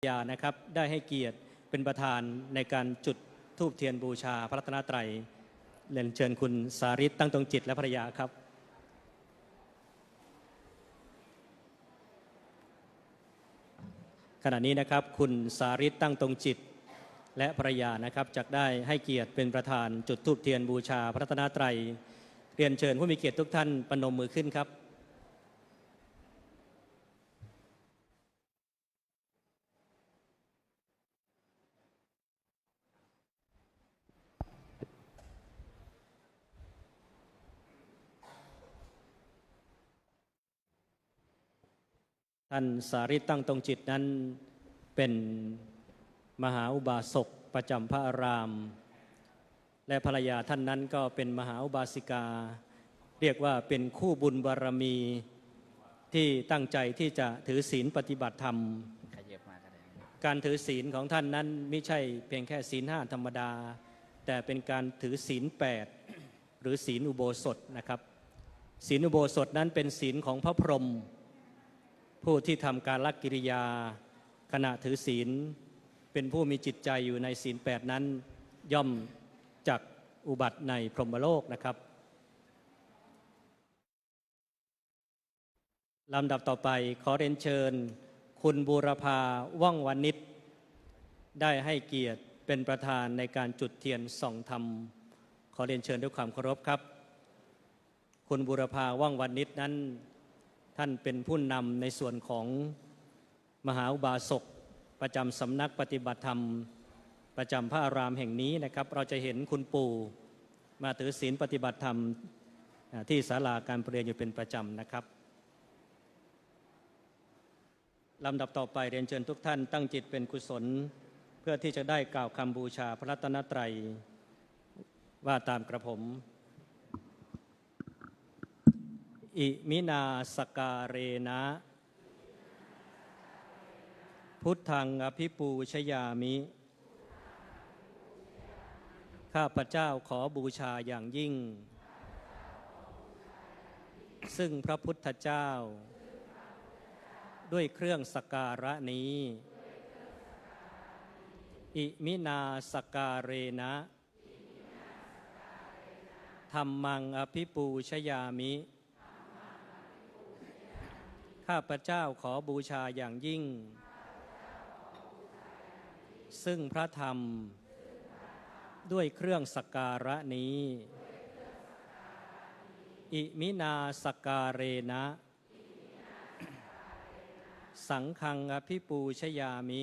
ยานะครับได้ให้เกียรติเป็นประธานในการจุดธูปเทียนบูชาพระรัตนตรัยเรียนเชิญคุณสาริตตั้งตรงจิตและภรรยาครับขณะนี้นะครับคุณสาริตตั้งตรงจิตและภรรยานะครับจะได้ให้เกียรติเป็นประธานจุดธูปเทียนบูชาพระรัตนตรัยเรียนเชิญผู้มีเกียรติทุกท่านประนมมือขึ้นครับท่านสาริตตั้งตรงจิตนั้นเป็นมหาอุบาสกประจำพระอารามและภรรยาท่านนั้นก็เป็นมหาอุบาสิกาเรียกว่าเป็นคู่บุญบารมีที่ตั้งใจที่จะถือศีลปฏิบัติธรรมการถือศีลของท่านนั้นไม่ใช่เพียงแค่ศีล5ธรรมดาแต่เป็นการถือศีล8หรือศีลอุโบสถนะครับศีลอุโบสถนั้นเป็นศีลของพระพรหมผู้ที่ทำการละกิริยาขณะถือศีลเป็นผู้มีจิตใจอยู่ในศีล8นั้นย่อมจักอุบัติในพรหมโลกนะครับลำดับต่อไปขอเรียนเชิญคุณบูรพาว่องวานิชได้ให้เกียรติเป็นประธานในการจุดเทียนส่องธรรมขอเรียนเชิญด้วยความเคารพครับคุณบูรพาว่องวานิชนั้นท่านเป็นผู้นำในส่วนของมหาอุบาสกประจำสำนักปฏิบัติธรรมประจำพระอารามแห่งนี้นะครับเราจะเห็นคุณปู่มาถือศีลปฏิบัติธรรมที่ศาลาการประเรียนอยู่เป็นประจำนะครับลำดับต่อไปเรียนเชิญทุกท่านตั้งจิตเป็นกุศลเพื่อที่จะได้กล่าวคำบูชาพระรัตนตรัยว่าตามกระผมอิมินาสการเรนะพุทธังอภิปูชยามิข้าพเจ้าขอบูชาอย่างยิ่งซึ่งพระพุทธเจ้าด้วยเครื่องสักการะนี้อิมินาสการเรนะธัมมังอภิปูชยามิข้าพเจ้าขอบูชาอย่างยิ่งซึ่งพระธรรมด้วยเครื่องสักการะนี้อิมินาสการเรนะสังฆังอภิปูชยามิ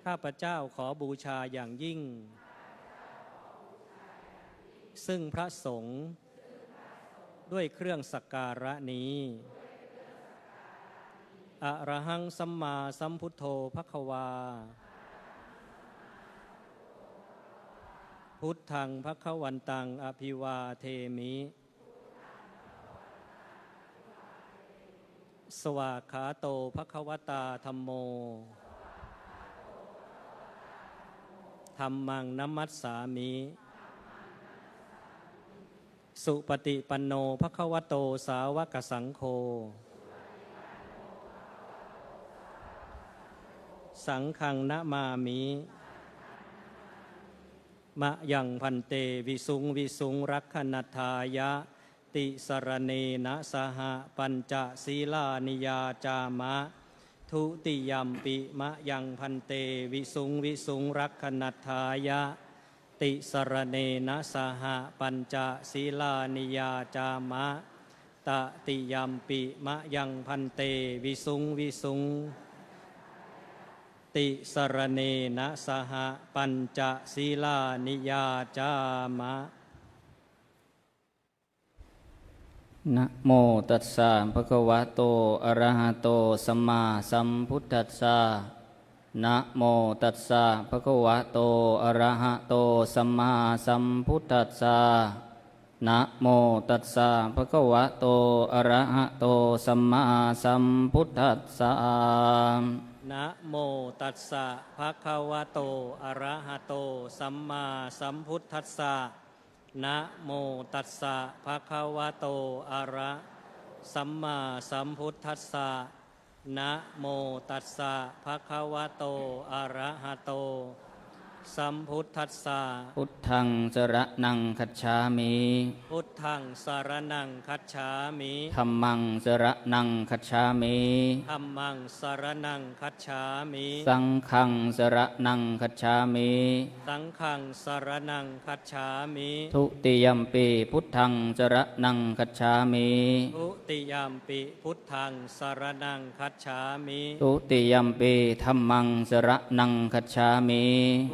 ข้าพเจ้าขอบูชาอย่างยิ่งซึ่งพระสงฆ์ด้วยเครื่องสักการะนี้อะระหังสัมมาสัมพุทโธภควาพุทธังภควันตังอภิวาเทมิสวากขาโตภควตาธัมโมธัมมังนัมมัสสามิสุปฏิปันโนภควโตสาวกสังโฆสังฆังนะมามิมะยังพันเตวิสุงวิสุงรักขณทายะติสรเนนะสหปัญจศีลานิยาจามะทุติยัมปิมะยังพันเตวิสุงวิสุงรักขณทายะติสรเนนะสหปัญจศีลานิยาจามะตติยัมปิมะยังพันเตวิสุงวิสุงติสรเนนะสหปัญจศีลานิยาจามะนะโมตัสสะภะคะวะโตอะระหะโตสัมมาสัมพุทธัสสะนะโมตัสสะภะคะวะโตอะระหะโตสัมมาสัมพุทธัสสะนะโมตัสสะภะคะวะโตอะระหะโตสัมมาสัมพุทธัสสะนะโมตัสสะภะคะวะโตอะระหะโตสัมมาสัมพุทธัสสะนะโมตัสสะภะคะวะโตอะระสัมมาสัมพุทธัสสะ นะโมตัสสะภะคะวะโตอะระหะโตสัมพุทธัสสะพุทธังสรณังคัจฉามิ พุทธังสารนังคัจฉามิ ธัมมังสรณังคัจฉามิ ธัมมังสารนังคัจฉามิ สังฆังสรณังคัจฉามิ สังฆังสารนังคัจฉามิ ทุติยัมปิพุทธังสรณังคัจฉามิ ทุติยามปิพุทธังสารนังคัจฉามิ ทุติยัมปิธัมมังสรณังคัจฉามิ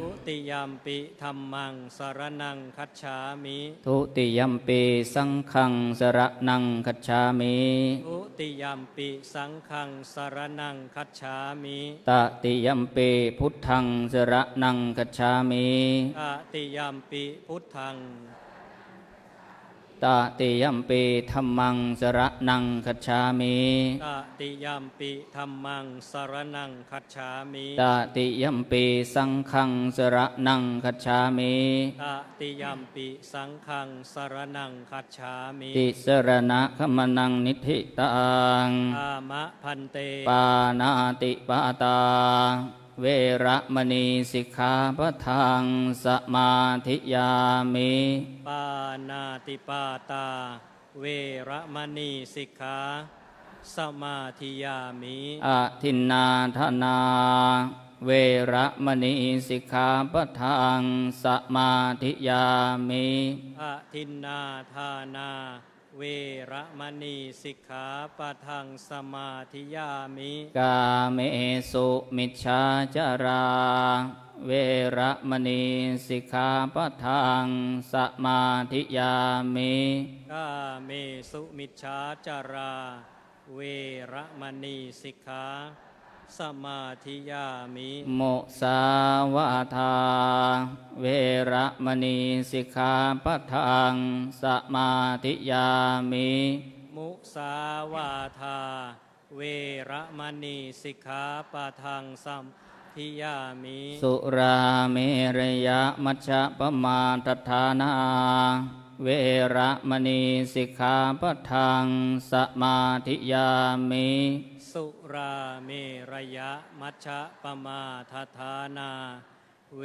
ทุติยามปิธัมมังสารนังคัจฉามิ ทุติยัมปิสังฆังสรณังคัจฉามิ ทุติยามปิสังฆังสารนังคัจฉามิ ตติยัมปิพุทธังสรณังคัจฉามิ ตติยามปิพุทธัง ตติยัมปิธัมมังสรณังคัจฉามิ ตติยามปิธัมมังสารนังคัจฉามิ ตติยัมปิสังฆังสรณังคัจฉามิ ตติยามปิสังฆังสารนังคัจฉามิ ติสรณะขมนังนิธิตัง อามะพันเต ปานาติปาตาเวระมณีสิกขาปะทังสมาธิยามิ ปานาติปาตา เวระมณีสิกขาสมาธิยามิ อะทินนาธนาเวระมณีสิกขาปะทังสมาธิยามิ อะทินนาทานา เวระมณีสิกขาปะทังสมาธิยามิ กาเมสุมิจฉาจารา เวระมณีสิกขาปะทังสมาธิยามิ กาเมสุมิจฉาจารา เวระมณีสิกขาสมาธิยามิ โมสาวาทาเวระมณีสิกขาปะทังสมาธิยามิ มุสาวาทา เวระมณีสิกขาปะทังสัมธิยามิ สุราเมรยมัชฌะปมาทฐานาเวระมณีสิกขาปะทังสมาธิยามิ สุราเมรยะมัชฌะปมาทฐานา เว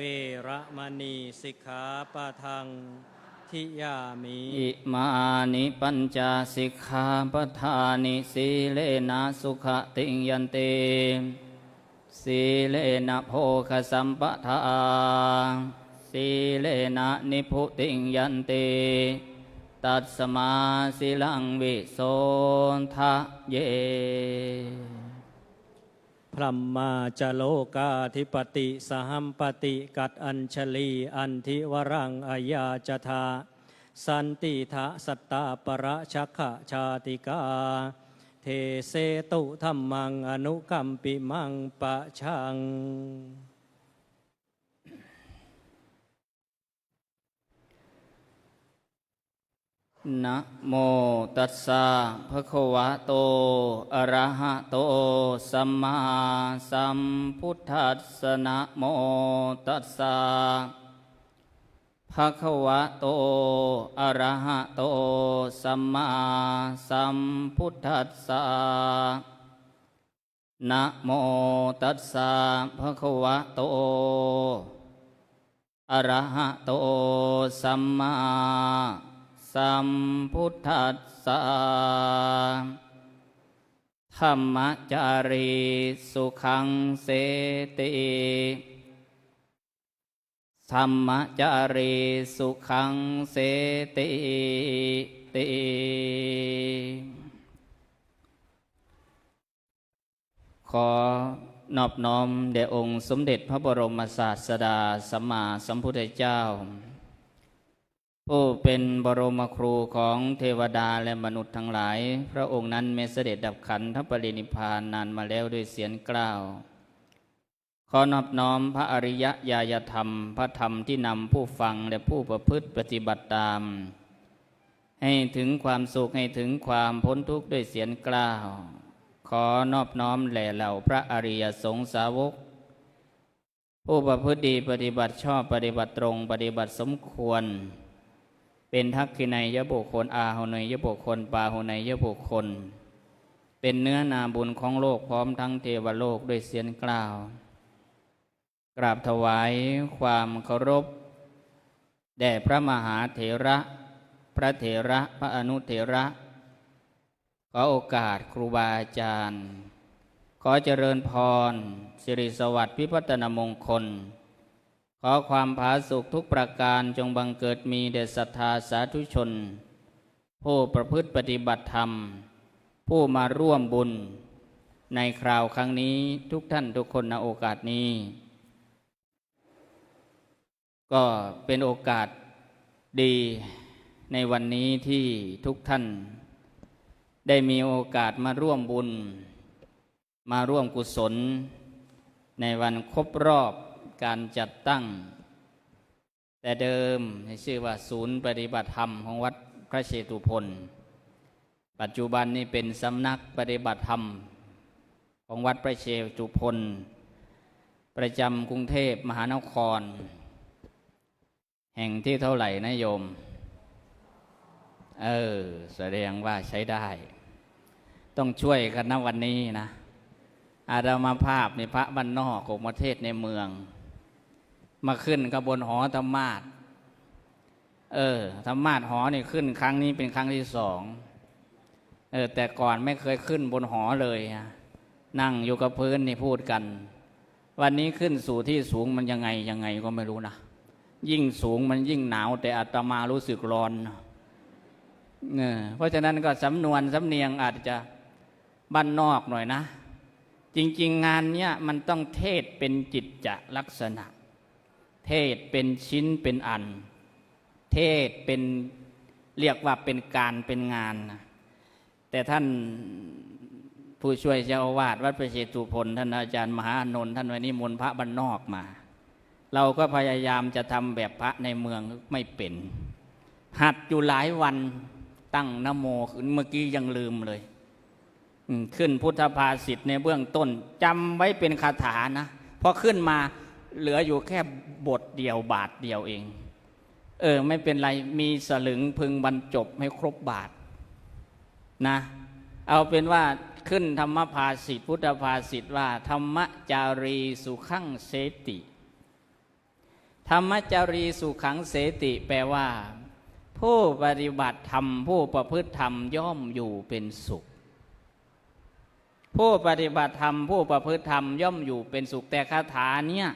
ระมณีสิกขาปะทังทิยามิ อิมานิปัญจสิกขาปทานิสีเลนะสุขติงยันเตสีเลนะโภคสัมปทาสีเลนะนิพุติงยันเตตัสมาสิลังวิโสทะเย พรัมมาจโลกาธิปติสหัมปติกัดอัญชลีอันทิวรังอายาจทาสันติทะสัตตาปรชักขะชาติกาเทเสตุธัมมังอนุกัมปิมังปะชัง นะโมตัสสะภะคะวะโตอะระหะโตสัมมาสัมพุทธัสสะนะโมตัสสะภะคะวะโตอะระหะโตสัมมาสัมพุทธัสสะนะโมตัสสะภะคะวะโตอะระหะโตสัมมาสัมพุทธัสสะธัมมจารีสุขังเสติธัมมจารีสุขังเสติติขอนอบน้อมแด่องค์สมเด็จพระบรมศาสดาสัมมาสัมพุทธเจ้าผู้เป็นบรมครูของเทวดาและมนุษย์ทั้งหลายพระองค์นั้นไม่เสด็จดับขันธปรินิพพานนานมาแล้วด้วยเสียงกล้าวขอนอบน้อมพระอริยญาณธรรมพระธรรมที่นำผู้ฟังและผู้ประพฤติปฏิบัติตามให้ถึงความสุขให้ถึงความพ้นทุกข์ด้วยเสียงกล้าวขอนอบน้อมแหล่เหล่าพระอริยสงฆ์สาวกผู้ประพฤติดีปฏิบัติชอบปฏิบัติตรงปฏิบัติสมควรเป็นทักขินัยยบุคคลอาหุเนยยบุคคลปาหุเนยยบุคคล เป็นเนื้อนาบุญของโลกพร้อมทั้งเทวโลกด้วยเสียงกล่าวกราบถวายความเคารพแด่พระมหาเถระพระเถระพระอนุเถระขอโอกาสครูบาอาจารย์ขอเจริญพรสิริสวัสดิ์พิพัฒนมงคลขอความผาสุกทุกประการจงบังเกิดมีแด่ศรัทธาสาธุชนผู้ประพฤติปฏิบัติธรรมผู้มาร่วมบุญในคราวครั้งนี้ทุกท่านทุกคนณโอกาสนี้ก็เป็นโอกาสดีในวันนี้ที่ทุกท่านได้มีโอกาสมาร่วมบุญมาร่วมกุศลในวันครบรอบการจัดตั้งแต่เดิมให้ชื่อว่าศูนย์ปฏิบัติธรรมของวัดพระเชตุพนปัจจุบันนี้เป็นสำนักปฏิบัติธรรมของวัดพระเชตุพนประจำกรุงเทพมหานครแห่งที่เท่าไหร่นะโยมแสดงว่าใช้ได้ต้องช่วยกันนะวันนี้นะอาตมาภาพในพระบ้านนอกของประเทศในเมืองมาขึ้นกระบวนหอธรรมาสธรรมาสหอนี่ขึ้นครั้งนี้เป็นครั้งที่สองแต่ก่อนไม่เคยขึ้นบนหอเลยนั่งอยู่กับพื้นนี่พูดกันวันนี้ขึ้นสู่ที่สูงมันยังไงก็ไม่รู้นะยิ่งสูงมันยิ่งหนาวแต่อาตมารู้สึกร้อนเพราะฉะนั้นก็สำนวนสำเนียงอาจจะบ้านนอกหน่อยนะจริงๆงานเนี้ยมันต้องเทศเป็นจิตจะลักษณะเทศเป็นชิ้นเป็นอันเทศเป็นเรียกว่าเป็นการเป็นงานนะแต่ท่านผู้ช่วยเจ้าอาวาสวัดพระเชตุพนท่านอาจารย์มหาอานนท์ท่านวันนี้มนต์พระบ้านนอกมาเราก็พยายามจะทำแบบพระในเมืองไม่เป็นหัดอยู่หลายวันตั้งนะโมขึ้นเมื่อกี้ยังลืมเลยขึ้นพุทธภาษิตในเบื้องต้นจำไว้เป็นคาถานะพอขึ้นมาเหลืออยู่แค่บทเดียวบาทเดียวเองไม่เป็นไรมีสลึงพึงบรรจบให้ครบบาทนะเอาเป็นว่าขึ้นธรรมภาษิตพุทธภาษิตว่าธรรมจารีสุขังเสติธรรมจารีสุขังเสติแปลว่าผู้ปฏิบัติธรรมผู้ประพฤติธรรมย่อมอยู่เป็นสุขผู้ปฏิบัติธรรมผู้ประพฤติธรรมย่อมอยู่เป็นสุขแต่คาถาเนี้ย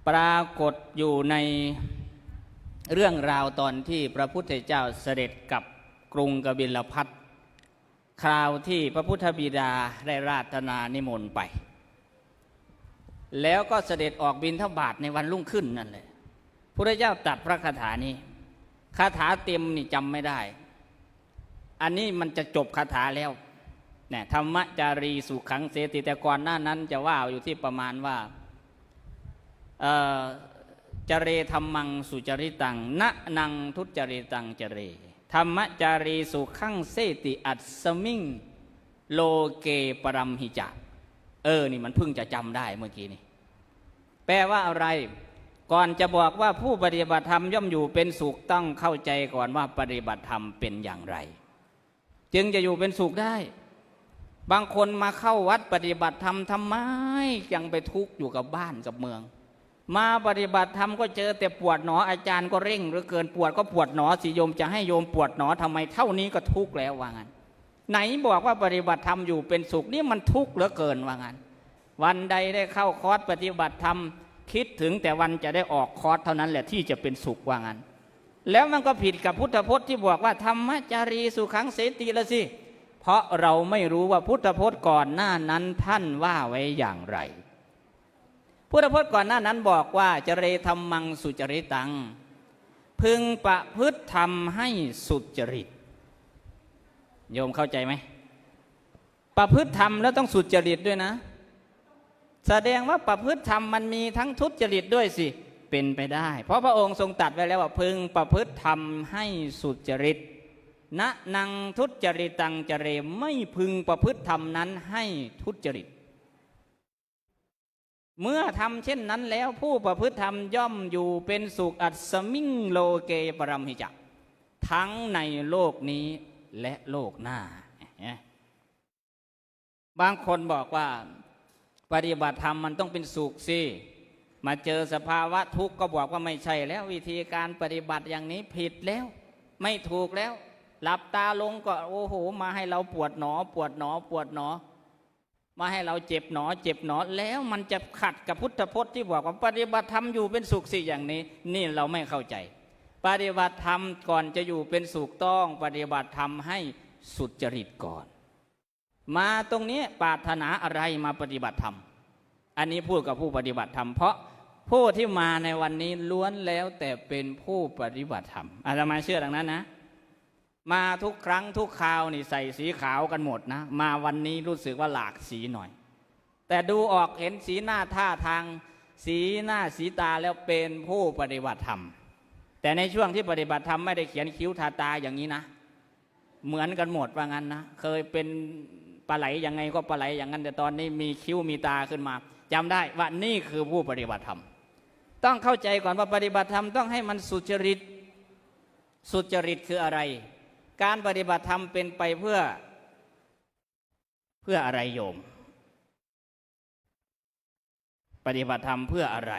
ปรากฏอยู่ในเรื่องราวตอนที่พระพุทธเจ้าเสด็จกับกรุงกบิลพัสดุคราวที่พระพุทธบิดาได้ราชนานิมนต์ไปแล้วก็เสด็จออกบิณฑบาตในวันรุ่งขึ้นนั่นแหละพระเจ้าตรัสพระคาถานี้คาถาเต็มนี่จำไม่ได้อันนี้มันจะจบคาถาแล้วเนี่ยธรรมจารีสุขังเสติแต่ก่อนหน้านั้นจะว่าอยู่ที่ประมาณว่าจเรธรรมังสุจริตังณนังทุจริตังจเรธรรมจารีสุขังเสติอัสสมิงโลเกปรัมหิจะนี่มันเพิ่งจะจำได้เมื่อกี้นี่แปลว่าอะไรก่อนจะบอกว่าผู้ปฏิบัติธรรมย่อมอยู่เป็นสุขต้องเข้าใจก่อนว่าปฏิบัติธรรมเป็นอย่างไรจึงจะอยู่เป็นสุขได้บางคนมาเข้าวัดปฏิบัติธรรมทำไมยังไปทุกข์อยู่กับบ้านกับเมืองมาปฏิบัติธรรมก็เจอแต่ปวดหนออาจารย์ก็เร่งหรือเกินปวดก็ปวดหนอสิโยมจะให้โยมปวดหนอทำไมเท่านี้ก็ทุกข์แล้วว่างั้นไหนบอกว่าปฏิบัติธรรมอยู่เป็นสุขนี่มันทุกข์เหลือเกินว่างั้นวันใดได้เข้าคอร์สปฏิบัติธรรมคิดถึงแต่วันจะได้ออกคอร์สเท่านั้นแหละที่จะเป็นสุขว่างั้นแล้วมันก็ผิดกับพุทธพจน์ที่บอกว่าธรรมจารีสุขังเสติละสิเพราะเราไม่รู้ว่าพุทธพจน์ก่อนหน้านั้นท่านว่าไว้อย่างไรพุทธพจน์ก่อนหน้านั้นบอกว่าจเรธรรมังสุจริตังพึงประพฤติธรรมให้สุจริตโยมเข้าใจไหมประพฤติธรรมแล้วต้องสุจริตด้วยนะแสดงว่าประพฤติธรรมมันมีทั้งทุจริตด้วยสิเป็นไปได้เพราะพระองค์ทรงตรัสไว้แล้วว่าพึงประพฤติธรรมให้สุจริตณนังทุจริตังจเรไม่พึงประพฤติธรรมนั้นให้ทุจริตเมื่อทำเช่นนั้นแล้วผู้ประพฤติธรรมย่อมอยู่เป็นสุขอัสสมิงโลเกปรัมหิจักทั้งในโลกนี้และโลกหน้า บางคนบอกว่าปฏิบัติธรรมมันต้องเป็นสุขสิมาเจอสภาวะทุกข์ก็บอกว่าไม่ใช่แล้ววิธีการปฏิบัติอย่างนี้ผิดแล้วไม่ถูกแล้วหลับตาลงก็โอ้โหมาให้เราปวดหนอปวดหนอปวดหนอมาให้เราเจ็บหนอเจ็บหนอแล้วมันจะขัดกับพุทธพจน์ที่บอกว่าปฏิบัติธรรมอยู่เป็นสุขสิอย่างนี้นี่เราไม่เข้าใจปฏิบัติธรรมก่อนจะอยู่เป็นสุขต้องปฏิบัติธรรมให้สุจริตก่อนมาตรงนี้ปรารถนาอะไรมาปฏิบัติธรรมอันนี้พูดกับผู้ปฏิบัติธรรมเพราะผู้ที่มาในวันนี้ล้วนแล้วแต่เป็นผู้ปฏิบัติธรรมอาตมาเชื่อดังนั้นนะมาทุกครั้งทุกคราวนี่ใส่สีขาวกันหมดนะมาวันนี้รู้สึกว่าหลากสีหน่อยแต่ดูออกเห็นสีหน้าท่าทางสีหน้าสีตาแล้วเป็นผู้ปฏิบัติธรรมแต่ในช่วงที่ปฏิบัติธรรมไม่ได้เขียนคิ้วทาตาอย่างนี้นะเหมือนกันหมดว่างั้นนะเคยเป็นปลาไหลยังไงก็ปลาไหลอย่างนั้นแต่ตอนนี้มีคิ้วมีตาขึ้นมาจำได้ว่านี่คือผู้ปฏิบัติธรรมต้องเข้าใจก่อนว่าปฏิบัติธรรมต้องให้มันสุจริตสุจริตคืออะไรการปฏิบัติธรรมเป็นไปเพื่ออะไรโยมปฏิบัติธรรมเพื่ออะไร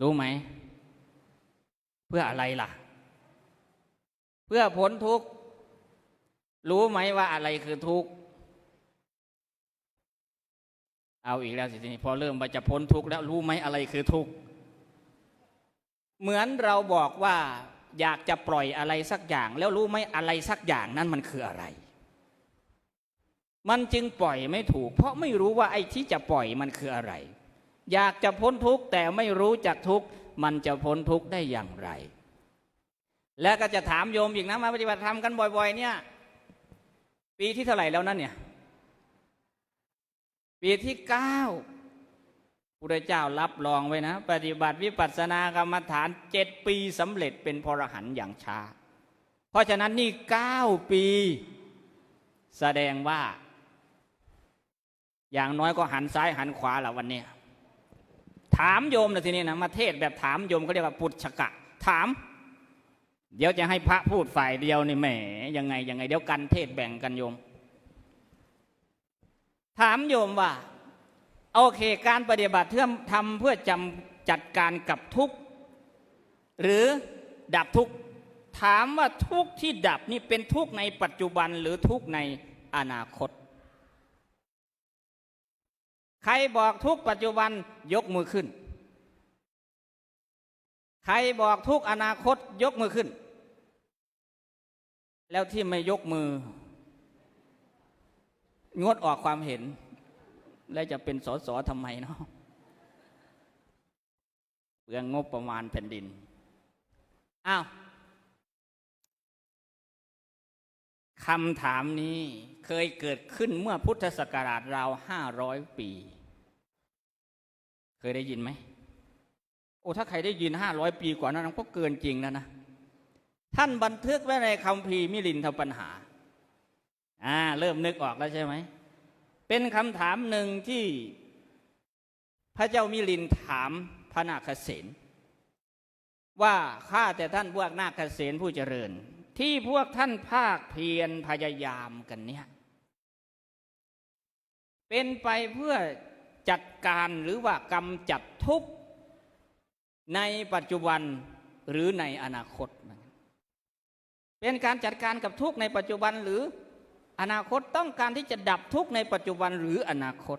รู้ไหมเพื่ออะไรล่ะเพื่อพ้นทุกข์รู้ไหมว่าอะไรคือทุกข์เอาอีกแล้วสิทีนี้พอเริ่มว่าจะพ้นทุกข์แล้วรู้ไหมอะไรคือทุกข์เหมือนเราบอกว่าอยากจะปล่อยอะไรสักอย่างแล้วรู้ไหมอะไรสักอย่างนั้นมันคืออะไรมันจึงปล่อยไม่ถูกเพราะไม่รู้ว่าไอ้ที่จะปล่อยมันคืออะไรอยากจะพ้นทุกข์แต่ไม่รู้จักทุกข์มันจะพ้นทุกข์ได้อย่างไรแล้วก็จะถามโยมอีกนะมาปฏิบัติธรรมกันบ่อยๆเนี่ยปีที่เท่าไหร่แล้วนั่นเนี่ยปีที่9พระเจ้ารับรองไว้นะปฏิบัติวิปัสสนากรรมฐาน7 ปีสำเร็จเป็นพระอรหันต์อย่างช้าเพราะฉะนั้นนี่9 ปีแสดงว่าอย่างน้อยก็หันซ้ายหันขวาละวันนี้ถามโยมนะทีนี้นะมาเทศแบบถามโยมเขาเรียกว่าปุจฉกะถามเดี๋ยวจะให้พระพูดฝ่ายเดียวนี่แหมยังไงเดี๋ยวกันเทศแบ่งกันโยมถามโยมว่าโอเคการปฏิบัติทำเพื่อจัดการกับทุกข์หรือดับทุกข์ถามว่าทุกข์ที่ดับนี่เป็นทุกข์ในปัจจุบันหรือทุกข์ในอนาคตใครบอกทุกข์ปัจจุบันยกมือขึ้นใครบอกทุกข์อนาคตยกมือขึ้นแล้วที่ไม่ยกมืองดออกความเห็นแล้วจะเป็นสสทำไมเนาะเปลืองงบประมาณแผ่นดินอ้าวคำถามนี้เคยเกิดขึ้นเมื่อพุทธศักราชราว500 ปีเคยได้ยินไหมโอ้ถ้าใครได้ยิน500 ปีกว่านั้นก็เกินจริงนะท่านบันทึกไว้ในคัมภีร์มิลินทปัญหาเริ่มนึกออกแล้วใช่ไหมเป็นคำถามหนึ่งที่พระเจ้ามิลินถามพระนาคเษนว่าข้าแต่ท่านพวกนาคเษนผู้เจริญที่พวกท่านภาคเพียรพยายามกันเนี่ยเป็นไปเพื่อจัดการหรือว่ากำจัดทุกข์ในปัจจุบันหรือในอนาคตเป็นการจัดการกับทุกข์ในปัจจุบันหรืออนาคตต้องการที่จะดับทุกข์ในปัจจุบันหรืออนาคต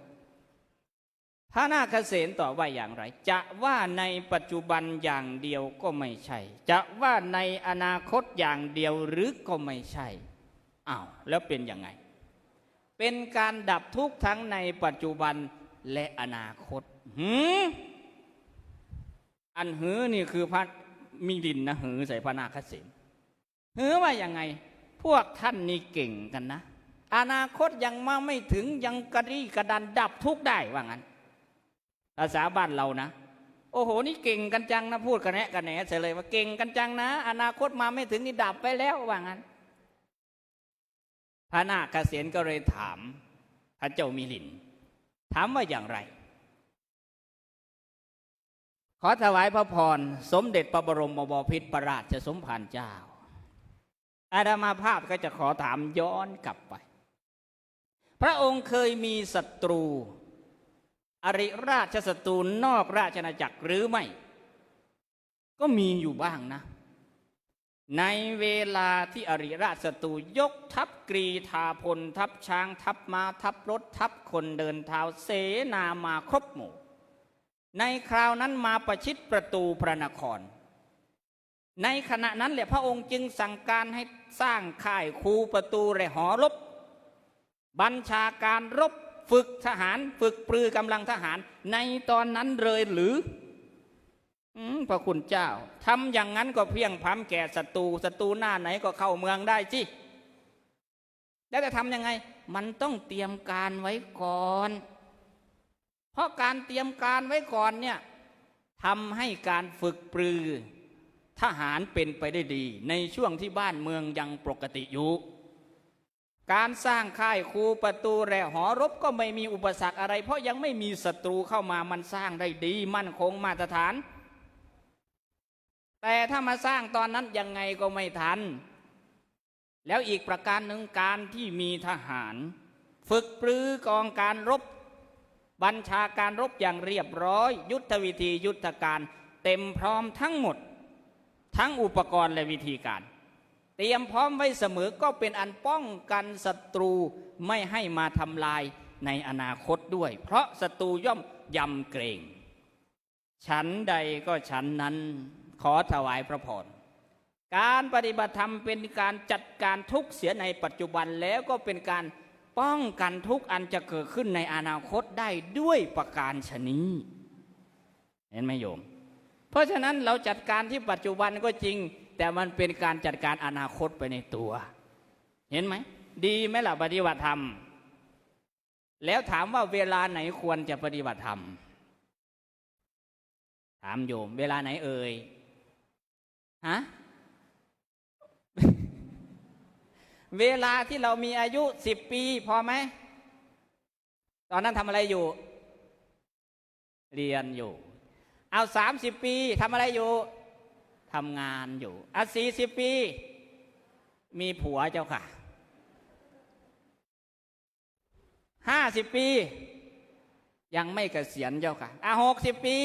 พระนาคเษนตอบว่าอย่างไรจะว่าในปัจจุบันอย่างเดียวก็ไม่ใช่จะว่าในอนาคตอย่างเดียวหรือก็ไม่ใช่อ้าวแล้วเป็นยังไงเป็นการดับทุกข์ทั้งในปัจจุบันและอนาคตอันหือนี่คือพระมิลินนะหือใส่พระนาคเษนหือว่ายังไงพวกท่านนี่เก่งกันนะอนาคตยังมาไม่ถึงยังกระดี้กระดันดับทุกข์ได้ว่างั้นภาษาบ้านเรานะโอ้โหนี่เก่งกันจังนะพูดกันแนะกันแหนเฉยเลยว่าเก่งกันจังนะอนาคตมาไม่ถึงนี่ดับไปแล้วว่างั้นพระนาคเษนก็เลยถามพระเจ้ามิลินถามว่าอย่างไรขอถวายพระพรสมเด็จพระบรมบพิตรราชสมภารเจ้าอาตมาภาพก็จะขอถามย้อนกลับไป พระองค์เคยมีศัตรูอริราชศัตรูนอกราชอาณาจักรหรือไม่ก็มีอยู่บ้างนะในเวลาที่อริราชศัตรูยกทัพกรีธาพลทัพช้างทัพม้าทัพรถทัพคนเดินเท้าเสนามาครบหมู่ในคราวนั้นมาประชิดประตูพระนครในขณะนั้นแหละพระองค์จึงสั่งการให้สร้างค่ายคูประตูและหอรบบัญชาการรบฝึกทหารฝึกปรือกำลังทหารในตอนนั้นเลยหรือพระคุณเจ้าทำอย่างนั้นก็เพียงพร้ำแก่ศัตรูหน้าไหนก็เข้าเมืองได้จิแล้วจะทำยังไงมันต้องเตรียมการไว้ก่อนเพราะการเตรียมการไว้ก่อนเนี่ยทำให้การฝึกปรือทหารเป็นไปได้ดีในช่วงที่บ้านเมืองยังปกติอยู่การสร้างค่ายคูประตูและหอรบก็ไม่มีอุปสรรคอะไรเพราะยังไม่มีศัตรูเข้ามามันสร้างได้ดีมั่นคงมาตรฐานแต่ถ้ามาสร้างตอนนั้นยังไงก็ไม่ทันแล้วอีกประการหนึ่งการที่มีทหารฝึกปรือกองการรบบัญชาการรบอย่างเรียบร้อยยุทธวิธียุทธการเต็มพร้อมทั้งหมดทั้งอุปกรณ์และวิธีการเตรียมพร้อมไว้เสมอก็เป็นอันป้องกันศัตรูไม่ให้มาทำลายในอนาคตด้วยเพราะศัตรูย่อมยำเกรงฉันใดก็ฉันนั้นขอถวายพระพรการปฏิบัติธรรมเป็นการจัดการทุกข์เสียในปัจจุบันแล้วก็เป็นการป้องกันทุกข์อันจะเกิดขึ้นในอนาคตได้ด้วยประการฉะนี้เห็นไหมโยมเพราะฉะนั้นเราจัดการที่ปัจจุบันก็จริงแต่มันเป็นการจัดการอนาคตไปในตัวเห็นไหมดีไหมล่ะปฏิบัติธรรมแล้วถามว่าเวลาไหนควรจะปฏิบัติธรรมถามโยมเวลาไหนเอ่ยฮะ เวลาที่เรามีอายุ10 ปีพอไหมตอนนั้นทำอะไรอยู่เรียนอยู่เอา30 ปีทำอะไรอยู่ทำงานอยู่40 ปีมีผัวเจ้าค่ะ50 ปียังไม่เกษียณเจ้าค่ะ60 ปี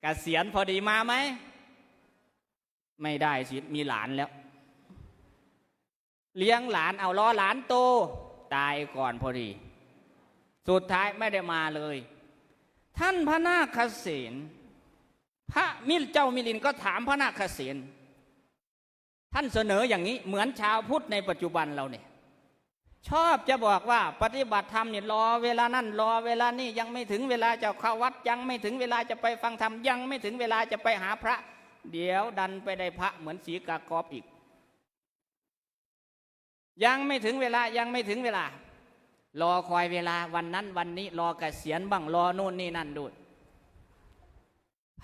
เกษียณพอดีมาไหมไม่ได้สิมีหลานแล้วเลี้ยงหลานเอาล้อหลานโตตายก่อนพอดีสุดท้ายไม่ได้มาเลยท่านพระนาคเษนพระเจ้ามิลินก็ถามพระนาคเษนท่านเสนออย่างนี้เหมือนชาวพุทธในปัจจุบันเราเนี่ยชอบจะบอกว่าปฏิบัติธรรมเนี่ยรอเวลานั่นรอเวลานี่ยังไม่ถึงเวลาจะเข้าวัดยังไม่ถึงเวลาจะไปฟังธรรมยังไม่ถึงเวลาจะไปหาพระเดี๋ยวดันไปได้พระเหมือนศรีกากรอีกยังไม่ถึงเวลายังไม่ถึงเวลารอคอยเวลาวันนั้นวันนี้รอเกษียณบ้างรอโน่นนี่นั่นด้วย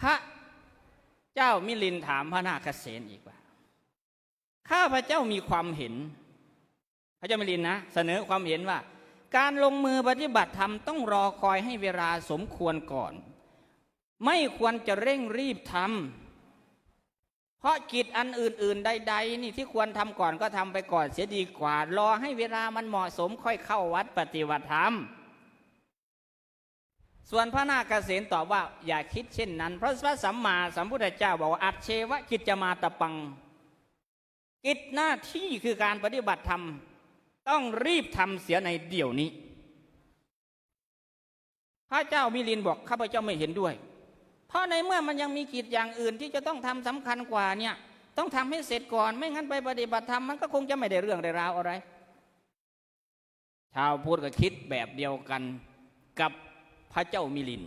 พระเจ้ามิลินถามพระนาคเษนอีกว่าข้าพระเจ้ามีความเห็นพระเจ้ามิลินนะเสนอความเห็นว่าการลงมือปฏิบัติธรรมต้องรอคอยให้เวลาสมควรก่อนไม่ควรจะเร่งรีบทำเพราะกิจอันอื่นๆใดๆนี่ที่ควรทำก่อนก็ทำไปก่อนเสียดีกว่ารอให้เวลามันเหมาะสมค่อยเข้าวัดปฏิบัติธรรมส่วนพระนาคเษนตอบว่าอย่าคิดเช่นนั้นเพราะพระสัมมาสัมพุทธเจ้าบอกว่าอัจเชวะกิจจมาตปังกิจหน้าที่คือการปฏิบัติธรรมต้องรีบทำเสียในเดี๋ยวนี้พระเจ้ามิลินบอกข้าพเจ้าไม่เห็นด้วยเพราะในเมื่อมันยังมีกิจอย่างอื่นที่จะต้องทำสำคัญกว่าเนี่ยต้องทำให้เสร็จก่อนไม่งั้นไปปฏิบัติธรรมมันก็คงจะไม่ได้เรื่องได้ราวอะไรชาวพุทธก็คิดแบบเดียวกันกับพระเจ้ามิลิน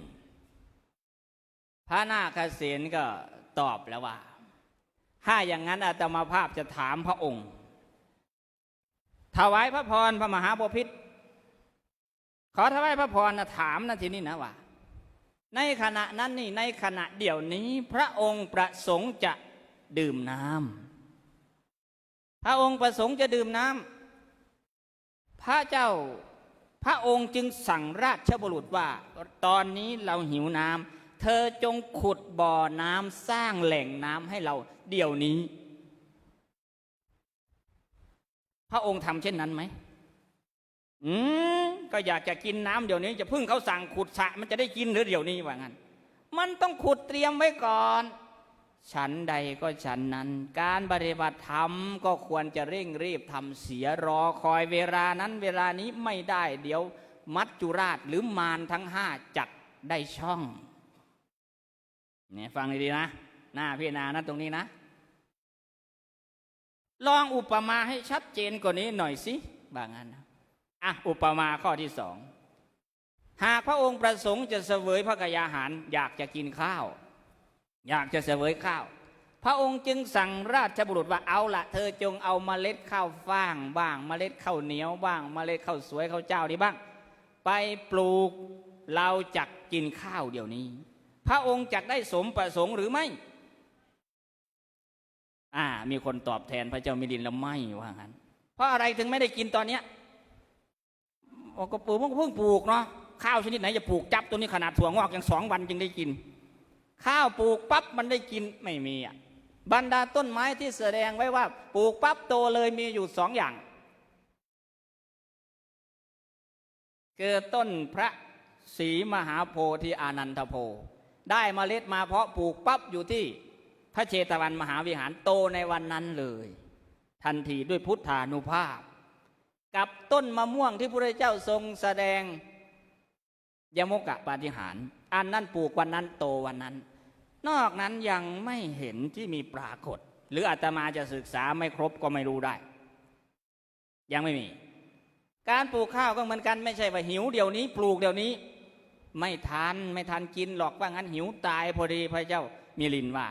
พระนาคเษนก็ตอบแล้วว่าถ้าอย่างนั้นอาตมาภาพจะถามพระองค์ถวายพระพรพระมหาบพิตรขอถวายพระพรถามนะทีนี้นะว่าในขณะนั้นนี่ในขณะเดี๋ยวนี้พระองค์ประสงค์จะดื่มน้ำพระองค์ประสงค์จะดื่มน้ำพระองค์จึงสั่งราชบุรุษว่าตอนนี้เราหิวน้ำเธอจงขุดบ่อน้ำสร้างแหล่งน้ำให้เราเดี๋ยวนี้พระองค์ทำเช่นนั้นไหม ก็อยากจะกินน้ำเดี๋ยวนี้จะพึ่งเขาสั่งขุดสระมันจะได้กินหรือเดี๋ยวนี้ว่างั้นมันต้องขุดเตรียมไว้ก่อนฉันใดก็ฉันนั้นการปฏิบัติธรรมก็ควรจะเร่งรีบทำเสียรอคอยเวลานั้นเวลานี้ไม่ได้เดี๋ยวมัจจุราชหรือมารทั้งห้าจัดได้ช่องเนี่ยฟังดีๆนะหน้าพี่นานะตรงนี้นะลองอุปมาให้ชัดเจนกว่านี้หน่อยสิบางอันอุปมาข้อที่สองหากพระองค์ประสงค์จะเสวยพระกยาหารอยากจะกินข้าวอยากจะเสวยข้าวพระองค์จึงสั่งราชบุรุษว่าเอาละเธอจงเอาเมล็ดข้าวฟ่างบ้างเมล็ดข้าวเหนียวบ้างเมล็ดข้าวสวยข้าวเจ้านี่บ้างไปปลูกเราจักกินข้าวเดี๋ยวนี้พระองค์จักได้สมประสงค์หรือไม่มีคนตอบแทนพระเจ้ามิลินแล้วไม่ว่างั้นเพราะอะไรถึงไม่ได้กินตอนเนี้ยก็ปลูกมันก็เพิ่งปลูกเนาะข้าวชนิดไหนจะปลูกจับตัวนี้ขนาดถั่วงอกยัง2 วันจึงได้กินข้าวปลูกปั๊บมันได้กินไม่มีบรรดาต้นไม้ที่แสดงไว้ว่าปลูกปั๊บโตเลยมีอยู่2 อย่างคือต้นพระศรีมหาโพธิอานันทโพได้เมล็ดมาเพาะปลูกปั๊บอยู่ที่พระเชตวันมหาวิหารโตในวันนั้นเลยทันทีด้วยพุทธานุภาพกับต้นมะม่วงที่พระพุทธเจ้าทรงแสดงยมกะปาฏิหาริย์อันนั้นปลูกวันนั้นโตวันนั้นนอกนั้นยังไม่เห็นที่มีปรากฏหรืออาตมาจะศึกษาไม่ครบก็ไม่รู้ได้ยังไม่มีการปลูกข้าวก็เหมือนกันไม่ใช่ว่าหิวเดี๋ยวนี้ปลูกเดี๋ยวนี้ไม่ทันกินหรอกว่างั้นหิวตายพอดีพระเจ้ามิลินว่า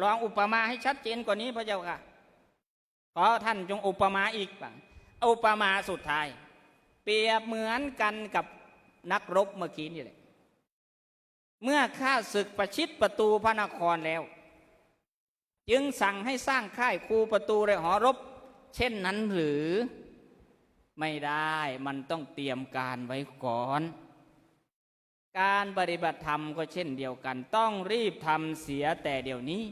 ลองอุปมาให้ชัดเจนกว่านี้พระเจ้าค่ะขอท่านจงอุปมาอีกบ้างอุปมาสุดท้ายเปรียบเหมือนกันกับนักรบเมื่อกี้นี่แหละเมื่อข้าศึกประชิดประตูพระนครแล้วจึงสั่งให้สร้างค่ายคูประตูและหอรบเช่นนั้นหรือไม่ได้มันต้องเตรียมการไว้ก่อนการปฏิบัติธรรมก็เช่นเดียวกันต้องรีบทำเสียแต่เดี๋ยวนี้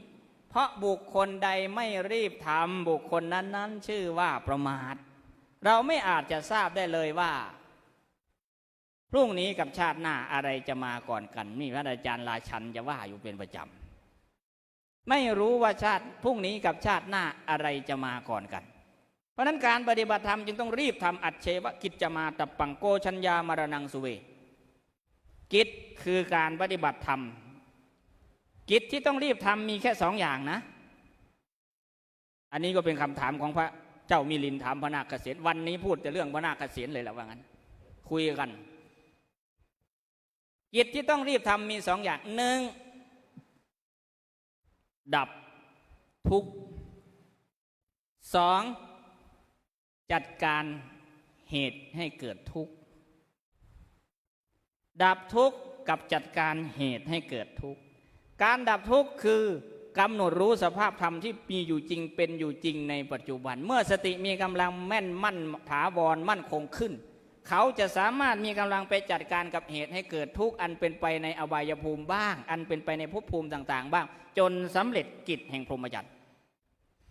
เพราะบุคคลใดไม่รีบทำบุคคลนั้นชื่อว่าประมาทเราไม่อาจจะทราบได้เลยว่าพรุ่งนี้กับชาติหน้าอะไรจะมาก่อนกันนี่พระอาจารย์ราชันจะว่าอยู่เป็นประจำไม่รู้ว่าชาติพรุ่งนี้กับชาติหน้าอะไรจะมาก่อนกันเพราะนั้นการปฏิบัติธรรมจึงต้องรีบทำอัจเฉวกิจจมาตัปปังโกชัญญามรณังสุเวกิจคือการปฏิบัติธรรมกิจที่ต้องรีบทำมีแค่2 อย่างนะอันนี้ก็เป็นคำถามของพระเจ้ามิลินถามพระนาคเษนวันนี้พูดแต่เรื่องพระนาคเษนเลยแหละว่างั้นคุยกันกิจที่ต้องรีบทำมี2 อย่าง1ดับทุกข์2จัดการเหตุให้เกิดทุกข์ดับทุกข์กับจัดการเหตุให้เกิดทุกข์การดับทุกข์คือกำหนดรู้สภาพธรรมที่มีอยู่จริงเป็นอยู่จริงในปัจจุบันเมื่อสติมีกำลังแม่นมั่นถาวรมั่นคงขึ้นเขาจะสามารถมีกำลังไปจัดการกับเหตุให้เกิดทุกข์อันเป็นไปในอบายภูมิบ้างอันเป็นไปในภพภูมิต่างๆบ้างจนสำเร็จกิจแห่งพรหมจรรย์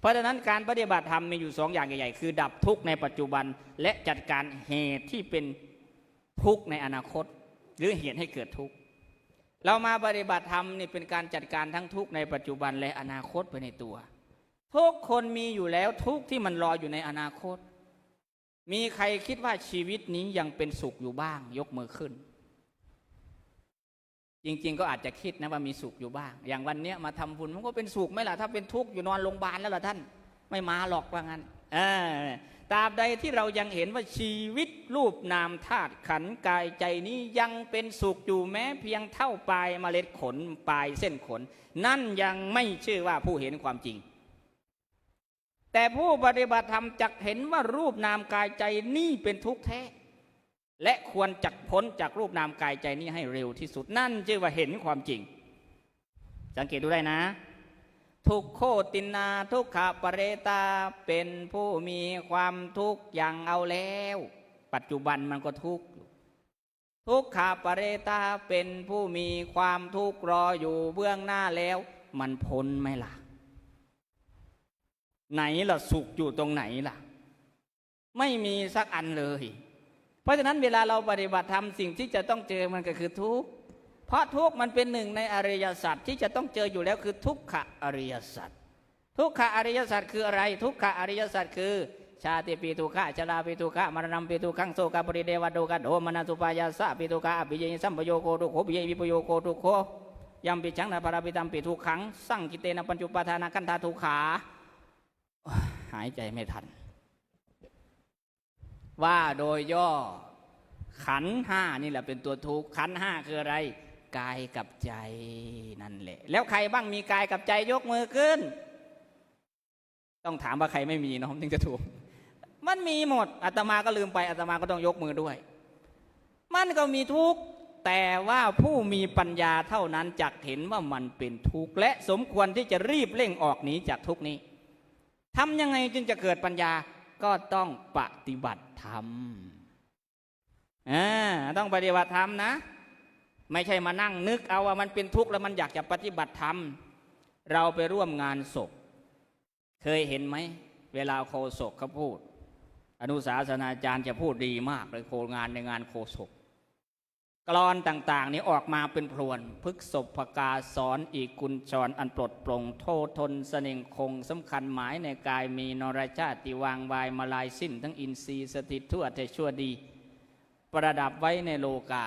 เพราะฉะนั้นการปฏิบัติธรรมมีอยู่2 อย่างใหญ่ๆคือดับทุกข์ในปัจจุบันและจัดการเหตุที่เป็นทุกข์ในอนาคตหรือเหตุให้เกิดทุกข์เรามาปฏิบัติธรรมนี่เป็นการจัดการทั้งทุกข์ในปัจจุบันและอนาคตไปในตัวทุกคนมีอยู่แล้วทุกข์ที่มันรออยู่ในอนาคตมีใครคิดว่าชีวิตนี้ยังเป็นสุขอยู่บ้างยกมือขึ้นจริงๆก็อาจจะคิดนะว่ามีสุขอยู่บ้างอย่างวันนี้มาทำบุญมันก็เป็นสุขไหมล่ะถ้าเป็นทุกข์อยู่นอนโรงพยาบาลแล้วล่ะท่านไม่มาหรอกว่างั้นตราบใดที่เรายังเห็นว่าชีวิตรูปนามธาตุขันธ์กายใจนี้ยังเป็นสุขอยู่แม้เพียงเท่าปลายเมล็ดขนปลายเส้นขนนั่นยังไม่ชื่อว่าผู้เห็นความจริงแต่ผู้ปฏิบัติธรรมจักเห็นว่ารูปนามกายใจนี่เป็นทุกข์แท้และควรจักพ้นจากรูปนามกายใจนี้ให้เร็วที่สุดนั่นชื่อว่าเห็นความจริงสังเกตดูได้นะทุกโคตินาทุกขปเรตาเป็นผู้มีความทุกข์อย่างเอาแล้วปัจจุบันมันก็ทุกข์ทุกขปเรตาเป็นผู้มีความทุกข์รออยู่เบื้องหน้าแล้วมันพ้นไหมล่ะไหนล่ะสุขอยู่ตรงไหนล่ะไม่มีสักอันเลย เพราะฉะนั้นเวลาเราปฏิบัติธรรมสิ่งที่จะต้องเจอมันก็คือทุกข์เพราะทุกข์มันเป็นหนึ่งในอริยสัจที่จะต้องเจออยู่แล้วคือทุกขอริยสัจทุกขอริยสัจคืออะไรทุกขอริยสัจคือชาติปีทุกขะชราปีทุกขะมรณะปีทุกขังโสกปริเดวะโดกะโดมนัสสุปายาสะปีทุกขะอภิเยสัมปโยโคทุกโขปิเยวิปโยโคทุกโขยัมปิชังนาภารปิตัมปิทุกขังสั่งกิเตนะปัญจุปาทานาคันธาทุกขาหายใจไม่ทันว่าโดยย่อขันธ์ห้านี่แหละเป็นตัวทุกข์ขันธ์ห้าคืออะไรกายกับใจนั่นแหละแล้วใครบ้างมีกายกับใจยกมือขึ้นต้องถามว่าใครไม่มีน้องถึงจะถูกมันมีหมดอาตมาก็ลืมไปอาตมาก็ต้องยกมือด้วยมันก็มีทุกข์แต่ว่าผู้มีปัญญาเท่านั้นจักเห็นว่ามันเป็นทุกข์และสมควรที่จะรีบเร่งออกหนีจากทุกข์นี้ทำยังไงจึงจะเกิดปัญญาก็ต้องปฏิบัติธรรมต้องปฏิบัติธรรมนะไม่ใช่มานั่งนึกเอาว่ามันเป็นทุกข์แล้วมันอยากจะปฏิบัติธรรมเราไปร่วมงานศพเคยเห็นไหมเวลาโฆษกเขาพูดอนุสาสนาจารย์จะพูดดีมากเลยโคงานในงานโฆษกกลอนต่างๆนี้ออกมาเป็นพรวนพฤกษภกาสอนอีกกุญชรอันปลดปลงโทษทนเสน่งคงสำคัญหมายในกายมีนรชาติวางวายมาลายสิ้นทั้งอินทรีย์สถิตทั่วแต่ชั่วดีประดับไว้ในโลกา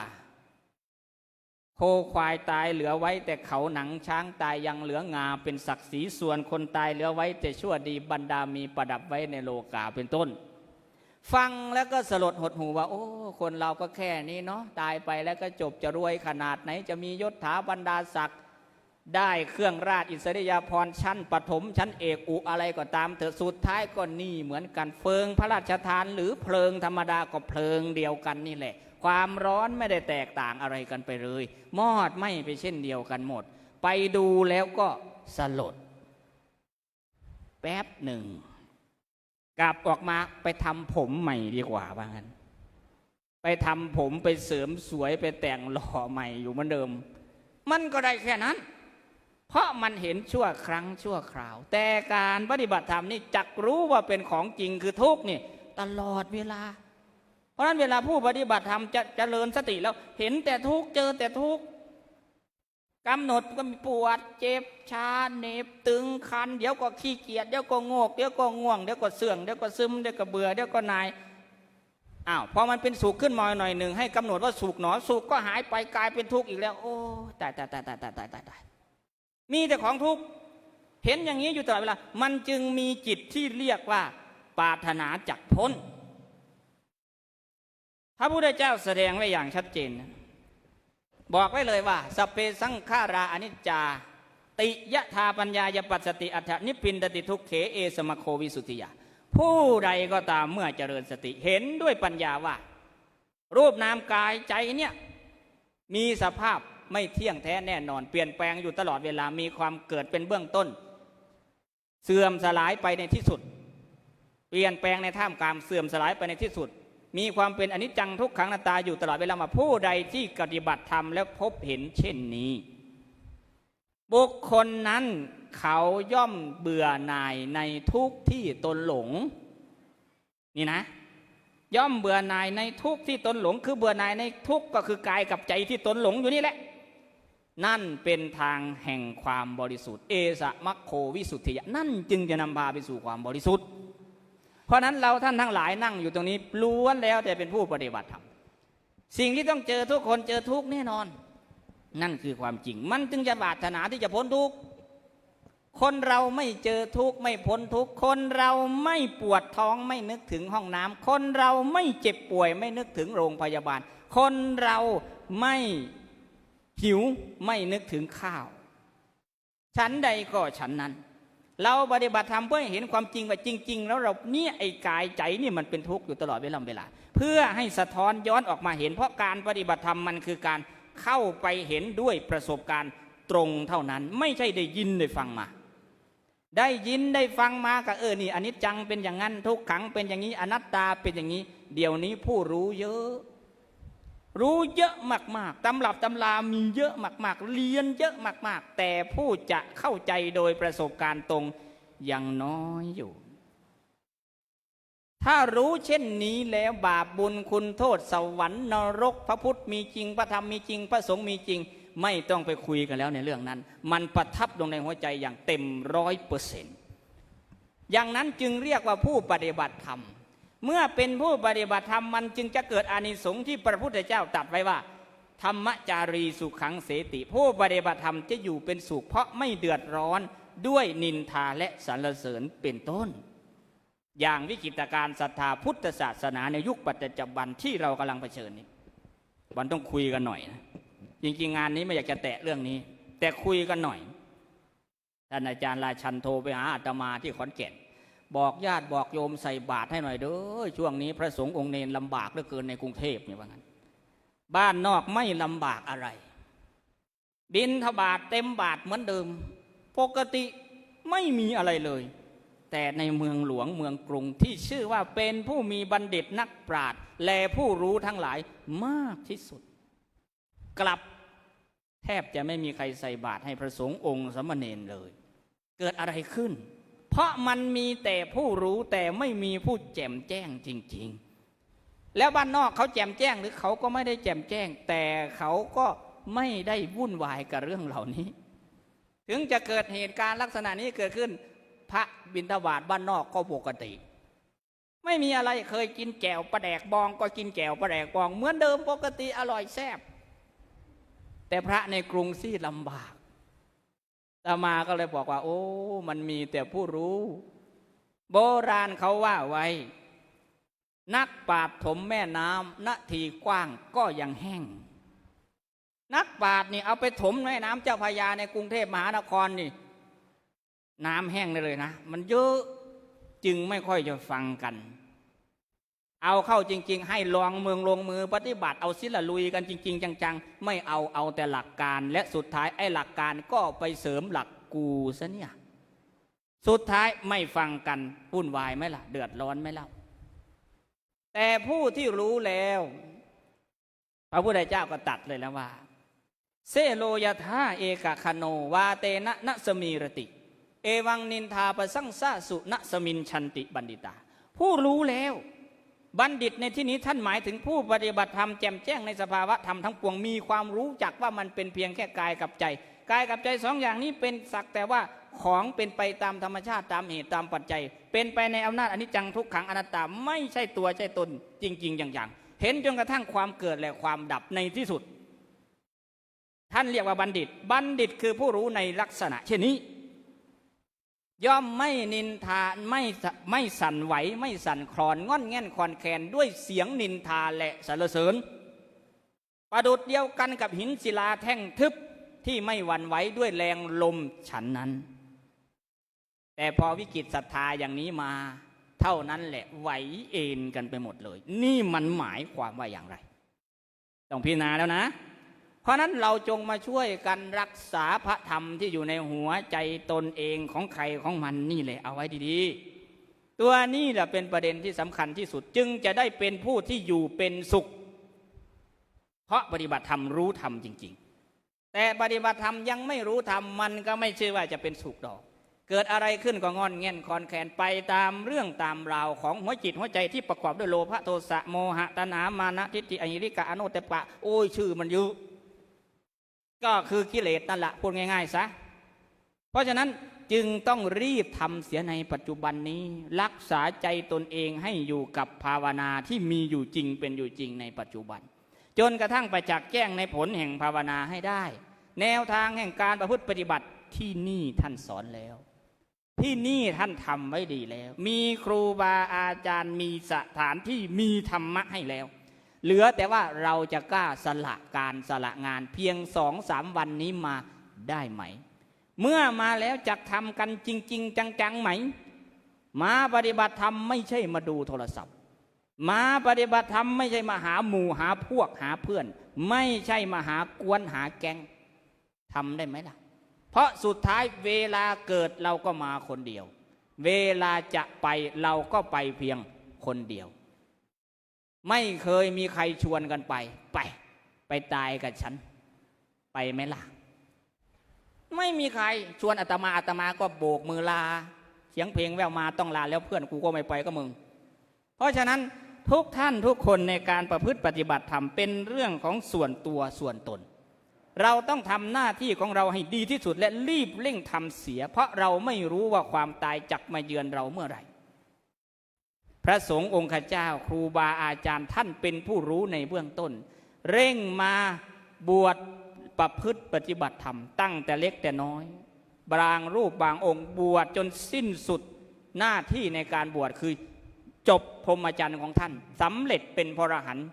โคควายตายเหลือไว้แต่เขาหนังช้างตายยังเหลืองาเป็นศักดิ์ศรีส่วนคนตายเหลือไว้แต่ชั่วดีบรรดามีประดับไว้ในโลกาเป็นต้นฟังแล้วก็สลดหดหูว่าโอ้คนเราก็แค่นี้เนาะตายไปแล้วก็จบจะรวยขนาดไหนจะมียศถาบรรดาศักดิ์ได้เครื่องราชอิสริยาภรณ์ชั้นปฐมชั้นเอกอุอะไรก็ตามเถอะสุดท้ายก็นี่เหมือนกันเฟิงพระราชทานหรือเพลิงธรรมดาก็เพลิงเดียวกันนี่แหละความร้อนไม่ได้แตกต่างอะไรกันไปเลยมอดไหม้ไปเช่นเดียวกันหมดไปดูแล้วก็สลดแป๊บหนึ่งกลับออกมาไปทำผมใหม่ดีกว่าว่างั้นไปทำผมไปเสริมสวยไปแต่งหล่อใหม่อยู่เหมือนเดิมมันก็ได้แค่นั้นเพราะมันเห็นชั่วครั้งชั่วคราวแต่การปฏิบัติธรรมนี่จักรู้ว่าเป็นของจริงคือทุกข์นี่ตลอดเวลาเพราะฉะนั้นเวลาผู้ปฏิบัติธรรมจะเจริญสติแล้วเห็นแต่ทุกข์เจอแต่ทุกข์กำหนดก็มีปวดเจ็บชาเหน็บตึงคันเดี๋ยวก็ขี้เกียจเดี๋ยวก็โงกเดี๋ยวก็ง่วงเดี๋ยวก็เสื่องเดี๋ยวก็ซึมเดี๋ยวก็เบื่อเดี๋ยวก็นายพอมันเป็นสุขขึ้นมาหน่อยหนึ่งให้กำหนดว่าสุขหนอสุขก็หายไปกลายเป็นทุกข์อีกแล้วโอ้ตายมีแต่ของทุกข์เห็นอย่างนี้อยู่ตลอดเวลามันจึงมีจิตที่เรียกว่าปรารถนาจักพ้นพระพุทธเจ้าแสดงไว้อย่างชัดเจนบอกไว้เลยว่าสัพเพสังขาราอนิจจาติยะธาปัญญายปัสสติอัฏฐนิพพินดติทุกเขเอสมโควิสุทธิยาผู้ใดก็ตามเมื่อเจริญสติเห็นด้วยปัญญาว่ารูปนามกายใจเนี่ยมีสภาพไม่เที่ยงแท้แน่นอนเปลี่ยนแปลงอยู่ตลอดเวลามีความเกิดเป็นเบื้องต้นเสื่อมสลายไปในที่สุดเปลี่ยนแปลงในท่ามกลางเสื่อมสลายไปในที่สุดมีความเป็นอนิจจังทุกขังอนัตตาอยู่ตลอดเวลามาผู้ใดที่ปฏิบัติธรรมแล้วพบเห็นเช่นนี้บุคคลนั้นเขาย่อมเบื่อหน่ายในทุกที่ตนหลงนี่นะย่อมเบื่อหน่ายในทุกที่ตนหลงคือเบื่อหน่ายในทุกก็คือกายกับใจที่ตนหลงอยู่นี่แหละนั่นเป็นทางแห่งความบริสุทธิ์เอสะมัคโควิสุทธิยะนั่นจึงจะนำพาไปสู่ความบริสุทธิ์เพราะนั้นเราท่านทั้งหลายนั่งอยู่ตรงนี้ล้วนแล้วแต่เป็นผู้ปฏิบัติธรรมสิ่งที่ต้องเจอทุกคนเจอทุกแน่นอนนั่นคือความจริงมันจึงจะปรารถนาที่จะพ้นทุกข์คนเราไม่เจอทุกข์ไม่พ้นทุกข์คนเราไม่ปวดท้องไม่นึกถึงห้องน้ำคนเราไม่เจ็บป่วยไม่นึกถึงโรงพยาบาลคนเราไม่หิวไม่นึกถึงข้าวฉันใดก็ฉันนั้นเราปฏิบัติธรรมเพื่อให้เห็นความจริงว่าจริงๆแล้วเราเนี่ยไอ้กายใจนี่มันเป็นทุกข์อยู่ตลอดเวลาเพื่อให้สะท้อนย้อนออกมาเห็นเพราะการปฏิบัติธรรมมันคือการเข้าไปเห็นด้วยประสบการณ์ตรงเท่านั้นไม่ใช่ได้ยินได้ฟังมาได้ยินได้ฟังมาก็นี่อนิจจังเป็นอย่างนั้นทุกขังเป็นอย่างนี้อนัตตาเป็นอย่างนี้เดี๋ยวนี้ผู้รู้เยอะมากๆตำรับตำรามีเยอะมากๆเรียนเยอะมากๆแต่ผู้จะเข้าใจโดยประสบการณ์ตรงยังน้อยอยู่ ถ้ารู้เช่นนี้แล้วบาปบุญคุณโทษสวรรค์นรกพระพุทธมีจริงพระธรรมมีจริงพระสงฆ์มีจริงไม่ต้องไปคุยกันแล้วในเรื่องนั้นมันประทับลงในหัวใจอย่างเต็ม100%อย่างนั้นจึงเรียกว่าผู้ปฏิบัติธรรมเมื่อเป็นผู้ปฏิบัติธรรมมันจึงจะเกิดอานิสงส์ที่พระพุทธเจ้าตรัสไว้ว่าธรรมจารีสุขังเสติผู้ปฏิบัติธรรมจะอยู่เป็นสุขเพราะไม่เดือดร้อนด้วยนินทาและสรรเสริญเป็นต้นอย่างวิกิตการศรัทธาพุทธศาสนาในยุคปัจจุบันที่เรากำลังเผชิญนี้วันต้องคุยกันหน่อยนะจริงๆงานนี้ไม่อยากจะแตะเรื่องนี้แต่คุยกันหน่อยท่านอาจารย์ราชันโทรไปหาอาตมาที่ขอนแก่นบอกญาติบอกโยมใส่บาตรให้หน่อยเด้อช่วงนี้พระสงฆ์องค์เนรลำบากเหลือเกินในกรุงเทพเนี่ยว่างั้นบ้านนอกไม่ลำบากอะไรบิณฑบาตเต็มบาตรเหมือนเดิมปกติไม่มีอะไรเลยแต่ในเมืองหลวงเมืองกรุงที่ชื่อว่าเป็นผู้มีบัณฑิตนักปราชญ์และผู้รู้ทั้งหลายมากที่สุดกลับแทบจะไม่มีใครใส่บาตรให้พระสงฆ์องค์สมณเณรเลยเกิดอะไรขึ้นเพราะมันมีแต่ผู้รู้แต่ไม่มีผู้แจ่มแจ้งจริงๆแล้วบ้านนอกเขาแจ่มแจ้งหรือเขาก็ไม่ได้แจ่มแจ้งแต่เขาก็ไม่ได้วุ่นวายกับเรื่องเหล่านี้ถึงจะเกิดเหตุการณ์ลักษณะนี้เกิดขึ้นพระบิณฑบาตบ้านนอกก็ปกติไม่มีอะไรเคยกินแจ่วปลาแดกบองก็กินแจ่วปลาแดกบองเหมือนเดิมปกติอร่อยแซ่บแต่พระในกรุงซี่ลำบากอาตมาก็เลยบอกว่าโอ้มันมีแต่ผู้รู้โบราณเขาว่าไว้นักปราชญ์ถมแม่น้ำนาทีกว้างก็ยังแห้งนักปราชญ์นี่เอาไปถมแม่น้ำเจ้าพระยาในกรุงเทพมหานครนี่น้ำแห้งได้เลยนะมันเยอะจึงไม่ค่อยจะฟังกันเอาเข้าจริงๆให้ลองเมืองลงมือปฏิบัติเอาสิละลุยกันจริงๆจังๆไม่เอาแต่หลักการและสุดท้ายไอ้หลักการก็ไปเสริมหลักกูซะเนี่ยสุดท้ายไม่ฟังกันวุ่นวายไหมล่ะเดือดร้อนไหมล่ะแต่ผู้ที่รู้แล้วพระพุทธเจ้าก็ตัดเลยแล้วว่าเซโลยธาเอกคโนวาเตนะนะสมีรติเอวังนินทาปสังสะสุนะสมินชันติบัณฑิตาผู้รู้แล้วบัณฑิตในที่นี้ท่านหมายถึงผู้ปฏิบัติธรรมแจ่มแจ้งในสภาวะธรรมทั้งปวงมีความรู้จักว่ามันเป็นเพียงแค่กายกับใจกายกับใจสองอย่างนี้เป็นสักแต่ว่าของเป็นไปตามธรรมชาติตามเหตุตามปัจจัยเป็นไปในอำนาจอนิจจังทุกขังอนัตตาไม่ใช่ตัวใช่ตนจริงๆอย่างเห็นจนกระทั่งความเกิดและความดับในที่สุดท่านเรียกว่าบัณฑิตบัณฑิตคือผู้รู้ในลักษณะเช่นนี้ย่อมไม่นินทาไม่สั่นไหวไม่สั่นคลอนง่อนแง่นคลอนแคลนด้วยเสียงนินทาและสรรเสริญประดุจเดียวกันกับหินศิลาแท่งทึบที่ไม่หวั่นไหวด้วยแรงลมฉันนั้นแต่พอวิกฤตศรัทธาอย่างนี้มาเท่านั้นแหละไหวเอ็นกันไปหมดเลยนี่มันหมายความว่าอย่างไรต้องพิจารณาแล้วนะเพราะนั้นเราจงมาช่วยกันรักษาพระธรรมที่อยู่ในหัวใจตนเองของใครของมันนี่แหละเอาไว้ดีๆตัวนี้แหละเป็นประเด็นที่สำคัญที่สุดจึงจะได้เป็นผู้ที่อยู่เป็นสุขเพราะปฏิบัติธรรมรู้ธรรมจริงๆแต่ปฏิบัติธรรมยังไม่รู้ธรรมมันก็ไม่ชื่อว่าจะเป็นสุขดอกเกิดอะไรขึ้นก็งอนแง่นคอนแขนไปตามเรื่องตามราวของหัวจิตหัวใจที่ประกอบด้วยโลภะโทสะโมหะตัณหามานะทิฏฐิอหิริกะอโนตปะโอ้ยชื่อมันเยอะก็คือกิเลสนั่นแหละพูดง่ายๆซะเพราะฉะนั้นจึงต้องรีบทำเสียในปัจจุบันนี้รักษาใจตนเองให้อยู่กับภาวนาที่มีอยู่จริงเป็นอยู่จริงในปัจจุบันจนกระทั่งไปจักแจ้งในผลแห่งภาวนาให้ได้แนวทางแห่งการประพฤติปฏิบัติที่นี่ท่านสอนแล้วที่นี่ท่านทำไว้ดีแล้วมีครูบาอาจารย์มีสถานที่มีธรรมะให้แล้วเหลือแต่ว่าเราจะกล้าสละการสละงานเพียง2-3 วันนี้มาได้ไหมเมื่อมาแล้วจะทำกันจริงๆจังๆไหมมาปฏิบัติธรรมไม่ใช่มาดูโทรศัพท์มาปฏิบัติธรรมไม่ใช่มาหาหมู่หาพวกหาเพื่อนไม่ใช่มาหากวนหาแก๊งทำได้ไหมล่ะเพราะสุดท้ายเวลาเกิดเราก็มาคนเดียวเวลาจะไปเราก็ไปเพียงคนเดียวไม่เคยมีใครชวนกันไปตายกับฉันไปไหมล่ะไม่มีใครชวนอาตมาก็โบกมือลาเสียงเพลงแววมาต้องลาแล้วเพื่อนกูก็ไม่ไปก็มึง เพราะฉะนั้นทุกท่านทุกคนในการประพฤติปฏิบัติธรรมเป็นเรื่องของส่วนตัวส่วนตนเราต้องทำหน้าที่ของเราให้ดีที่สุดและรีบเร่งทำเสียเพราะเราไม่รู้ว่าความตายจักมาเยือนเราเมื่อไหร่พระสงฆ์องค์ข้าเจ้าครูบาอาจารย์ท่านเป็นผู้รู้ในเบื้องต้นเร่งมาบวชประพฤติปฏิบัติธรรมตั้งแต่เล็กแต่น้อยบางรูปบางองค์บวชจนสิ้นสุดหน้าที่ในการบวชคือจบพรหมจรรย์ของท่านสำเร็จเป็นพระอรหันต์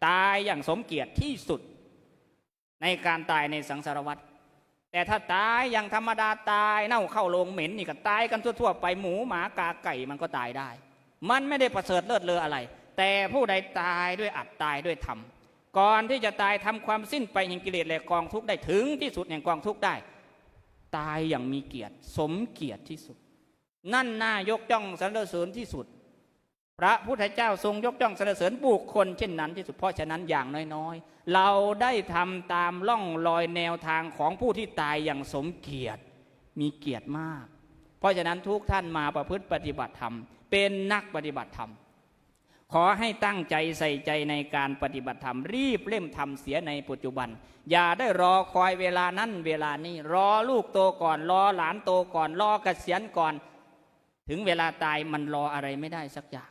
ตายอย่างสมเกียรติที่สุดในการตายในสังสารวัฏแต่ถ้าตายอย่างธรรมดาตายเน่าเข้าโลงเหม็นนี่ก็ตายกันทั่วๆไปหมูหมากาไก่มันก็ตายได้มันไม่ได้ประเสริฐเลิศเลออะไรแต่ผู้ใดตายด้วยอัตตายด้วยธรรมก่อนที่จะตายทำความสิ้นไปแห่งกิเลสและกองทุกข์ได้ถึงที่สุดแห่งกองทุกข์ได้ตายอย่างมีเกียรติสมเกียรติที่สุดนั่นน่ายกย่องสรรเสริญที่สุดพระพุทธเจ้าทรงยกย่องสรรเสริญบุคคลเช่นนั้นที่สุดเพราะฉะนั้นอย่างน้อยๆเราได้ทำตามล่องรอยแนวทางของผู้ที่ตายอย่างสมเกียรติมีเกียรติมากเพราะฉะนั้นทุกท่านมาประพฤติปฏิบัติธรรมเป็นนักปฏิบัติธรรมขอให้ตั้งใจใส่ใจในการปฏิบัติธรรมรีบเร่งทำเสียในปัจจุบันอย่าได้รอคอยเวลานั้นเวลานี้รอลูกโตก่อนรอหลานโตก่อนรอเกษียณก่อนถึงเวลาตายมันรออะไรไม่ได้สักอย่าง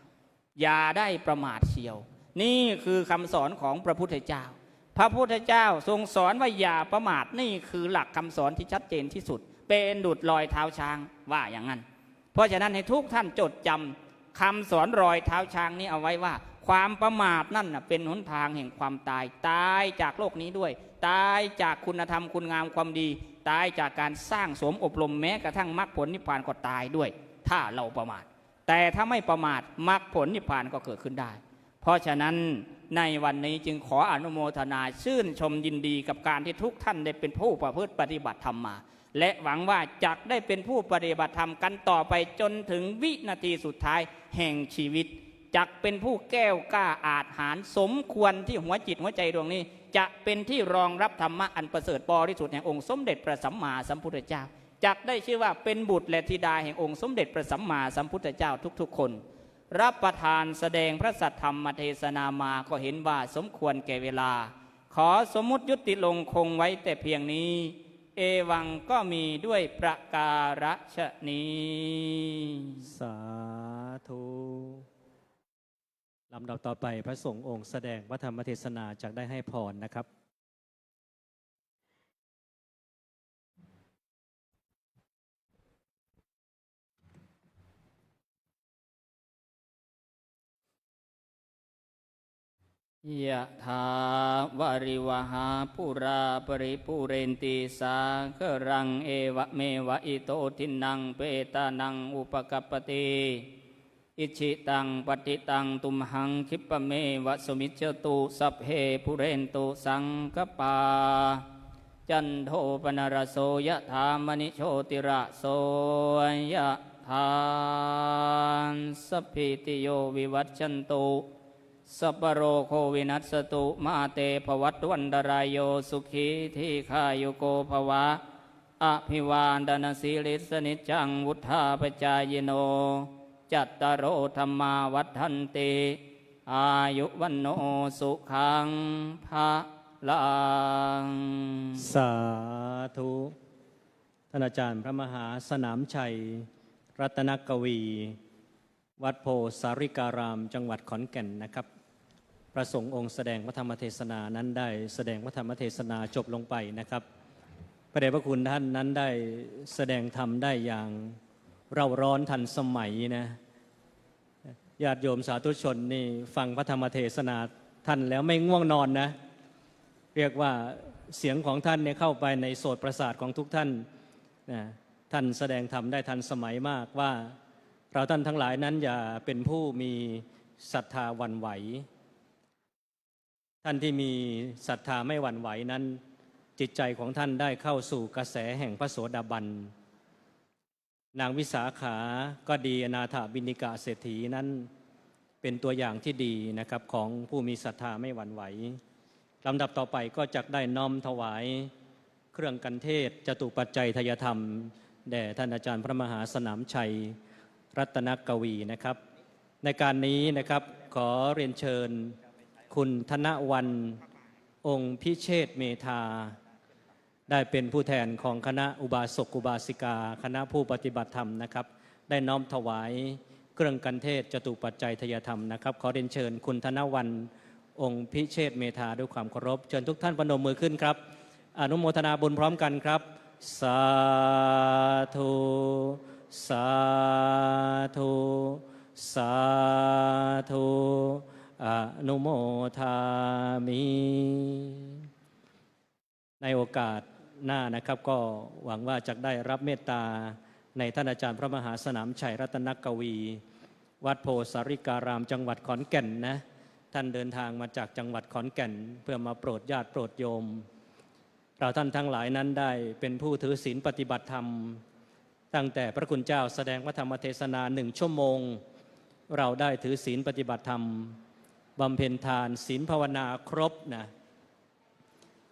อย่าได้ประมาทเชียวนี่คือคำสอนของพระพุทธเจ้าพระพุทธเจ้าทรงสอนว่าอย่าประมาทนี่คือหลักคำสอนที่ชัดเจนที่สุดเป็นดุจรอยเท้าช้างว่าอย่างนั้นเพราะฉะนั้นให้ทุกท่านจดจำคำสอนรอยเท้าช้างนี้เอาไว้ว่าความประมาทนั่นเป็นหนทางแห่งความตายตายจากโลกนี้ด้วยตายจากคุณธรรมคุณงามความดีตายจากการสร้างสมอบรมแม้กระทั่งมรรคผลนิพพานก็ตายด้วยถ้าเราประมาทแต่ถ้าไม่ประมาทมรรคผลนิพพานก็เกิดขึ้นได้เพราะฉะนั้นในวันนี้จึงขออนุโมทนาชื่นชมยินดีกับการที่ทุกท่านได้เป็นผู้ประพฤติปฏิบัติธรรมมาและหวังว่าจะได้เป็นผู้ปฏิบัติธรรมกันต่อไปจนถึงวินาทีสุดท้ายแห่งชีวิตจักเป็นผู้แก้วกล้าอาจหาญสมควรที่หัวจิตหัวใจดวงนี้จะเป็นที่รองรับธรรมะอันประเสริฐบริสุทธิ์แห่งองค์สมเด็จพระสัมมาสัมพุทธเจ้าจักได้ชื่อว่าเป็นบุตรและธิดาแห่งองค์สมเด็จพระสัมมาสัมพุทธเจ้าทุกๆคนรับประทานแสดงพระสัทธรรมเทศนามาก็เห็นว่าสมควรแก่เวลาขอสมมุติยุติลงคงไว้แต่เพียงนี้เอวังก็มีด้วยประการฉะนี้สาธุลำดับต่อไปพระสงฆ์องค์แสดงพระธรรมเทศนาจากได้ให้พรนะครับยะถาวาริวหาปุราปริปุเรนติสาครังเอวะเมวะอิโตทินังเปตานังอุปกัปปติอิชิตังปฏิตังตุมหังคิปะเมวะสมิจจตุสัพเพปุเรนตุสังกปาจันโทปนรโสยะถามณิโชติระโสยะถาสัพพิติโยวิวัชชันตุสัพพโรโควินัสตุมาเตภวัตวันตรายโยสุขีทีขายุโกภวะอภิวาดนสีลิสนิจังวุธาปจายโนจัตตารโอธรรมาวัฏันติอายุวันโนสุขังภะลังสาธุท่านอาจารย์พระมหาสนามชัยรัตนกวีวัดโพสาริการามจังหวัดขอนแก่นนะครับพระสงฆ์องค์แสดงพระธรรมเทศนานั้นได้แสดงพระธรรมเทศนาจบลงไปนะครับพระเดชพระคุณท่านนั้นได้แสดงธรรมได้อย่างเร่าร้อนทันสมัยนะญาติโยมสาธุชนนี่ฟังพระธรรมเทศนาท่านแล้วไม่ง่วงนอนนะเรียกว่าเสียงของท่านเนี่ยเข้าไปในโสตประสาทของทุกท่านนะท่านแสดงธรรมได้ทันสมัยมากว่าเราท่านทั้งหลายนั้นอย่าเป็นผู้มีศรัทธาหวั่นไหวท่านที่มีศรัทธาไม่หวั่นไหวนั้นจิตใจของท่านได้เข้าสู่กระแสแห่งพระโสดาบันนางวิสาขาก็ดีอนาถบิณฑิกะเศรษฐีนั้นเป็นตัวอย่างที่ดีนะครับของผู้มีศรัทธาไม่หวั่นไหวลำดับต่อไปก็จักได้น้อมถวายเครื่องกันเทศจตุปัจจัยทายธรรมแด่ท่านอาจารย์พระมหาสนามชัยรัตนกวีนะครับ ในการนี้นะครับขอเรียนเชิญคุณธนวันองค์พิเชษฐ์เมธาได้เป็นผู้แทนของคณะอุบาสกอุบาสิกาคณะผู้ปฏิบัติธรรมนะครับได้น้อมถวายเครื่องกันเทศจตุปัจจัยทยธรรมนะครับขอเรียนเชิญคุณธนวันองค์พิเชษฐ์เมธาด้วยความเคารพเชิญทุกท่านประนมมือขึ้นครับอนุโมทนาบุญพร้อมกันครับสาธุสาธุสาธุอนุโมทามิในโอกาสหน้านะครับก็หวังว่าจะได้รับเมตตาในท่านอาจารย์พระมหาสนามชัยรัตนกวี วัดโพสาริการามจังหวัดขอนแก่นนะท่านเดินทางมาจากจังหวัดขอนแก่นเพื่อมาโปรดญาติโปรดโยมเราท่านทั้งหลายนั้นได้เป็นผู้ถือศีลปฏิบัติธรรมตั้งแต่พระคุณเจ้าแสดงพระธรรมเทศนา1 ชั่วโมงเราได้ถือศีลปฏิบัติธรรมบำเพ็ญทานศีลภาวนาครบนะ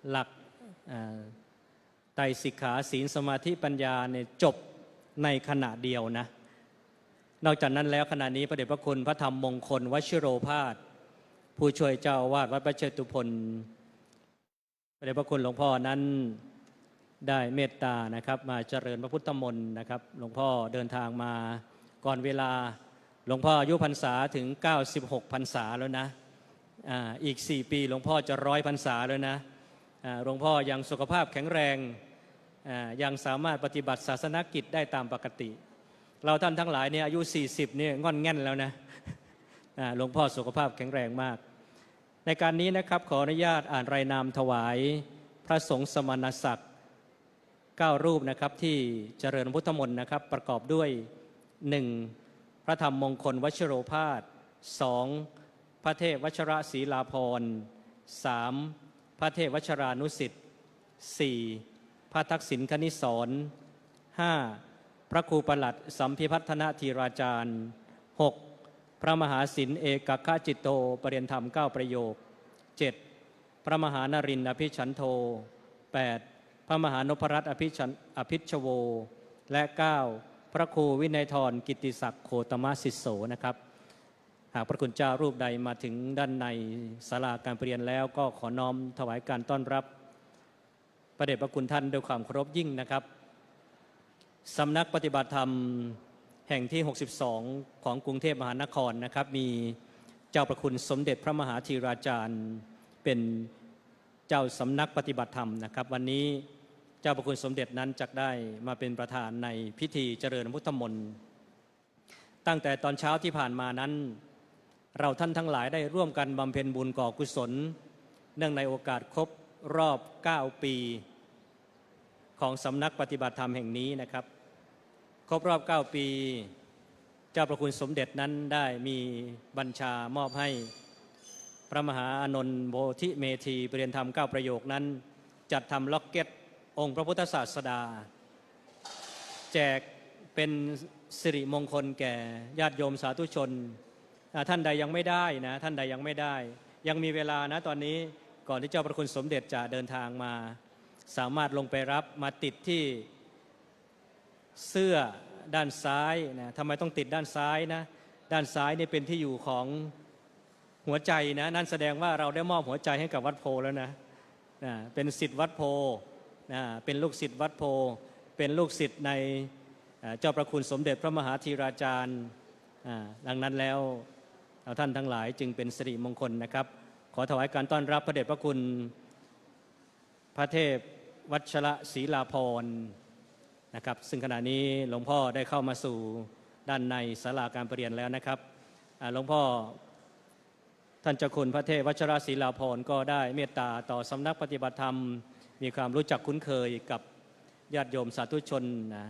หลักไตรสิกขาศีลสมาธิปัญญาเนี่ยจบในขณะเดียวนะนอกจากนั้นแล้วขณะนี้พระเดชพระคุณพระธรรมมงคลวชิโรภาสผู้ช่วยเจ้าอาวาสวัดพระเชตุพนพระเดชพระคุณหลวงพ่อนั้นได้เมตตานะครับมาเจริญพระพุทธมนต์นะครับหลวงพ่อเดินทางมาก่อนเวลาหลวงพ่ออายุพรรษาถึง96 พรรษาแล้วนะอีก4 ปีหลวงพ่อจะ100 พรรษาแล้วนะหลวงพ่อยังสุขภาพแข็งแรงยังสามารถปฏิบัติศาสนกิจได้ตามปกติเราท่านทั้งหลายเนี่ยอายุ40เนี่ยงอนแง่นแล้วนะหลวงพ่อสุขภาพแข็งแรงมากในการนี้นะครับขออนุญาตอ่านรายนามถวายพระสงฆ์สมณศักดิ์9 รูปนะครับที่เจริญพุทธมนต์นะครับประกอบด้วย 1. พระธรรมมงคลวชิโรภาส 2. พระเทพวชระศรีลาภรณ์ 3. พระเทพวชรานุสิทธิ์ 4. พระทักษิณคณิสร 5. พระครูประหลัดสัมพิพัฒนธีราจารย์ 6. พระมหาศิลป์เอกคจิตโตปรริยนธรรม9 ประโยค 7. พระมหานรินทร์อภิชันโท 8. พระมหานพรัตน์อภิชโว และ 9. พระครูวินัยธรกิตติศักดิ์โคตมศิโสนะครับหากพระคุณเจ้ารูปใดมาถึงด้านในศาลาการประเรียนแล้วก็ขอน้อมถวายการต้อนรับพระเดชพระคุณท่านด้วยความเคารพยิ่งนะครับสำนักปฏิบัติธรรมแห่งที่62ของกรุงเทพมหานครนะครับมีเจ้าประคุณสมเด็จพระมหาธีราจารย์เป็นเจ้าสำนักปฏิบัติธรรมนะครับวันนี้เจ้าประคุณสมเด็จนั้นจักได้มาเป็นประธานในพิธีเจริญพุทธมนต์ตั้งแต่ตอนเช้าที่ผ่านมานั้นเราท่านทั้งหลายได้ร่วมกันบำเพ็ญบุญก่อกุศลเนื่องในโอกาสครบรอบ9 ปีของสำนักปฏิบัติธรรมแห่งนี้นะครับครบรอบ9 ปีเจ้าประคุณสมเด็จนั้นได้มีบัญชามอบให้พระมหาอานนท์โพธิเมธีปรริยนธรรม9 ประโยคนั้นจัดทำล็อกเก็ตองค์พระพุทธศาสดาแจกเป็นสิริมงคลแก่ญาติโยมสาธุชนท่านใดยังไม่ได้นะท่านใดยังไม่ได้ยังมีเวลานะตอนนี้ก่อนที่เจ้าพระคุณสมเด็จจะเดินทางมาสามารถลงไปรับมาติดที่เสื้อด้านซ้ายนะทำไมต้องติดด้านซ้ายนะด้านซ้ายนี่เป็นที่อยู่ของหัวใจนะนั่นแสดงว่าเราได้มอบหัวใจให้กับวัดโพแล้วนะเป็นศิษย์วัดโพเป็นลูกศิษย์วัดโพเป็นลูกศิษย์ในเจ้าพระคุณสมเด็จพระมหาธีราจารย์ดังนั้นแล้วเราท่านทั้งหลายจึงเป็นสิริมงคลนะครับขอถวายการต้อนรับพระเดชพระคุณพระเทพวัชระศรีลาภรณ์นะครับซึ่งขณะนี้หลวงพ่อได้เข้ามาสู่ด้านในศาลาการประเรียนแล้วนะครับหลวงพ่อท่านเจ้าคุณพระเทพวัชระศรีลาภรณ์ก็ได้เมตตาต่อสำนักปฏิบัติธรรมมีความรู้จักคุ้นเคยกับญาติโยมสาธุชนนะ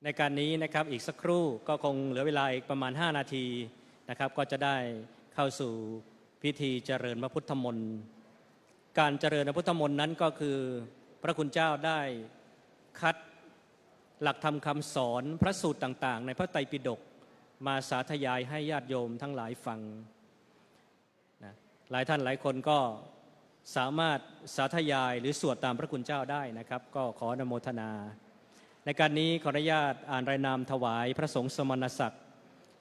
ในการนี้นะครับอีกสักครู่ก็คงเหลือเวลาอีกประมาณ5 นาทีนะครับก็จะได้เข้าสู่พิธีเจริญพระพุทธมนต์การเจริญพระพุทธมนต์นั้นก็คือพระคุณเจ้าได้คัดหลักธรรมคำสอนพระสูตรต่างๆในพระไตรปิฎกมาสาธยายให้ญาติโยมทั้งหลายฟังนะหลายท่านหลายคนก็สามารถสาธยายหรือสวดตามพระคุณเจ้าได้นะครับก็ขออนุโมทนาใน ในการนี้ขออนุญาตอ่านรายนามถวายพระสงฆ์สมณศักดิ์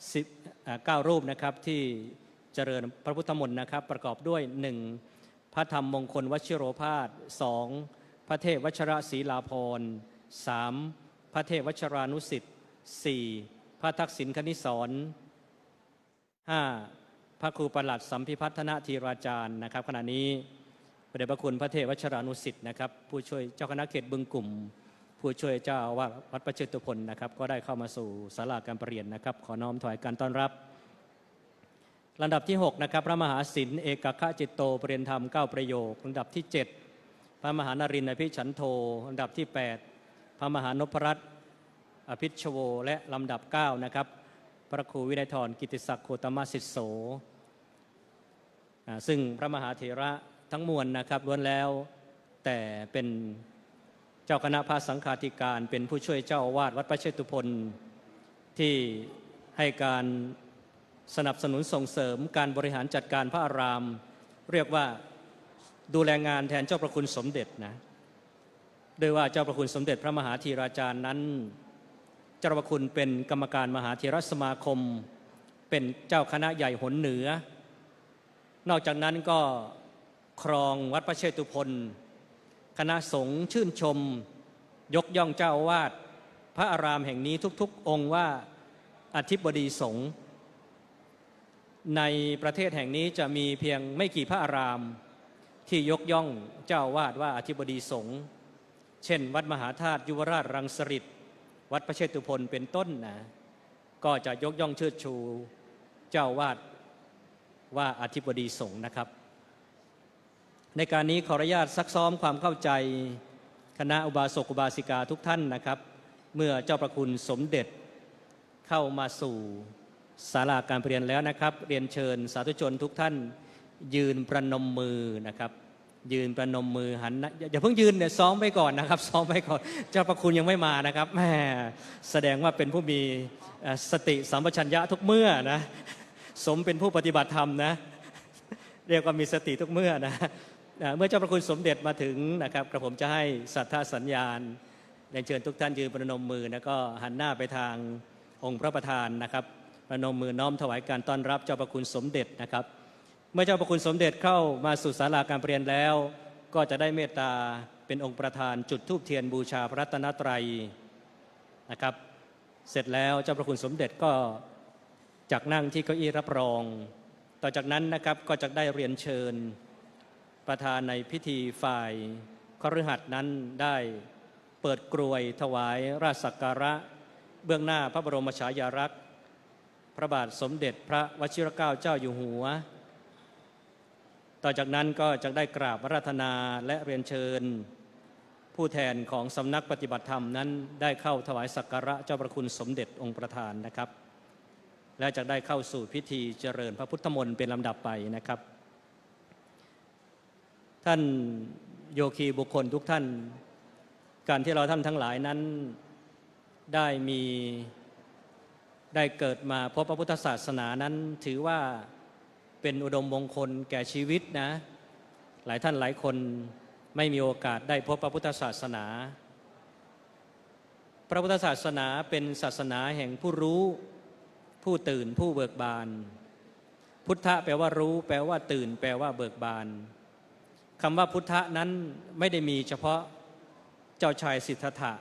9 รูปนะครับที่เจริญพระพุทธมนต์นะครับประกอบด้วย 1. พระธรรมมงคลวชิโรภาส 2. พระเทพวัชรศรีลาภรณ์ 3. พระเทพวัชรานุสิทธิ์ 4. พระทักษิณคณิสร 5. พระครูประหลัดสัมพิพัฒนธีราจารย์นะครับขณะนี้พระเดชพระคุณพระเทพวัชรานุสิทธิ์นะครับผู้ช่วยเจ้าคณะเขตบึงกลุ่มผู้ช่วยเจ้าอาวาสวัดประเชตุพนนะครับก็ได้เข้ามาสู่ศาลาการประเรียนนะครับขอน้อมถวายการต้อนรับลำดับที่6นะครับพระมหาศิลป์เอกคจิตโตประเรียนธรรม9ประโยคลำดับที่7พระมหานรินทร์อภิฉันโทลำดับที่8พระมหานพรัตน์อภิชโวและลำดับ9นะครับพระครูวินัยธรกิติศักดิ์โคตมสิทธิโสซึ่งพระมหาเถระทั้งมวลนะครับล้วนแล้วแต่เป็นเจ้าคณะพระสังฆาธิการเป็นผู้ช่วยเจ้าอาวาสวัดพระเชตุพนที่ให้การสนับสนุนส่งเสริมการบริหารจัดการพระอารามเรียกว่าดูแลงานแทนเจ้าประคุณสมเด็จนะโดยว่าเจ้าประคุณสมเด็จพระมหาธีราจารย์นั้นเจ้าประคุณเป็นกรรมการมหาเถรสมาคมเป็นเจ้าคณะใหญ่หนเหนือนอกจากนั้นก็ครองวัดพระเชตุพนคณะสงฆ์ชื่นชมยกย่องเจ้าอาวาสพระอารามแห่งนี้ทุกๆองค์ว่าอธิบดีสงฆ์ในประเทศแห่งนี้จะมีเพียงไม่กี่พระอารามที่ยกย่องเจ้าอาวาสว่าอธิบดีสงฆ์เช่นวัดมหาธาตุยุวราชรังสฤษฎ์วัดพระเชตุพนเป็นต้นนะก็จะยกย่องเชิดชูเจ้าอาวาสว่าอธิบดีสงฆ์นะครับในการนี้ขออนุญาตซักซ้อมความเข้าใจคณะอุบาสกอุบาสิกาทุกท่านนะครับเมื่อเจ้าประคุณสมเด็จเข้ามาสู่ศาลาการประเรียนแล้วนะครับเรียนเชิญสาธุชนทุกท่านยืนประนมมือนะครับยืนประนมมือหันอย่าเพิ่งยืนเนี่ยซ้อมไว้ก่อนนะครับซ้อมไว้ก่อนเจ้าประคุณยังไม่มานะครับแหมแสดงว่าเป็นผู้มีสติสัมปชัญญะทุกเมื่อนะสมเป็นผู้ปฏิบัติธรรมนะเรียกว่ามีสติทุกเมื่อนะเมื่อเจ้าประคุณสมเด็จมาถึงนะครับกระผมจะให้สัทธาสัญญาณเรียนเชิญทุกท่านยืนประนมมือแล้วก็หันหน้าไปทางองค์พระประธานนะครับประนมมือน้อมถวายการต้อนรับเจ้าประคุณสมเด็จนะครับเมื่อเจ้าประคุณสมเด็จเข้ามาสู่ศาลาการประเรียนแล้วก็จะได้เมตตาเป็นองค์ประธานจุดธูปเทียนบูชาพระรัตนตรัยนะครับเสร็จแล้วเจ้าประคุณสมเด็จก็จักนั่งที่เก้าอี้รับรองต่อจากนั้นนะครับก็จะได้เรียนเชิญประธานในพิธีฝ่ายคฤหัสถ์นั้นได้เปิดกรวยถวายราชสักการะเบื้องหน้าพระบรมฉายาลักษณ์พระบาทสมเด็จพระวชิรเกล้าเจ้าอยู่หัวต่อจากนั้นก็จะได้กราบอาราธนาและเรียนเชิญผู้แทนของสำนักปฏิบัติธรรมนั้นได้เข้าถวายสักการะเจ้าประคุณสมเด็จองค์ประธานนะครับและจะได้เข้าสู่พิธีเจริญพระพุทธมนต์เป็นลำดับไปนะครับท่านโยคีบุคคลทุกท่านการที่เราท่านทั้งหลายนั้นได้เกิดมาพบพระพุทธศาสนานั้นถือว่าเป็นอุดมมงคลแก่ชีวิตนะหลายท่านหลายคนไม่มีโอกาสได้พบพระพุทธศาสนาพระพุทธศาสนาเป็นศาสนาแห่งผู้รู้ผู้ตื่นผู้เบิกบานพุทธะแปลว่ารู้แปลว่าตื่นแปลว่าเบิกบานคำว่าพุทธะนั้นไม่ได้มีเฉพาะเจ้าชายสิทธัตถะ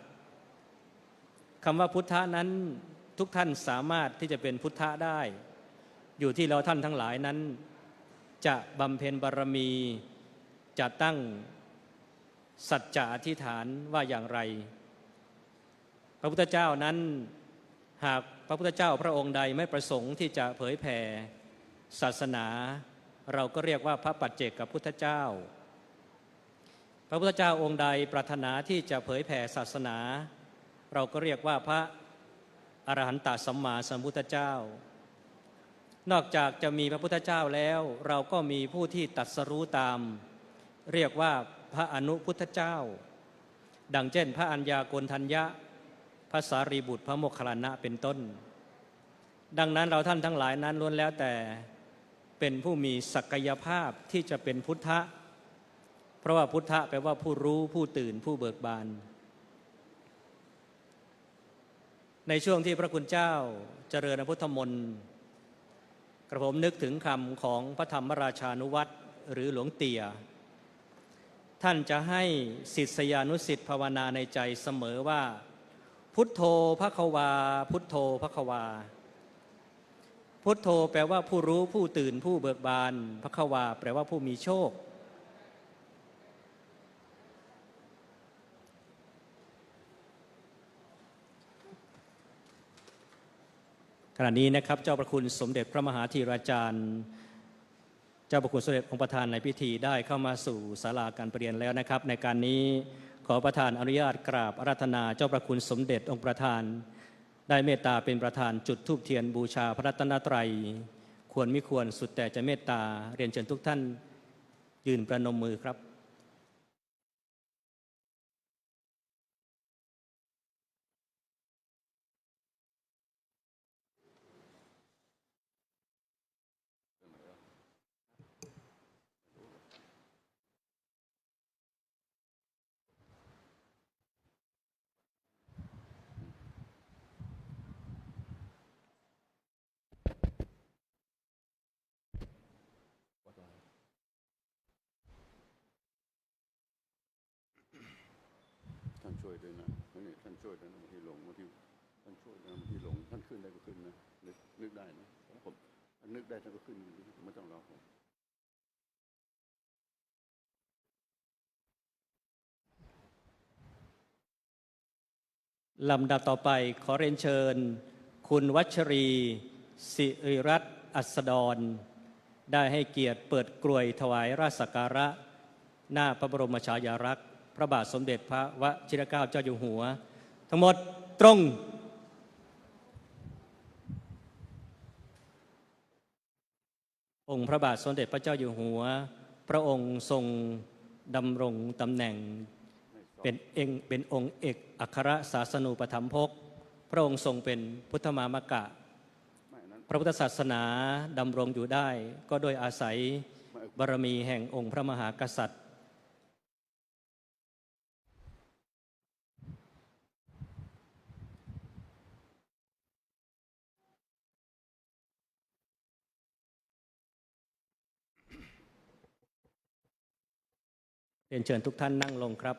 คำว่าพุทธะนั้นทุกท่านสามารถที่จะเป็นพุทธะได้อยู่ที่เราท่านทั้งหลายนั้นจะบำเพ็ญบารมีจะตั้งสัจจะอธิษฐานว่าอย่างไรพระพุทธเจ้านั้นหากพระพุทธเจ้าพระองค์ใดไม่ประสงค์ที่จะเผยแผ่ศาสนาเราก็เรียกว่าพระปัจเจกพุทธเจ้าพระพุทธเจ้าองค์ใดปรารถนาที่จะเผยแผ่ศาสนาเราก็เรียกว่าพระอรหันตสัมมาสัมพุทธเจ้านอกจากจะมีพระพุทธเจ้าแล้วเราก็มีผู้ที่ตรัสรู้ตามเรียกว่าพระอนุพุทธเจ้าดังเช่นพระอัญญาโกณฑัญญะพระสารีบุตรพระโมคคัลลานะเป็นต้นดังนั้นเราท่านทั้งหลายนั้นล้วนแล้วแต่เป็นผู้มีศักยภาพที่จะเป็นพุทธะเพราะว่าพุทธะแปลว่าผู้รู้ผู้ตื่นผู้เบิกบาน ในช่วงที่พระคุณเจ้าเจริญพระพุทธมนต์กระผมนึกถึงคำของพระธรรมราชานุวัตรหรือหลวงเตี่ยท่านจะให้ศิษยานุศิษย์ภาวนาในใจเสมอว่าพุทโธภควาพุทโธภควาพุทโธแปลว่าผู้รู้ผู้ตื่นผู้เบิกบานภควาแปลว่าผู้มีโชคขณะนี้นะครับเจ้าประคุณสมเด็จพระมหาธีราจารย์เจ้าประคุณสมเด็จองค์ประธานในพิธีได้เข้ามาสู่ศาลาการประเรียนแล้วนะครับในการนี้ขอประธานอนุญาตกราบอาราธนาเจ้าประคุณสมเด็จองค์ประธานได้เมตตาเป็นประธานจุดธูปเทียนบูชาพระรัตนตรัยควรมิควรสุดแต่จะเมตตาเรียนเชิญทุกท่านยืนประนมมือครับท่านช่วยด้วยนะนี่ท่านช่วยด้วยนะบางทีหลงบางทีท่านช่วยนะบางทีหลงท่านขึ้นได้ก็ขึ้นนะนึกได้นะผมนึกได้ท่านก็ขึ้นไม่ต้องรอผมลำดับต่อไปขอเรียนเชิญคุณวัชรีสิริรัตน์อัสดรได้ให้เกียรติเปิดกรวยถวายราชสักการะหน้าพระบรมฉายาลักษณ์พระบาทสมเด็จพระวชิรเกล้าเจ้าอยู่หัวทั้งหมดตรงองค์พระบาทสมเด็จพระเจ้าอยู่หัวพระองค์ทรงดำรงตำแหน่งเป็นองค์เอกอัครศาสนูปถัมภกพระองค์ทรงเป็นพุทธมามกะพระพุทธศาสนาดำรงอยู่ได้ก็โดยอาศัยบารมีแห่งองค์พระมหากษัตริย์เรียนเชิญทุกท่านนั่งลงครับ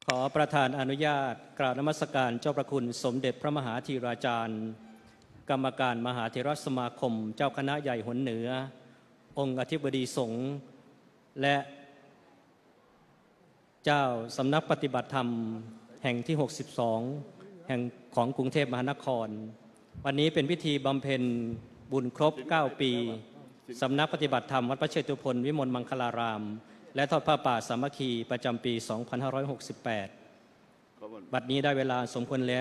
ขอประธานอนุญาตกราบนมัสการเจ้าประคุณสมเด็จพระมหาธีราจารย์กรรมการมหาเถรสมาคมเจ้าคณะใหญ่หนเหนือองค์อธิบดีสงฆ์และเจ้าสำนักปฏิบัติธรรมแห่งที่62แห่งของกรุงเทพมหานครวันนี้เป็นพิธีบำเพ็ญบุญครบ9ปีสำนักปฏิบัติธรรมวัดพระเชตุพนวิมลมังคลารามและทอดผ้าป่าสามัคคีประจำปี 2568 บัดนี้ได้เวลาสมควรแ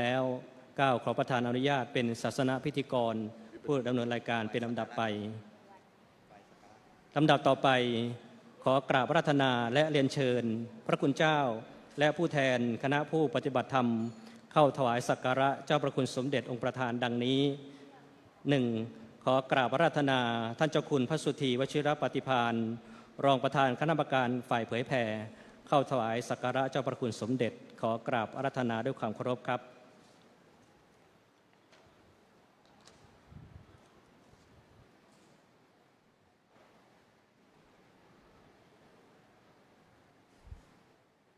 ล้วก้าวขอประธานอนุญาตเป็นศาสนพิธีกรผู้ดำเนินรายการเป็นลำดับไปลำดับต่อไปขอกราบพระราธนาและเรียนเชิญพระคุณเจ้าและผู้แทนคณะผู้ปฏิบัติธรรมเข้าถวายสักการะเจ้าประคุณสมเด็จองค์ประธานดังนี้ 1. ขอกราบพระราธนาท่านเจ้าคุณพระสุธีวชิรปฏิภาณรองประธานคณะกรรมการฝ่ายเผยแผ่เข้าถวายสักการะเจ้าประคุณสมเด็จขอกราบอาราธนาด้วยความเคารพครับ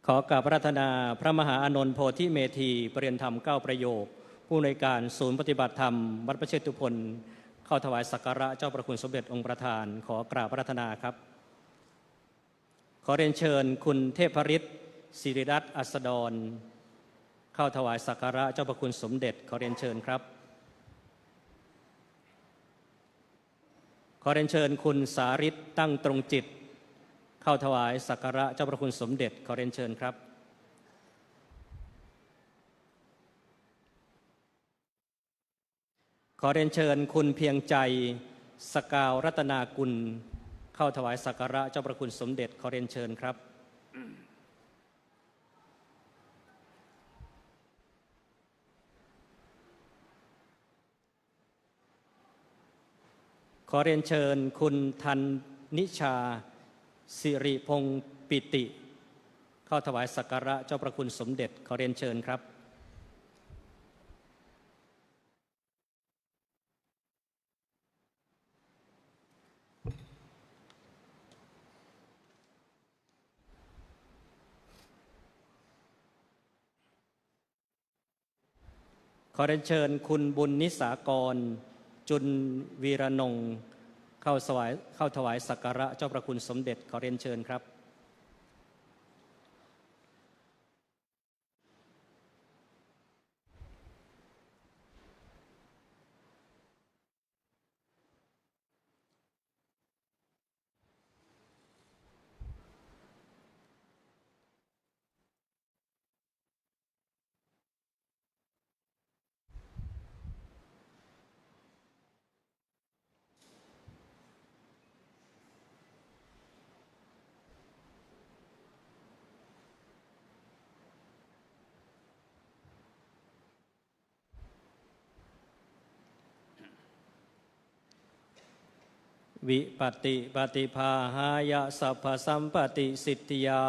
ขอกราบอาราธนาพระมหาอานนท์โพธิเมธีปรริยนธรรม9ประโยคผู้อำนวยการศูนย์ปฏิบัติธรรมวัดพระเชตุพนเข้าถวายสักการะเจ้าประคุณสมเด็จองค์ประธานขอกราบอาราธนาครับขอเรียนเชิญคุณเทพฤทธิ์ศิริรัตน์อัสดรเข้าถวายสักการะเจ้าประคุณสมเด็จขอเรียนเชิญครับขอเรียนเชิญคุณสาริตตั้งตรงจิตเข้าถวายสักการะเจ้าประคุณสมเด็จขอเรียนเชิญครับขอเรียนเชิญคุณเพียงใจสกาวรัตนากุลเข้าถวายสักการะเจ้าประคุณสมเด็จขอเรียนเชิญครับขอเรียนเชิญคุณธันนิชาสิริพงษ์ปิติ เข้าถวายสักการะเจ้าประคุณสมเด็จขอเรียนเชิญครับ ขอเรียนเชิญคุณบุญนิสากร จุนวีรนงค์เข้าถวายสักการะเจ้าประคุณสมเด็จขอเรียนเชิญครับ วิปติปฏิภาหายะสัพพสัมปติสิทธิยา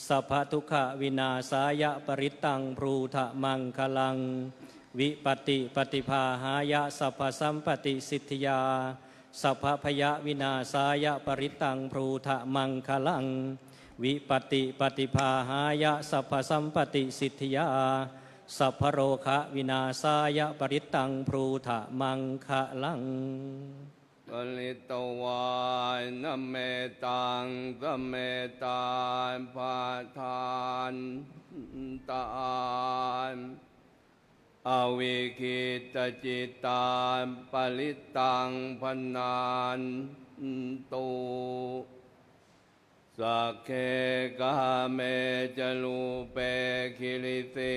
สัพพทุกขวินาศายะปริตังพรูทะมังคลังวิปติปฏิภาหายะสัพพสัมปติสิทธิยาสัพพพยวินาศายะปริตังพรูทะมังคลังวิปติปฏิภาหายะสัพพสัมปติสิทธิยาสัพพโรคะวินาศายะปริตังพรูทะมังคลังปลิตวายนเมตังสเมตานปาทานตานอวิคิตจิตานปลิตังพนานตุสักเคกะเมจลูเปคิลิสิ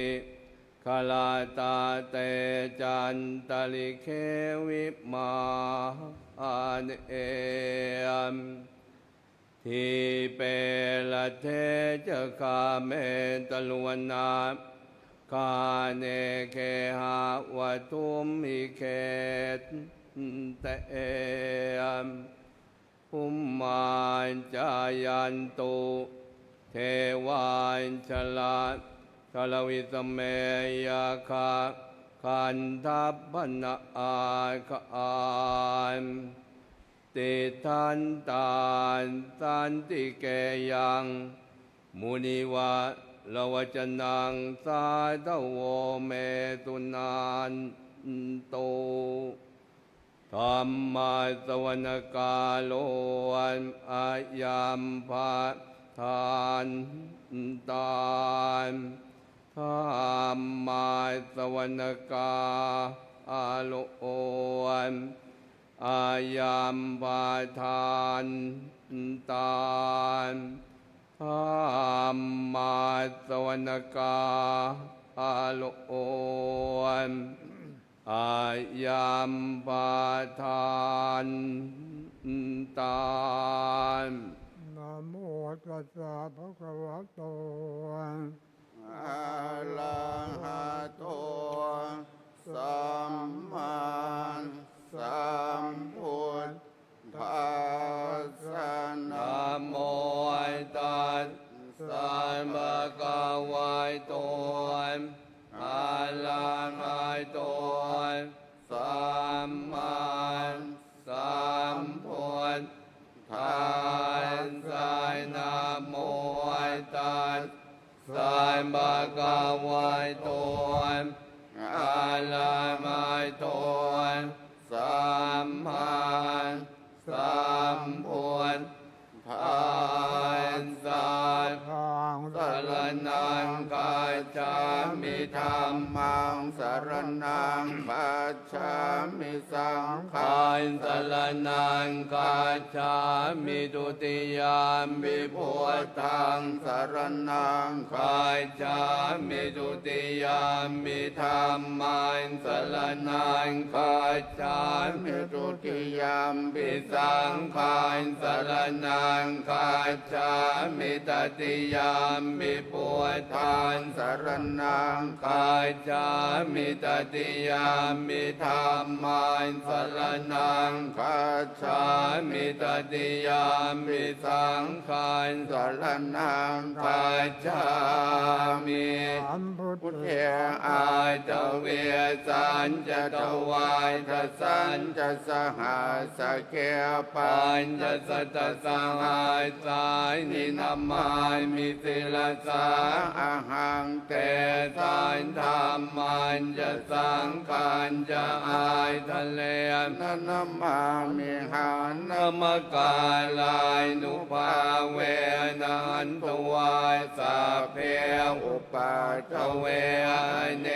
คลาตาเตจันตลิเควิมาอันเอมทีเปลเทจคาเมตลวนาคาเนเคหะวะทุมมิเคตเตมภูมาจายันตุเทวานชลาชลวิสเมยาคาขันทัพพนาอาคานติทันตานสันติเกยังมุนิวะลวจนังสาธโวเมตุนานโตธรรมาสวนกาโลวันอายามภาทานตานธรรมาสวนกาอาโลวันอายามภาทานตานธรรมาสวนกาอาโลวันอายามปาทานตานนะโมตัสสะภะคะวะโตอะระหะโตสัมมาสัมพุทธัสสะนะโมตัสสะภะคะวะโตอะระหะโตสัมมาสัมพุทธัสสะนะโมตัสสะภะคะวะโตอะระหะโตสัมมาสัมพุทธัสสะทาง สรณังคัจฉามิธัมมังสรณังคัจฉามิสังฆังสรณังคัจฉามิทุติยามปิพุทธังสรณังคัจฉามิทุติยามปิธัมมังสรณังคัจฉามิทุติยามปิสังฆังสรณังคัจฉามิตติยามปิพุทธังสรณังคัจฉามิตติยามปิ ปิธัมมังสรณังคัจฉามิตติยามปิสังฆังสรณังคัจฉามิ สัมพุ พุ ท ท เถ เถอาจเวสันจะตวายทัสสันจะสหัสเกปัญจะสัตตสหัสสายนินามามิสิลสาอาหังเตสันธรรมันจะสังขันจะอายทะเลนันมามิหันนมกาลายนุภาเวนันตวายสัพเพอุปาทเวเน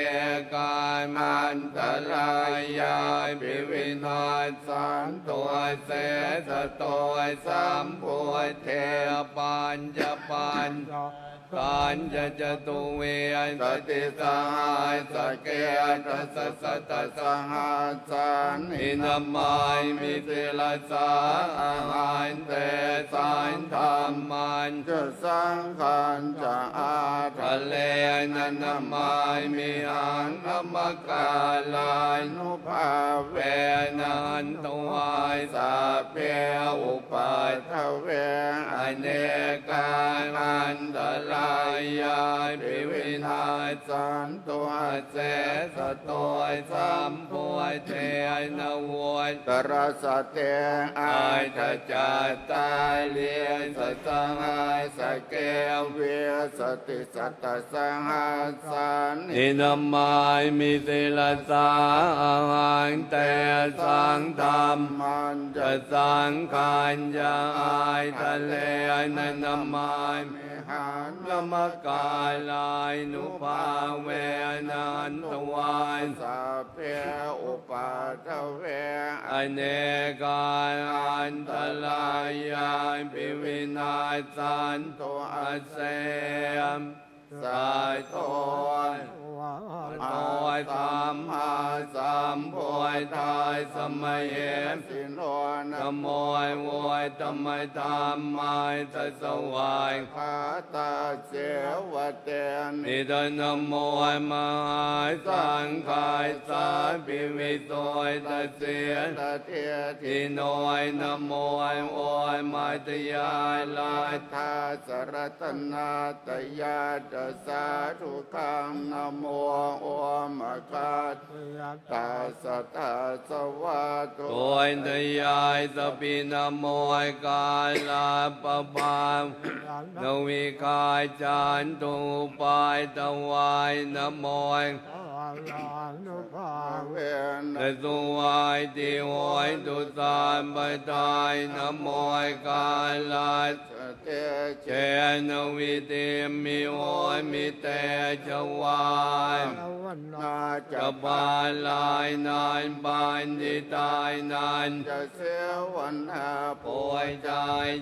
กามันตรายาปิวินาสันตัวเสสตัวสัมพุทเทปัญจปัญสัญจะจตุเวสติสหัสเกตัสสะตัสสหัสสันอินามายมิสิลสาอาหันเตสันธรรมันจะสังขันจะอาทะเลนันามายมิหันนมกาลายนุภาเวนันตวายสัพเพอุปัฏฐเวอเนกาอันตรายาปิวินาสันตัวเสสตัวสัมพุทเทนวัตตรสเตอาทจัตตาเลียสสังหาสเกเวสติสัตตสังหาสันอินามายมิสิลสาอาหังเตสังธรรมมันจะสังขันจะอายทะเลนันามายมิหันนมกาลายนุภาเวนันตวายสัพเพอุปาทเวอเนกาอันตรายาปิวินาสันตุอาเสมสายโต วะ โตสัมมาสัมพุทธายสมัยเสิโนนะโมโวยธรรมธรรมายตัสวายคาตาเสวะเตนิดนโมมหาสังฆายสาภิวิโตตัสเสตเททิโนยนโมโอยมาตยาลาทาสรตนาตยาตสาธุคังนโมโอมกาต ยัต ตาสตาสวะโตยทยายสปินโมยกาลาปปามนวิกายจันตุปายตวายนโมย ลานุภาเว นสุวายติโหยตุสามปทายนโมยกาลาเตเจนวิติมิโหยมิเตจวาย วันนา นาจะบาลายนานบานที่ตายนานจะเสียวันหาป่วยใจ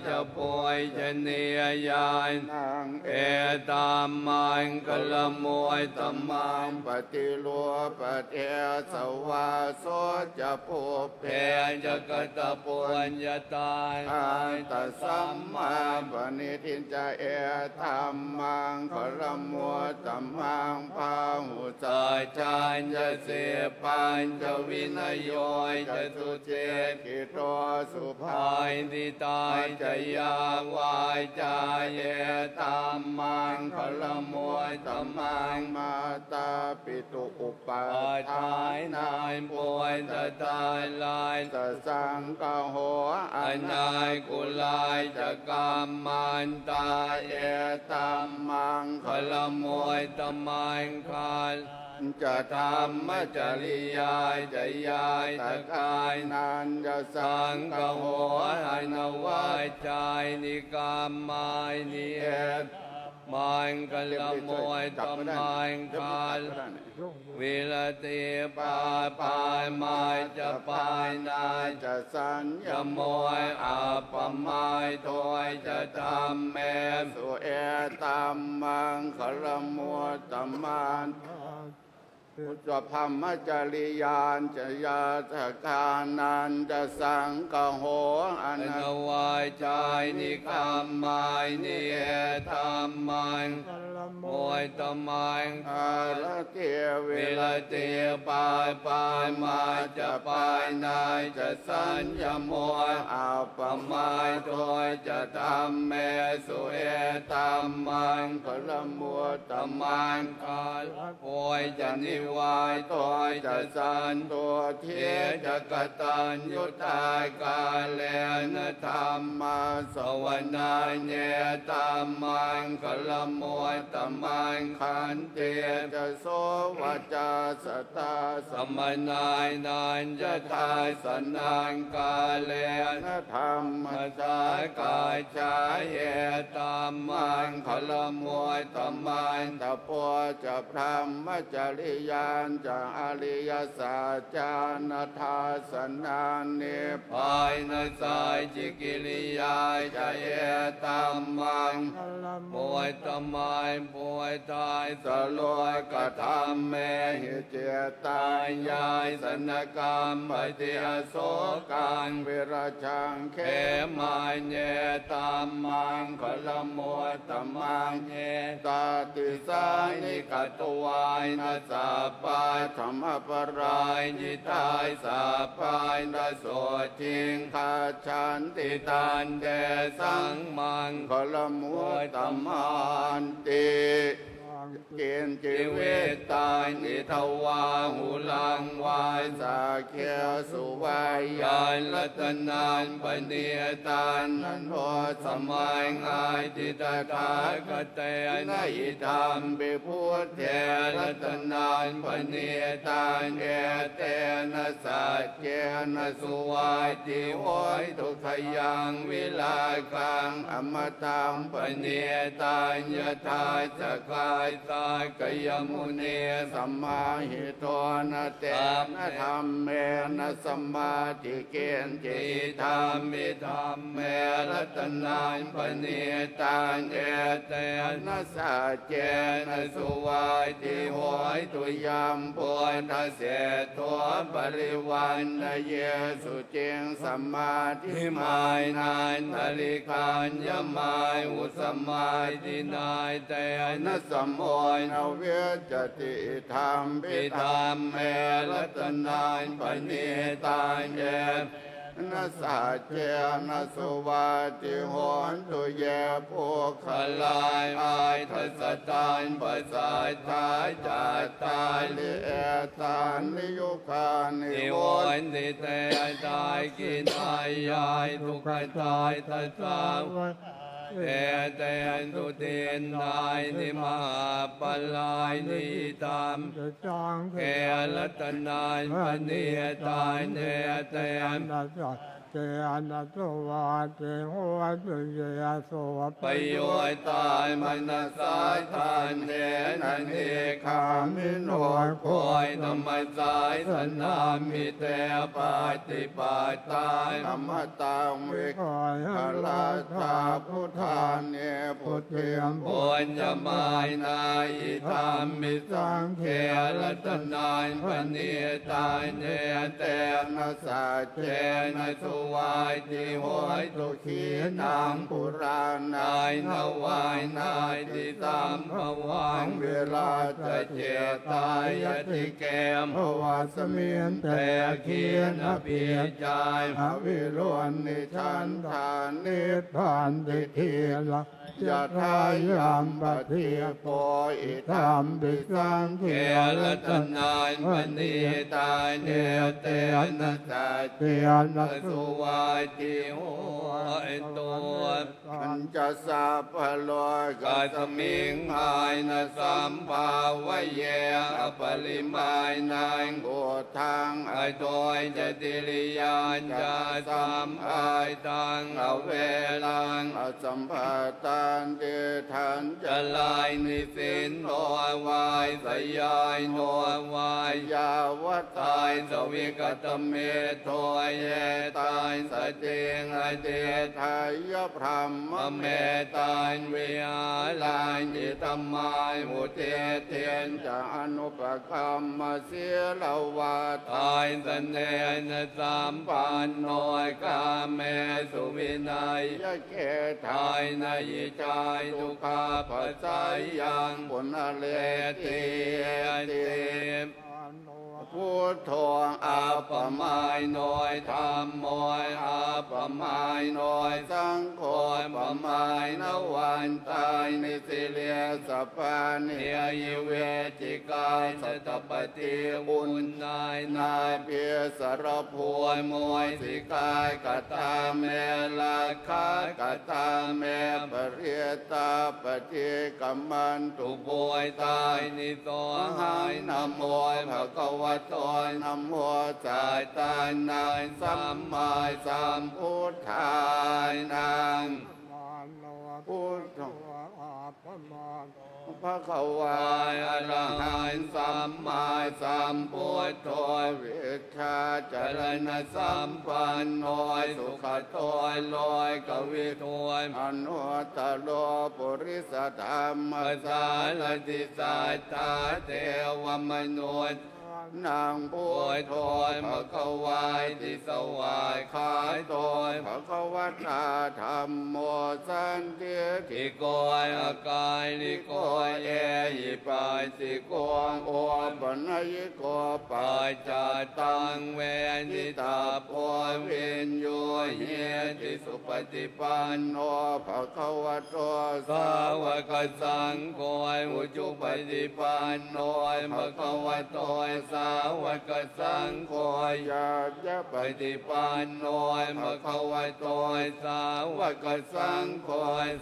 จะป่วยจะเนียยานนางเอตามมันกละมวยตมังปฏิลัวปะเทสวาโสจะผูกเพจะกตะปวนจะตายอันตสัมมาปณิทินจะเอธรรมังกละมวยตมังพาหุจจานจะเสปัญจะวินโยยจะสุเจกิโตสุภายติตายจะยาวายจายเยตามมังคละมวยตมังมาตาปิตุอุปาทายนายป่วยจะตายลายจะสังกโหอนายกุลายจะกามมันตายเอตามมังคละมวยตมังคาจะธรรมจริยายจะยายตะกายนันจะสังกโหอนวายใจนิกามมายนิเอตมันกละมวยตมังคาลวิรติปาปายมายจะปายนาจะสัญญมวยอาปมายถอยจะทำแม่สุเอตัมมังคละมวยตมันพุทธพรหมจริยานจะยาตกานันจะสังกโหอนวายใจนิกามมายนิเอธรรมัง กัล โมยตมัง อาละเตียเว วิ ลา ลเตปายปายมาจะปายนายจะสัญญโมย อาป ปมายโดยจะทำแม่สุเอตัมมัง พละมัว ตมังกาลโอยจะนิวายโตยจะสัน ตัวเที เท ย จะกตัญยุตายกาเลนะธรรม มาส สวนาเนตัมมังกลมัวตมังขันเต จะโสวาจาสตา สมนายนานจะทายสนานกาเล นธรรม มาสากายชายเอตัมมังคลมัวตมัง ตะปัวจะพรหมจริยานจะอริยสัจจานทาสนานิพพา ภายในสายจิกิริยาจะเอตัมมัง พละ ป่วยตมายป่วยตายสลวยกระทำแม่ หิเจตา ตายยายสนกรรมปฏิอโศกัง เวราชังเข เขมาเยตัมมังคลมัวตมังเย ตาติสานิ นิ ก กตวายนาสาปาย ธรรมป ราร าย ยิตายสาปายนาโสจิง คาชันติ ติ ตา ตานเดสังมัง คลมัวตมานติ เกณฑ์จิ จิ เว เว ต ตายนิทวาหุลังวาย สาเคียสุวาย ยานรัตนานปเนียตาน นันโท สมัยงายติตถาคเต น นะอิ ธ ธ ร ร ร ร ม ม เบพุทธ เทรัตนานปเนียตานเอเตนะสัจเจนะสุวายติโหยทุกขยังวิลาคัง อมตัง ปเนียตานยะทาสกายตากยมุเน สัมมาหิโตนะเตนะธรรมเมนะสัมมาทิเกณฑ์จิ ติ ต ธรรมิธรรมเมรัตนานปเนียตานเอเต นะสัจเจ เจนะสุวายติโหยตุยามปวยทัสเสตัวปริวันนะเย สุจิงสัมมาทิ ทิ มาม าย นา นายนริกานยมายอุสมายตินายเต นะ นะ สั สั ม ม โม โอย นเวจติธรรม ปิ ปิ ธรรมเมรัตนานปเนียตานเย นะสัจเจนะสุวาติโหนตุเยภูค ขลายอายทัสตานปัสสาทายจัตตา า ลิ ลิเอตานนิยุคานิ นิ โว วรณ์ติเตตายกินอายายทุกขตายทัสสา เตเตตุเตนนายนิมหาปลายนิตาม จะจาง เกลัตนายปเนียตายเนเต นัสเจนะโสวาเตโหตุเยโส ปโยตายมนัสสายทานเนนันเอคามิโนโคยธรรมสายสนามิเตปาติปาตาย ธรรมตังวิ คอย คลาธาพุทธาเนพุทธิม โอนยมายนายธรรมิสังเขรัตนายปเนียตายเนเต นะสัจเจ เจนะสุวายติโหยตุขี ขี นาน าง ง ปุ ปุรา นา ณาย นวายนายติตามภวังเวลาจะเจตายติเกม ภวาสเมียน แต่ แต่ เขียนอภิจาย อวิโรจนิชันทานิพพานติเทียละยะทายามปะเทียโปอิธรรมปิสัง เก เทีย ล ละ ต ตัน นายปณีตายเนเตนะสัจ เทียนะ สุวายติโหยตัว อัญจะสาพโล กาสมิงหายนะสัมภาวะเยอปริมายนาย โกทัง ไอโดยจะติริยานจะสัมภายตังอเวลัง อสัมภาตันเดทัน จะลายนิสินโนวายสยายโนวาย ยาวัต ตายสวิกตเมโทเยตา ยสติงอเต ทายพรหม เมตตานวิหารายนิธรรมายมุเตเทน จะอนุปกรรมเสียละวา ทายสเนนสัมปันโนกาเมสุวินัย ยะเกทา ทายนายจายทุกขาปัจจายัง ปุณเล เต ติ เต พุทโธ อาปมายน้อยธรรมมอยอาปมายน้อย สังโฆ ปมายนวันตายในสิเลีย สัพพานิ เนียยเวจิกายสัตปฏิอุณนายนาย เพียสรภู ปวยมวยสิกายกตาเมลาคากตาเม ปริยตาปฏิกัมมันตุ ตุปวยตายนิโตหายนะโมภะคะวะโต นะโม จา จาย ตานายสัมมาสัมพุทธายนาง พุทโธพระขวา วายอรหันต์สัมมาสัมพุทโธ เวชชา เจ จ ร ร ณ ณ สัมปันโนยสุขโตยลอยกวิโทย อนุตตโลปุริสธรรม ภาษาลติสัตตาเทวมนุษย์ นางพุ โอ ท ย โธ โทยมะกวายติสวายขายโตย ภะคะวตาธรรมโมสันติ ทิโกยอากายลิโกยเอหิปายติโกง โอปัญญิโกปา ปัจจตังเวนิตาโพเวนโยเฮติสุปฏิปันโน โนภะคะวะโต สาวกสังโฆอุจุปฏิปันโนภะคะวะโตสาวกสังโฆ ยาญะ ปฏิปันโนภะคะวะโตสาวกสังโฆ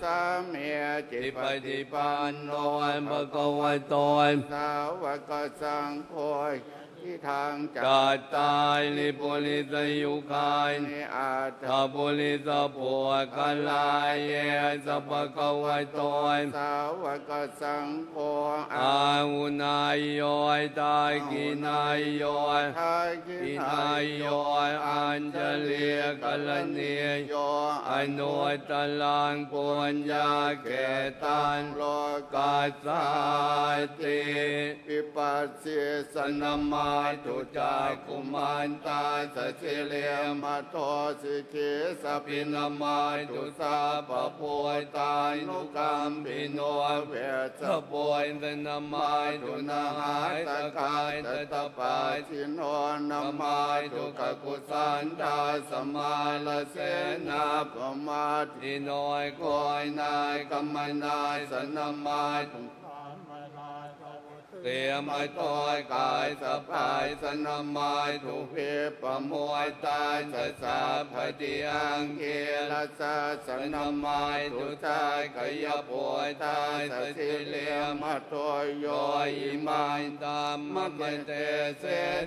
สามีจิ จิ ป ป ฏิ ฏิ ปั ปั น น โน โนภะคะวะโต สาวกสังโฆที่ทางจั จัตตายลิปุริสยุคาย นิอาต ทัปุริสปุกลายเยสัพพะคะวะโต สาวกสังโฆ อาหุนายโยตากินายโย ทากิ กิ นาน าย ย โยอัญเจลีกัลเนีย โย อนุตลังปุญญาเกตัน โล กาสาติ ปิปัสสิส ส น นมาตุจากุมันตาสสิเล เลีย ม มาโตสิกิส ปิ ปิ นมาตุสาปะโพยตายนุกรรมปิโน เว ส ส ะโพยสนมาตุนาหายตะกายตะตะปา ชิโนน น มา มาตุกกุสันตาสมาลเสนา ปมาติ ทินอยกอยนายกัมมนายสนมาตุ เตรียมไอตอยกายสะพายสนามายถูกเพปะมวยตายสะสาพติอังเกลสะสนามายถูกตายกายปวยตายสะสิเลม มาโตโย โยอิมายตามมะเมเตเส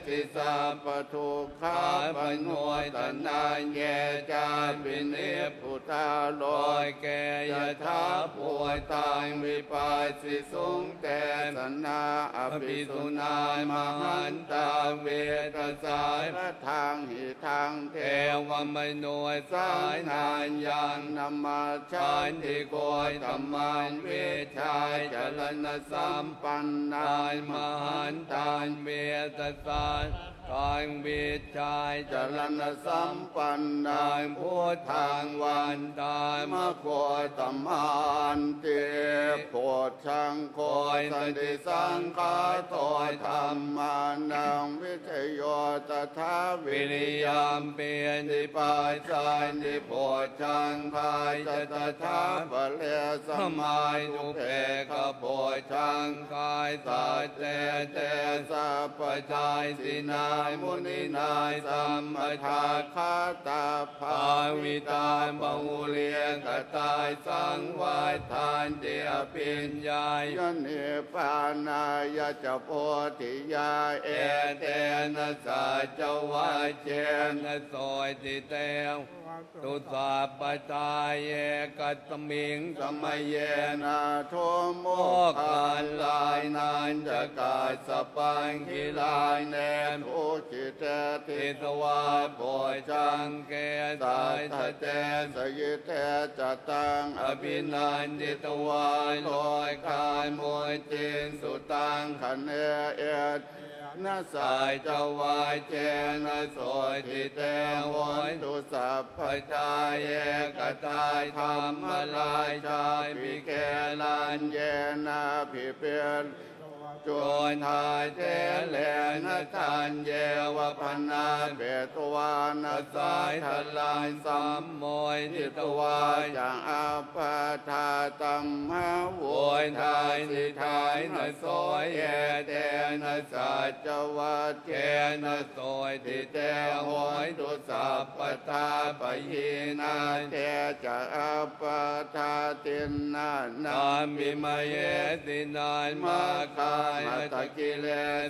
ติสาป ปทุกขา ขา ป ป น น ว วย ต ต นาน าย แย แย จา จา ปิ ปิ เน เน พุทธาโล ลอยแกยถาป่วยตายวิปาสิสุงแต่ สนาอ อ ภิ ภิ สุ สุ นาน ายมหันตาเวทสาย พระทางหิทางเท เทวมโนยสายนานยัง นมาชั ชั น น ติ ติ โก โก ย ย ธ ธ ร ร ร ร มาม าน น เว เว ชา ชาย ย จ จ ร ร ณ ณ สั สั ม ม ปันนา ตายมหันตานเวทสายกายเวชายจ จ ร ร ณ ณ สั สั ม มปันนา ตายพุทธังวันตาย มะโคตมันเตโพชังโคสันติสังฆาโตธรรมานังวิเทโยตถาวิ วิ ริ ริ ย ยามเปลี่ยนทิปาจายนิโพชังคายจะตถา ปะเลส สมัยทุเพกโพชังคายสัจเตเต สัพพ ปจายสินายมุนินายสัมมทา คาตาภา ภาวิตาबहुเลียกตายสังวายทานเดียปิญญาย ยนิปานายะจะโพธิยาเอ เอเตนะสัจวาเจนะโสยติเตวตุสาปตายเยกัตมิงสมัยเย นาโทโม โมกาลายนานจะกาสปังกิลายแนน ทุ ขิเตติ ทิตวาโพชังเก สั ตา ท ย ธ ทะ เต เต สยิเตจตัง อภินันทิตวาลอยกายมวยจินสุตัง ขันเอตนาสา สาย จ จวายเจนะโสทิเตโหน ตุสัพพ พจายเอกตายธรรมลายชายพิเกลัน เยนาภิเปน จนทายเจเลนะทันเยวพันนาเบ เบตวานา สายทลายสัมโมยทิตวาย จังอาปาทาตัมมะโว โวยทายสิทายนะโสยเอเตนะสัจ จวัต เกนะโสยทิเตโหยตุสัพปทาปยีนา เตจะอาปาทาตินนานา ตามิมาเยตินานมาคาย มาตะกิเล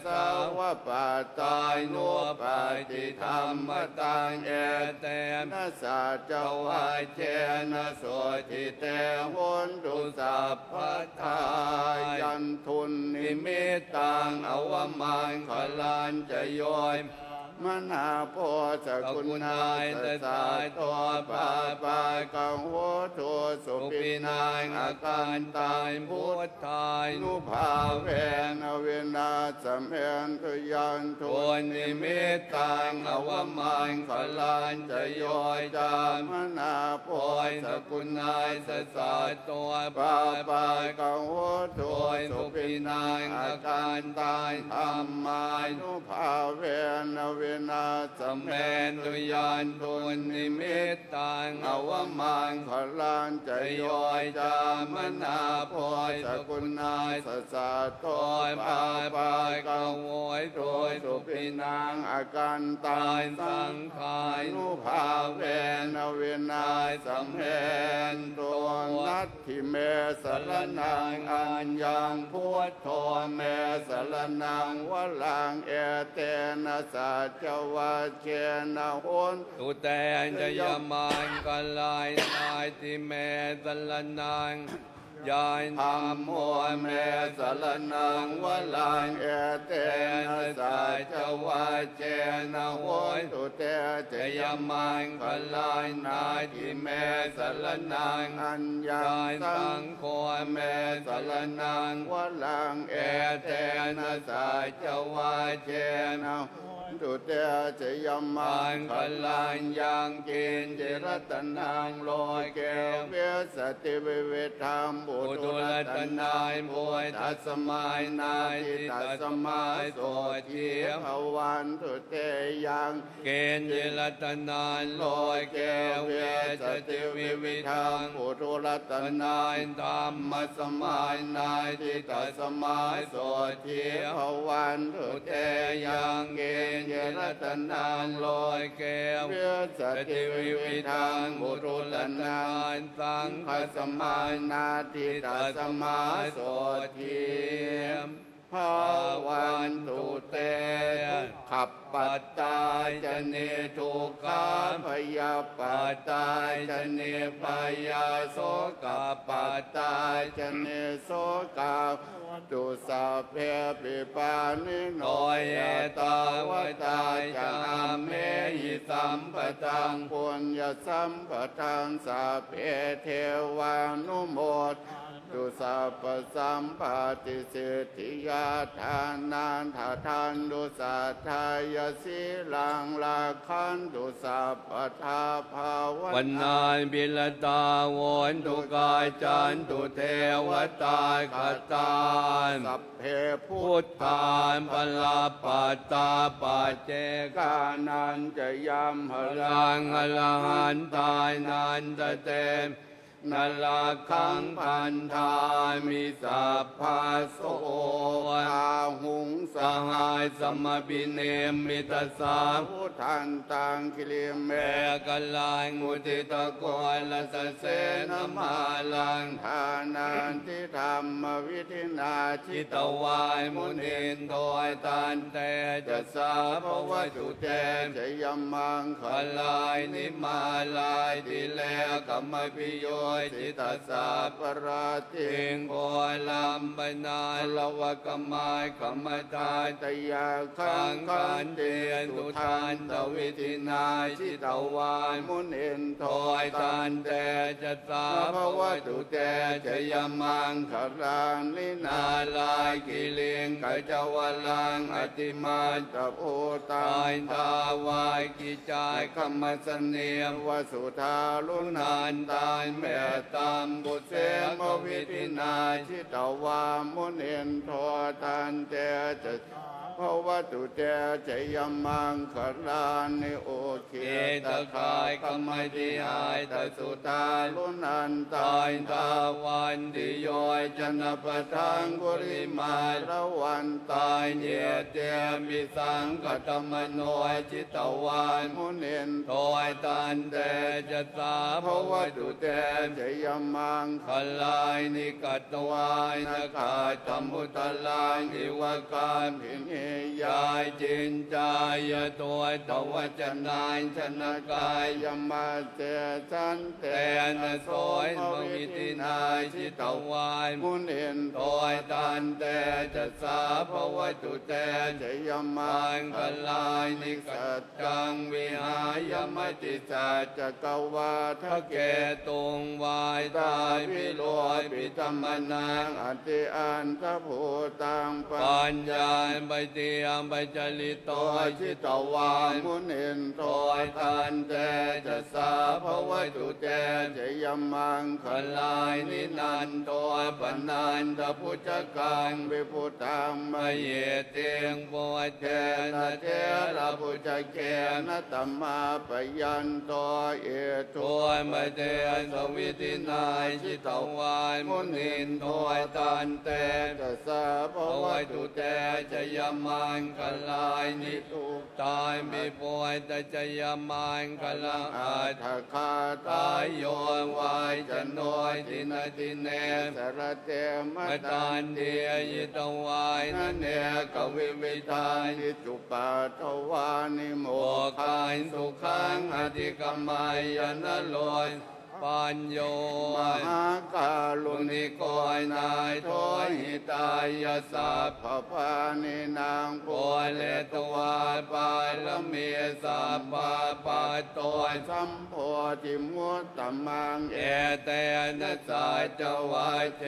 สาวะปาตา ตาย ย โน โน ป ปา ฏิ ติ ธ ธ ร ร ร ร ม ม ตั ตั ง ง เอ เอ เตม นะสาจ ว วา าย เจ เจ นะ นะ โส โส ติ ทิ เต เต โหนตุสัพพทายันทุนนิ นิ มิ มิ ต ต ตั ตั ง ง อ อ ว ว มั มาง นขลานจะโยย มนาโพสกุณาสสาตัวปาปากังโหตุสุ สุ ปิ ปิ นาน าง ง อา อา กั การ น ตา ตาย ย พุ พุ ท ท ธาย นุภาเวนเวนาสมเอนตุยันทุ โอนนิมิตตังอวมานขลานจะโยยจาม มนาโพ โอย ส ส กุ กุ ณ ณายสสาตัว ปา ปา ปา ปา กังโหตุ โอย สุ สุ ปิ ปิ นาน าง ง อา อา กั การ น ตายธรรมาย นุภาเวนเวนาสม แม เอน ตุยานทุนนิมิตตังอวมาน ขลานจะ จะ โย โย ย ย จา จาม ม นา นา โพ โพ ย ย ส ส กุ กุ ณ ณ า าย สสาโต โอยปาปายกั กั ง ง โวยโด โด ย ย สุ สุ ปิ ปิ นาน าง งอาการตา ตาย ย สั สั ง งขาย นุภาเวนเวนาสมเพนตัวนัตถิเมสรนังอัญญังพุทโธเมสรนังวลังเอเตนะสัจวัชเชนะโหน ตุเตนจะยามานกัลลายนายติเมสลนังยาน ธร ธร ร ร ม ม โม โม เม เม สรนังวลังเอเตนะสัจวัชเชนะโหนตุเตเจ จะ ย ยา มั มาง น ก กัล ลา ลาย ย นาน าย ทิ ติ เม เม ส ส ร ล นั นั ง ง อัญญั ยาง น สั สั ง ง โฆ โฆเมสลนัง วลังเอ เอ เต เต นะ นะ สั สา จ จวาเจ นะ นะ ตุเตเจยมั มั ง ง ค กัล ลา ลาน น ยั ยัง ง กิ กิ น น เจ เจ ร ร ต ต นั นาง ง โล โล ย ย เก เก ว ว เวสติเวเวธรรมบุ ปุ ตุ ตุ ร ร ต ต นาน าย ย โพ โพ ย ย ทั ทั ส ส มาม าย ย นา นา ทิ ทิ ตั ตั ส ส มา มา โส โส ที ที ภวันตุเตยัง เกณฑ์เจรตนานโลยเกวเวสติวิวิทัง ปุตุรต ต นาน าย ยธรรมสมายนาทิตัสมาโสที ภวันตุ ตุ เต เต ยั ยัง ง เก เก ณ ณ ฑ์ ฑ์ เจ เจ ร ร ต ต นาน าน โล โล ย ย เก เก ว ว เวส ส ติ ติ วิ วิ วิ วิ ทั ทั ง ง บุ บุ ตุ ตุ ล ล นาน านสัง ขั ฆ ส ส มา มา นาทิตัสมาโสทีภาวันตุเตขับปัตตายจะเนทุกขาพยาปัตตายจะเนพยาโสกปัตตายจะเนโสกาตุสัพเพปิปานิโน โนเยตาวตายจังเมหิสัมปตัง ปุญญสัมปทังสัพเพเทวานุโมทตุสัพพสัมปติสิทธิยาทานันทาทันตุสัทธายสีลังลาคันตุสัพพทาภาวั วันนานบิลตาวนตุกายจันตุเทวตาคตาน สัพเพพุ พุ ท ท ธา ธานปลาปัตตาปัจเจก กานันจะยัมห พ ลั ลั ง งอรหันตายนันตเตมนลาคังพันธามิสัพพาโส อาหุง ส สห หายสมบิเนมิตสา พุทธันตังกิเลเม เมกัลลายมุติตะโกลสเสนมาลัง ทานันติธรรมวิธินาชิ จิ ต ตวายมุนินโดยตันเตจะสาภวจุเต จะยมัง ขลายนิมาลายติแลกัมมปิโย จิตตสา ปราติ เองโพลัมปนาลวกมายขมทา ตยาคังคันเตสุทานตวิตินาชิตวานมุนินโท โอยตันเตจะสา ภวตุเตชยมังคลานินา นาลายกิเลง กจวลังอติมาตโพตั ตาง ยทาวายกิจาย ขมัสเนียวสุธาลุนานตายแม่ตามบุตรเสมวิตินาชิตวามุนินโทตันเตจะภวตุเตชยมังคลานิโอเค เอตกายกรรมติหายต สุ สุ ตา ตา ลุนันตา ตาย ย ตา ตาวันติโยยจนะปะทังกุริมา ระวันตา ตายเยเตมิสังกตมโนยจิตวาน มุนิน โทยตันเตจะสา ภ ภ ว ว ตุ ตุ เต เต ชยมัง ขลายนิกัตวายนาคาธรรมุตลานิวการ พิเน ยาย จินจายตัวตวัจนายชนะกาย ยมาเตสันเต แต่นโสยมวิตินาชิตวาย มุนิน โดยตันเตจะสาภวตุเต ชยมั มั ง งคลายนิกัจจังวิหายมติสา จักวาท ทะเกตุงวายตายพิโรยปิธรรมนัง อติอันทโพตังปั ปัญญาไปเตียมไปจริตโตชิตวาน มุนินโท โดยตันเตจะสาภวตุเต ชยมัง ขลายนินันโตปนันตพุทธกัง วิพุตังม มเยเตียงโพเท เท นะ นะ เท เท ระ ระ พุ พุ ท ท ธ ธ เก เก ณ นะตัมมาปยันโตเอตุ โทยมาเตสวิตินายชิตวานมุนินโทยตันเต จะสาภ ภ ว ว ตุ ตุเตจะยมังคลายนิ ตุ ตายมีป่วยแต่จะยมังคลา อา อา ทาคา ตายโยวายจะน้อยทินาทิเน สรเตม มตันเดียยิตวายนันเนกวิวิทา นิ นิ จุปาทวานิโม โอคายสุขังอธิกมายนโลยปัญโย มหากาลุ ลุ นิ นิ โก โกยนายโทหิตายาสา ภพานินาง โก โพ เลตวาปาลเมีสัพพาปาโตย สัมโพธิมุตตมัง เอเตนะสาจวาเจ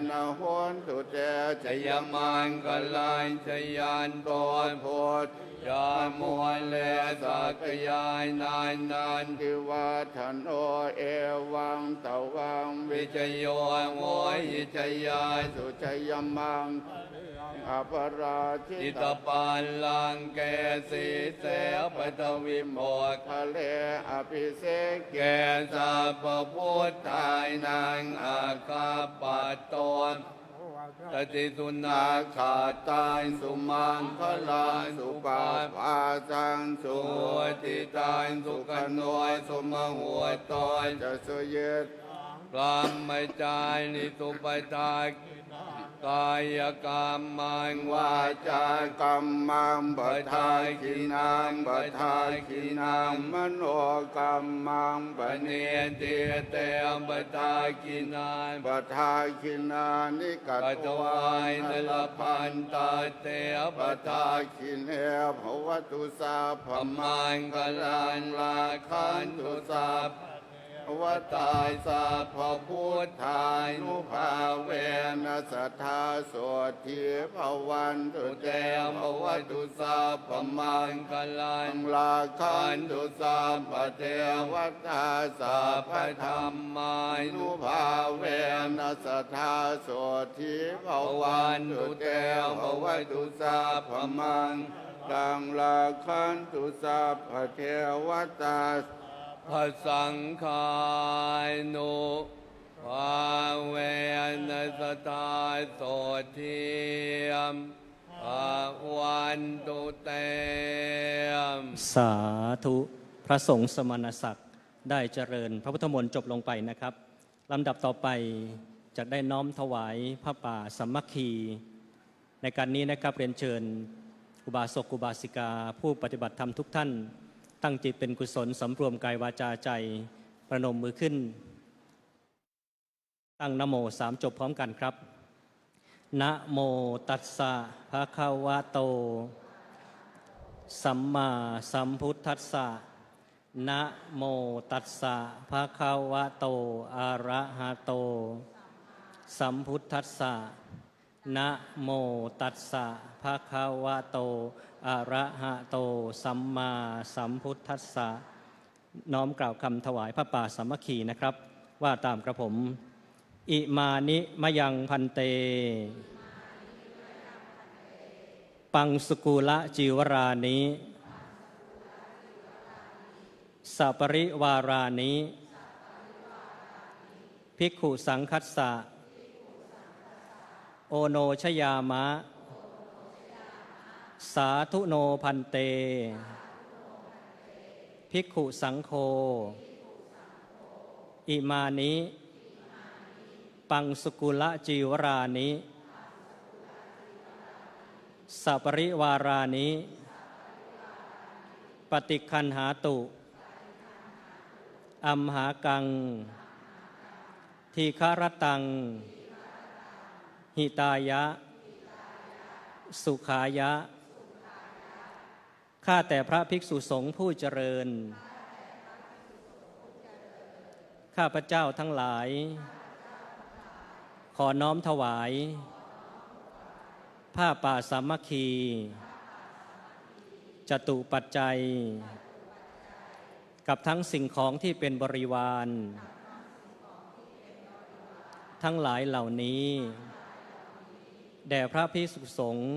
นะโหนตุเต ชยมังกลายชยันโต โพธิ ยามัวเลสักยายนายนัน ทิวัฒโนเอวังตวังวิ วิจโยโมหิจยา สุชยมังอปราชิ จิต ต ปานลังเกสีเสปทวิโมก ทะเลอภิเศก แกสัพพุทธายนางอาคาปัตโตนตติสุนาขาตายสุมังคลาสุปา ปาสังสุ สุติตายสุขนวยสุมหัวตอย จะสุเยต พรามไม่จายนิสุปทากกายกรรมังวาว า จา จากัมมังปะทาคินังปะทาคินังมโนกัมมังปะ ป เน เนติเตมปทากินาน ปะทาคินานิกั ปั ต จ วาว าย น นลพันตาเตป ปะ ทา ทาคินเอภวตุสาพ พมังกลันลาคันตุสัพ วตายสาพพุทธานุภาเวนัสทธาโสทีภวันตุ ตุ เต เต ม ม ว วั ตุ ตุสัพพมังกลัน ลาคันตุสัพพเทวตาสั สั พ พ พ พ ธ ธ ร ร ร ร ม มานุ นุ ภา ภา เว เว นะ นัสทธาโสทีภ ภ วั วัน น ตุ ตุ เต เต ม ม ว วั ตุ ตุ สั สั พ พ พ พ มั มั ง ง ตังลาคันตุสัพพเทวตา พระสังฆายโนภาเวนัสตาโสทียมภาวันตุเตม สาธุพระสงฆ์สมณศักดิ์ได้เจริญพระพุทธมนต์จบลงไปนะครับลำดับต่อไปจะได้น้อมถวายพระป่าสามัคคี ในการนี้นะครับเรียนเชิญอุบาสกอุบาสิกาผู้ปฏิบัติธรรมทุกท่าน ตั้งจิตเป็นกุศลสำรวมกายวาจาใจประนมมือขึ้น ตั้งนะโมสามจบพร้อมกันครับนะโมตัสสะภะคะวะโตสัมมาสัมพุทธัสสะนะโมตัสสะภะคะวะโตอะระหะโตสัมพุทธัสสะนะโมตัสสะภะคะวะโตอะระหะโตสัมมาสัมพุทธัสสะน้อมกล่าวคำถวายพระป่าสามัคคีนะครับว่าตามกระผมอิมานิมะยังพันเตปังสกุละจิวรานิสัปริวารานิภิกขุสังคัสสะโอโนชยามะสาธุโนพันเตภิกขุสังโฆอิมานิปังสกุละจิวรานิสัปริวารานิปฏิคันหาตุอัมหากังทีฆรตังหิตายะสุขายะข้าแต่พระภิกษุสงฆ์ผู้เจริญข้าพเจ้าทั้งหลายขอน้อมถวายผ้าป่าสามัคคีจตุปัจจัยกับทั้งสิ่งของที่เป็นบริวารทั้งหลายเหล่านี้แด่พระภิกษุสงฆ์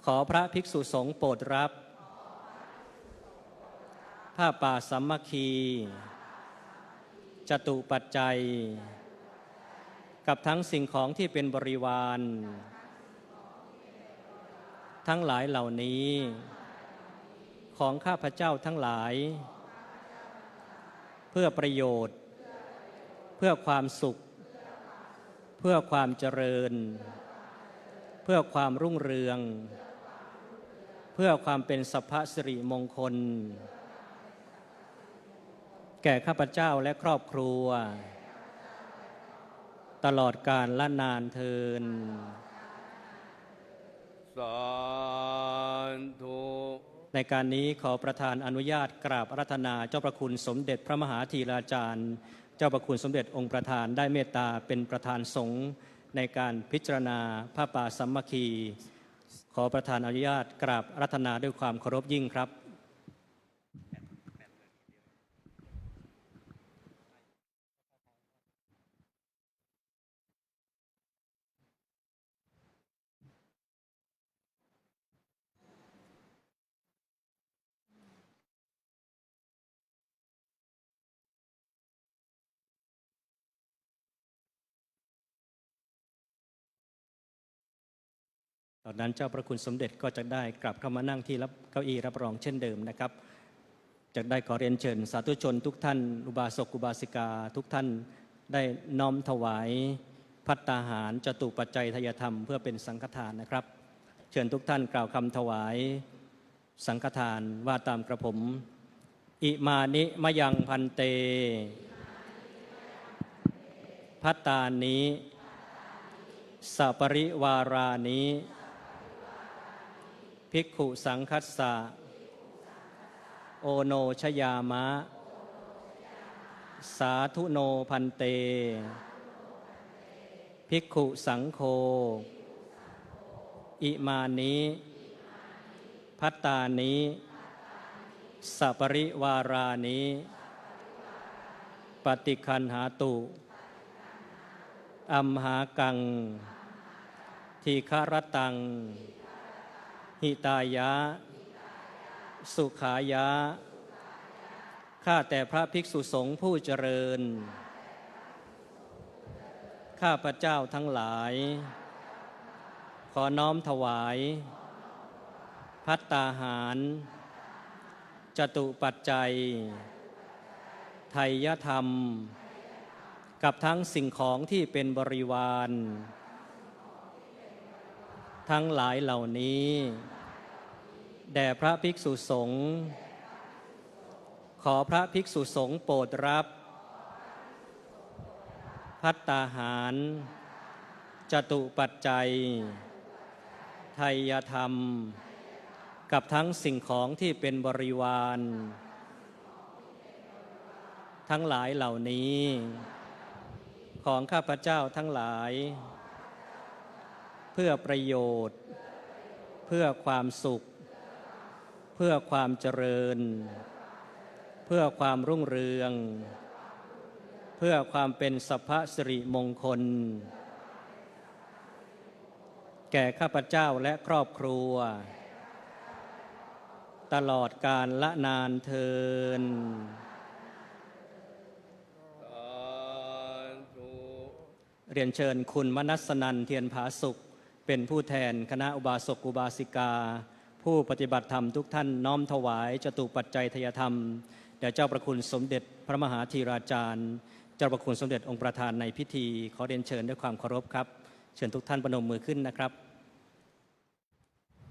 ขอพระภิกษุสงฆ์โปรดรับผ้าป่าสามัคคีจตุปัจจัยกับทั้งสิ่งของที่เป็นบริวารทั้งหลายเหล่านี้ของข้าพเจ้าทั้งหลายเพื่อประโยชน์เพื่อความสุขเพื่อความเจริญเพื่อความรุ่งเรืองเพื่อความเป็นสัพพสิริมงคลแก่ข้าพเจ้าและครอบครัวตลอดกาลและนานเทินสาธุในการนี้ขอประธานอนุญาตกราบอาราธนาเจ้าประคุณสมเด็จพระมหาธีราจารย์เจ้าประคุณสมเด็จองค์ประธานได้เมตตาเป็นประธานสงฆ์ในการพิจารณาผ้าป่าสามัคคีขอประธานอนุญาตกราบอาราธนาด้วยความเคารพยิ่งครับตอนนั้นเจ้าพระคุณสมเด็จก็จะได้กลับเข้ามานั่งที่เก้าอี้รับรองเช่นเดิมนะครับจะได้ขอเรียนเชิญสาธุชนทุกท่านอุบาสกอุบาสิกาทุกท่านได้น้อมถวายภัตตาหารจตุปัจจัยทายธรรมเพื่อเป็นสังฆทานนะครับเชิญทุกท่านกล่าวคำถวายสังฆทานว่าตามกระผมอิมานิมะยังพันเตภัตตานิสัปริวารานิภิกขุสังคัสสะโอโนชยามะสาธุโนพันเตภิกขุสังโฆอิมานิภัตตานิสัปริวารานิปฏิคันหาตุอัมหากังทีฆรตังหิตายะสุขายะข้าแต่พระภิกษุสงฆ์ผู้เจริญข้าพเจ้าทั้งหลายขอน้อมถวายภัตตาหารจตุปัจจัยไทยธรรมกับทั้งสิ่งของที่เป็นบริวารทั้งหลายเหล่านี้แด่พระภิกษุสงฆ์ขอพระภิกษุสงฆ์โปรดรับ ภัตตาหาร จตุปัจจัย ไทยธรรม กับทั้งสิ่งของที่เป็นบริวาร ทั้งหลายเหล่านี้ ของข้าพเจ้าทั้งหลาย เพื่อประโยชน์ เพื่อความสุข เพื่อความเจริญ เพื่อความรุ่งเรือง เพื่อความเป็นสัพพสิริมงคล แก่ข้าพเจ้าและครอบครัว ตลอดกาลละนานเทิน เรียนเชิญคุณมนัสนันท์เทียนผาสุขเป็นผู้แทนคณะอุบาสกอุบาสิกา ผู้ปฏิบัติธรรมทุกท่านน้อมถวายจตุปัจจัยทยธรรมแด่เจ้าประคุณสมเด็จพระมหาธีราจารย์เจ้าประคุณสมเด็จองค์ประธานในพิธีขอเรียนเชิญด้วยความเคารพครับเชิญทุกท่านประนมมือขึ้นนะครับ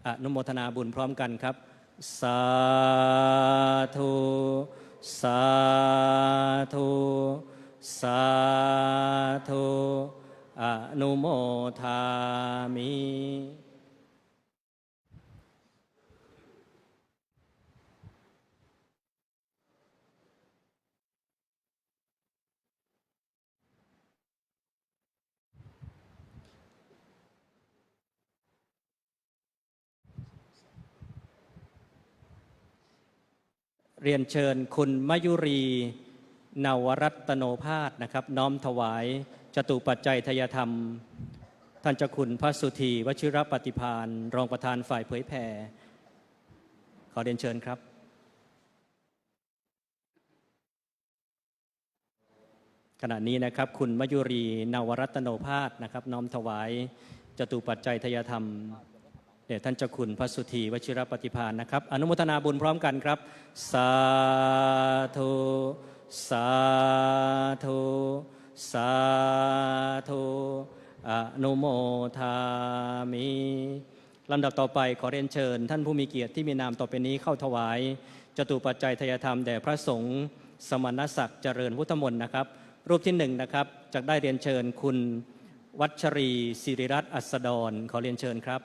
อนุโมทนาบุญพร้อมกันครับสาธุสาธุสาธุอนุโมทามิเรียนเชิญคุณมยุรีนวรัตโนภาสนะครับน้อมถวายจตุปัจจัยทยธรรมท่านเจ้าคุณพระสุธีวชิรปฏิภาณรองประธานฝ่ายเผยแผ่ขอเรียนเชิญครับขณะนี้นะครับคุณมยุรีนวรัตโนภาสนะครับน้อมถวายจตุปัจจัยทยธรรมเดี๋ยวท่านเจ้าคุณพระสุธีวชิรปฏิภาณนะครับอนุโมทนาบุญพร้อมกันครับสาธุสาธุสาธุอนุโมทามิลำดับต่อไปขอเรียนเชิญท่านผู้มีเกียรติที่มีนามต่อไปนี้เข้าถวายจตุปัจจัยทยธรรมแด่พระสงฆ์สมณศักดิ์เจริญพุทธมนต์นะครับรูปที่1นะครับจะได้เรียนเชิญคุณวัชรีศิริรัตน์อัสดรขอเรียนเชิญครับ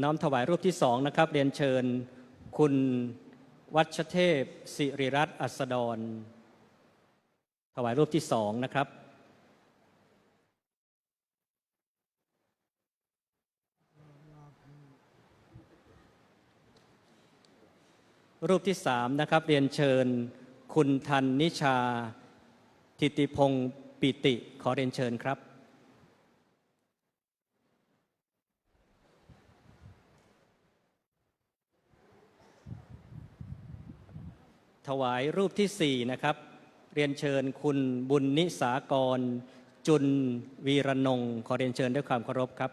น้อมถวายรูปที่2นะครับเรียนเชิญคุณวัชเทพศิริรัตน์อัสดรถวายรูปที่2นะครับรูปที่3นะครับเรียนเชิญคุณธันนิชาทิติพงศ์ปิติขอเรียนเชิญครับถวายรูปที่4นะครับเรียนเชิญคุณบุญนิสากรจุลวีรนงค์ขอเรียนเชิญด้วยความเคารพครับ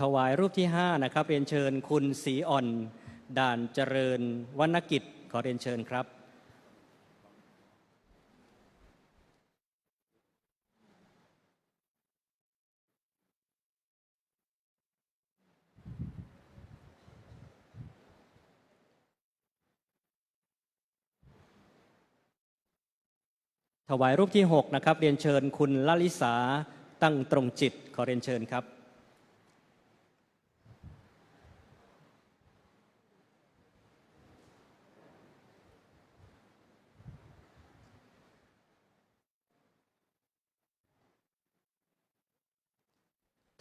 ถวายรูปที่5นะครับเรียนเชิญคุณศรีอ่อนด่านเจริญวรรณกิจขอเรียนเชิญครับถวายรูปที่6นะครับเรียนเชิญคุณลลิสาตั้งตรงจิตขอเรียนเชิญครับ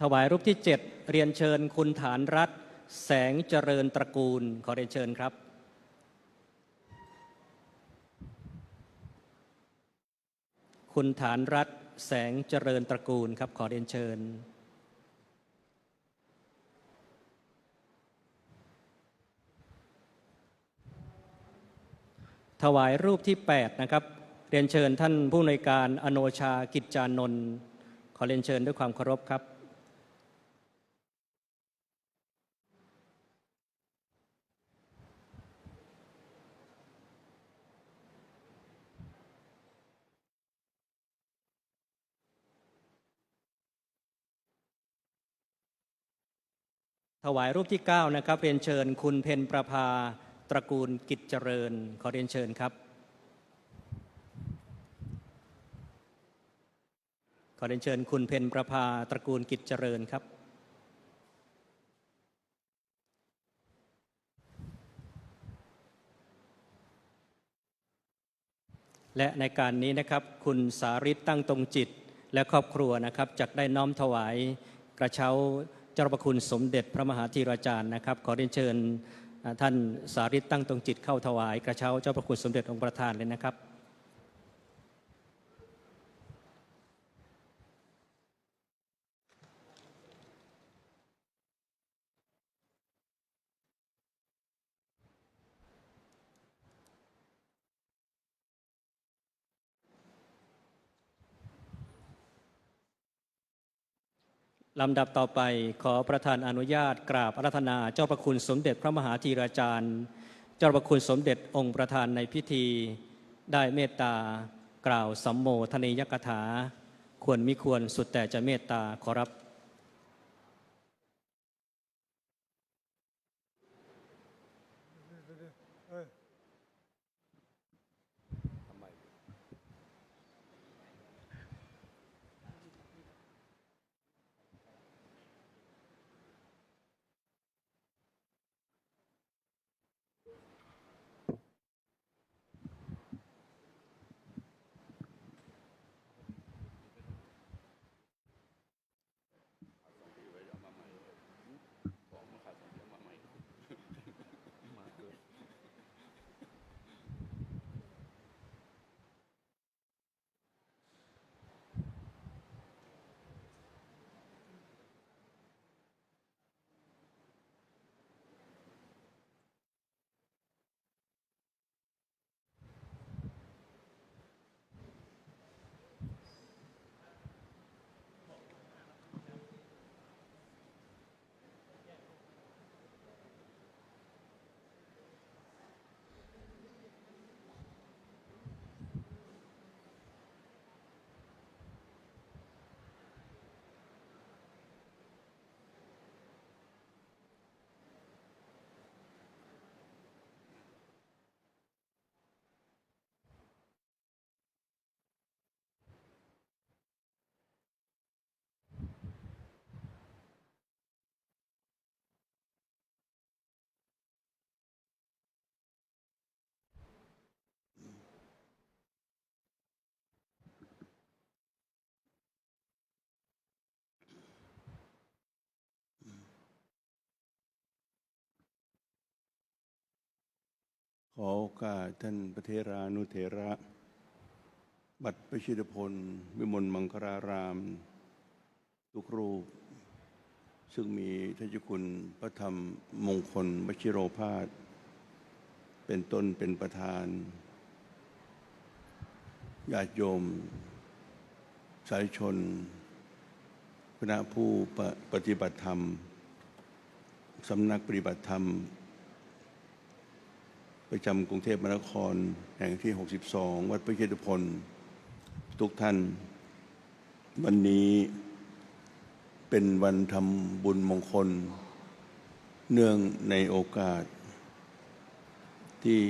ถวายรูปที่7เรียนเชิญคุณฐานรัตน์แสงเจริญตระกูลขอเรียนเชิญครับคุณฐานรัตน์แสงเจริญตระกูลครับขอเรียนเชิญถวายรูปที่8นะครับเรียนเชิญท่านผู้อำนวยการอโนชากิจจานนท์ข อเรียนเชิญด้วยความเคารพครับถวายรูปที่9นะครับเรียนเชิญคุณเพ็ญประภาตระกูลกิจเจริญขอเรียนเชิญครับขอเรียนเชิญคุณเพ็ญประภาตระกูลกิจเจริญครับและในการนี้นะครับคุณสาริตตั้งตรงจิตและครอบครัวนะครับจักได้น้อมถวายกระเช้าเจ้าพระคุณสมเด็จพระมหาธีราจารย์นะครับขอเรียนเชิญท่านสาริตตั้งตรงจิตเข้าถวายกระเช้าเจ้าพระคุณสมเด็จองค์ประธานเลยนะครับลำดับต่อไปขอประธานอนุญาตกราบอาราธนาเจ้าพระคุณสมเด็จพระมหาธีราจารย์เจ้าพระคุณสมเด็จองค์ประธานในพิธีได้เมตตากล่าวสัมโมทนียกถาควรมิควรสุดแต่จะเมตตาขอรับขอโอกาสท่านพระเถรานุเถระบัดประชิตพลวิมลมังคลารามทุกรูปซึ่งมีท่านเจ้าคุณพระธรรมมงคลวชิโรภาสเป็นต้นเป็นประธานญาติโยมสาธุชนคณะผู้ปฏิบัติธรรมสำนักปฏิบัติธรรมประจำกรุงเทพมหานครแห่งที่62วัดพระเชตุพนทุกท่านวันนี้เป็นวันทำบุญมงคลเนื่องในโอกาสที่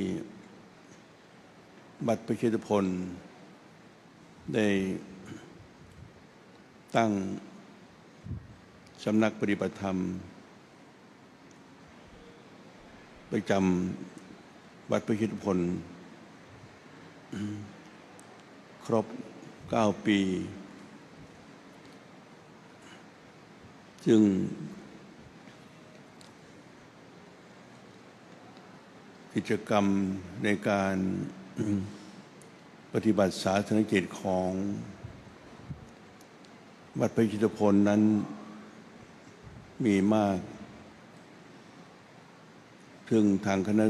วัดพระเชตุพนได้ตั้งสำนักปฏิบัติธรรมประจำวัดพระเชตุพนครบ9 ปีซึ่งกิจกรรมในการปฏิบัติศาสนกิจของวัดพระเชตุพนนั้นมีมากซึ่งทางคณะ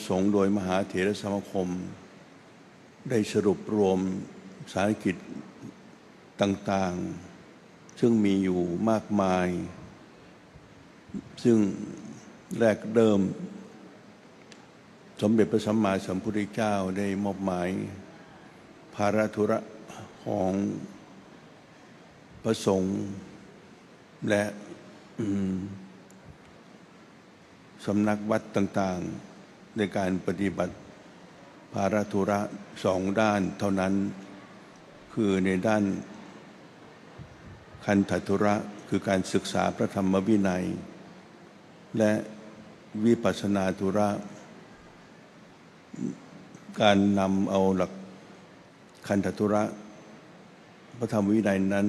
สงฆ์โดยมหาเถรสมาคมได้สรุปรวมสารกิจ ต่างๆ ซึ่งมีอยู่มากมาย ซึ่งแรกเริ่มสมเด็จพระสัมมาสัมพุทธเจ้าได้มอบหมายภาระธุระของพระสงฆ์และสำนักวัดต่างๆในการปฏิบัติภาระธุระสองด้านเท่านั้นคือในด้านคันธธุระคือการศึกษาพระธรรมวินัยและวิปัสสนาธุระการนำเอาหลักคันธธุระพระธรรมวินัยนั้น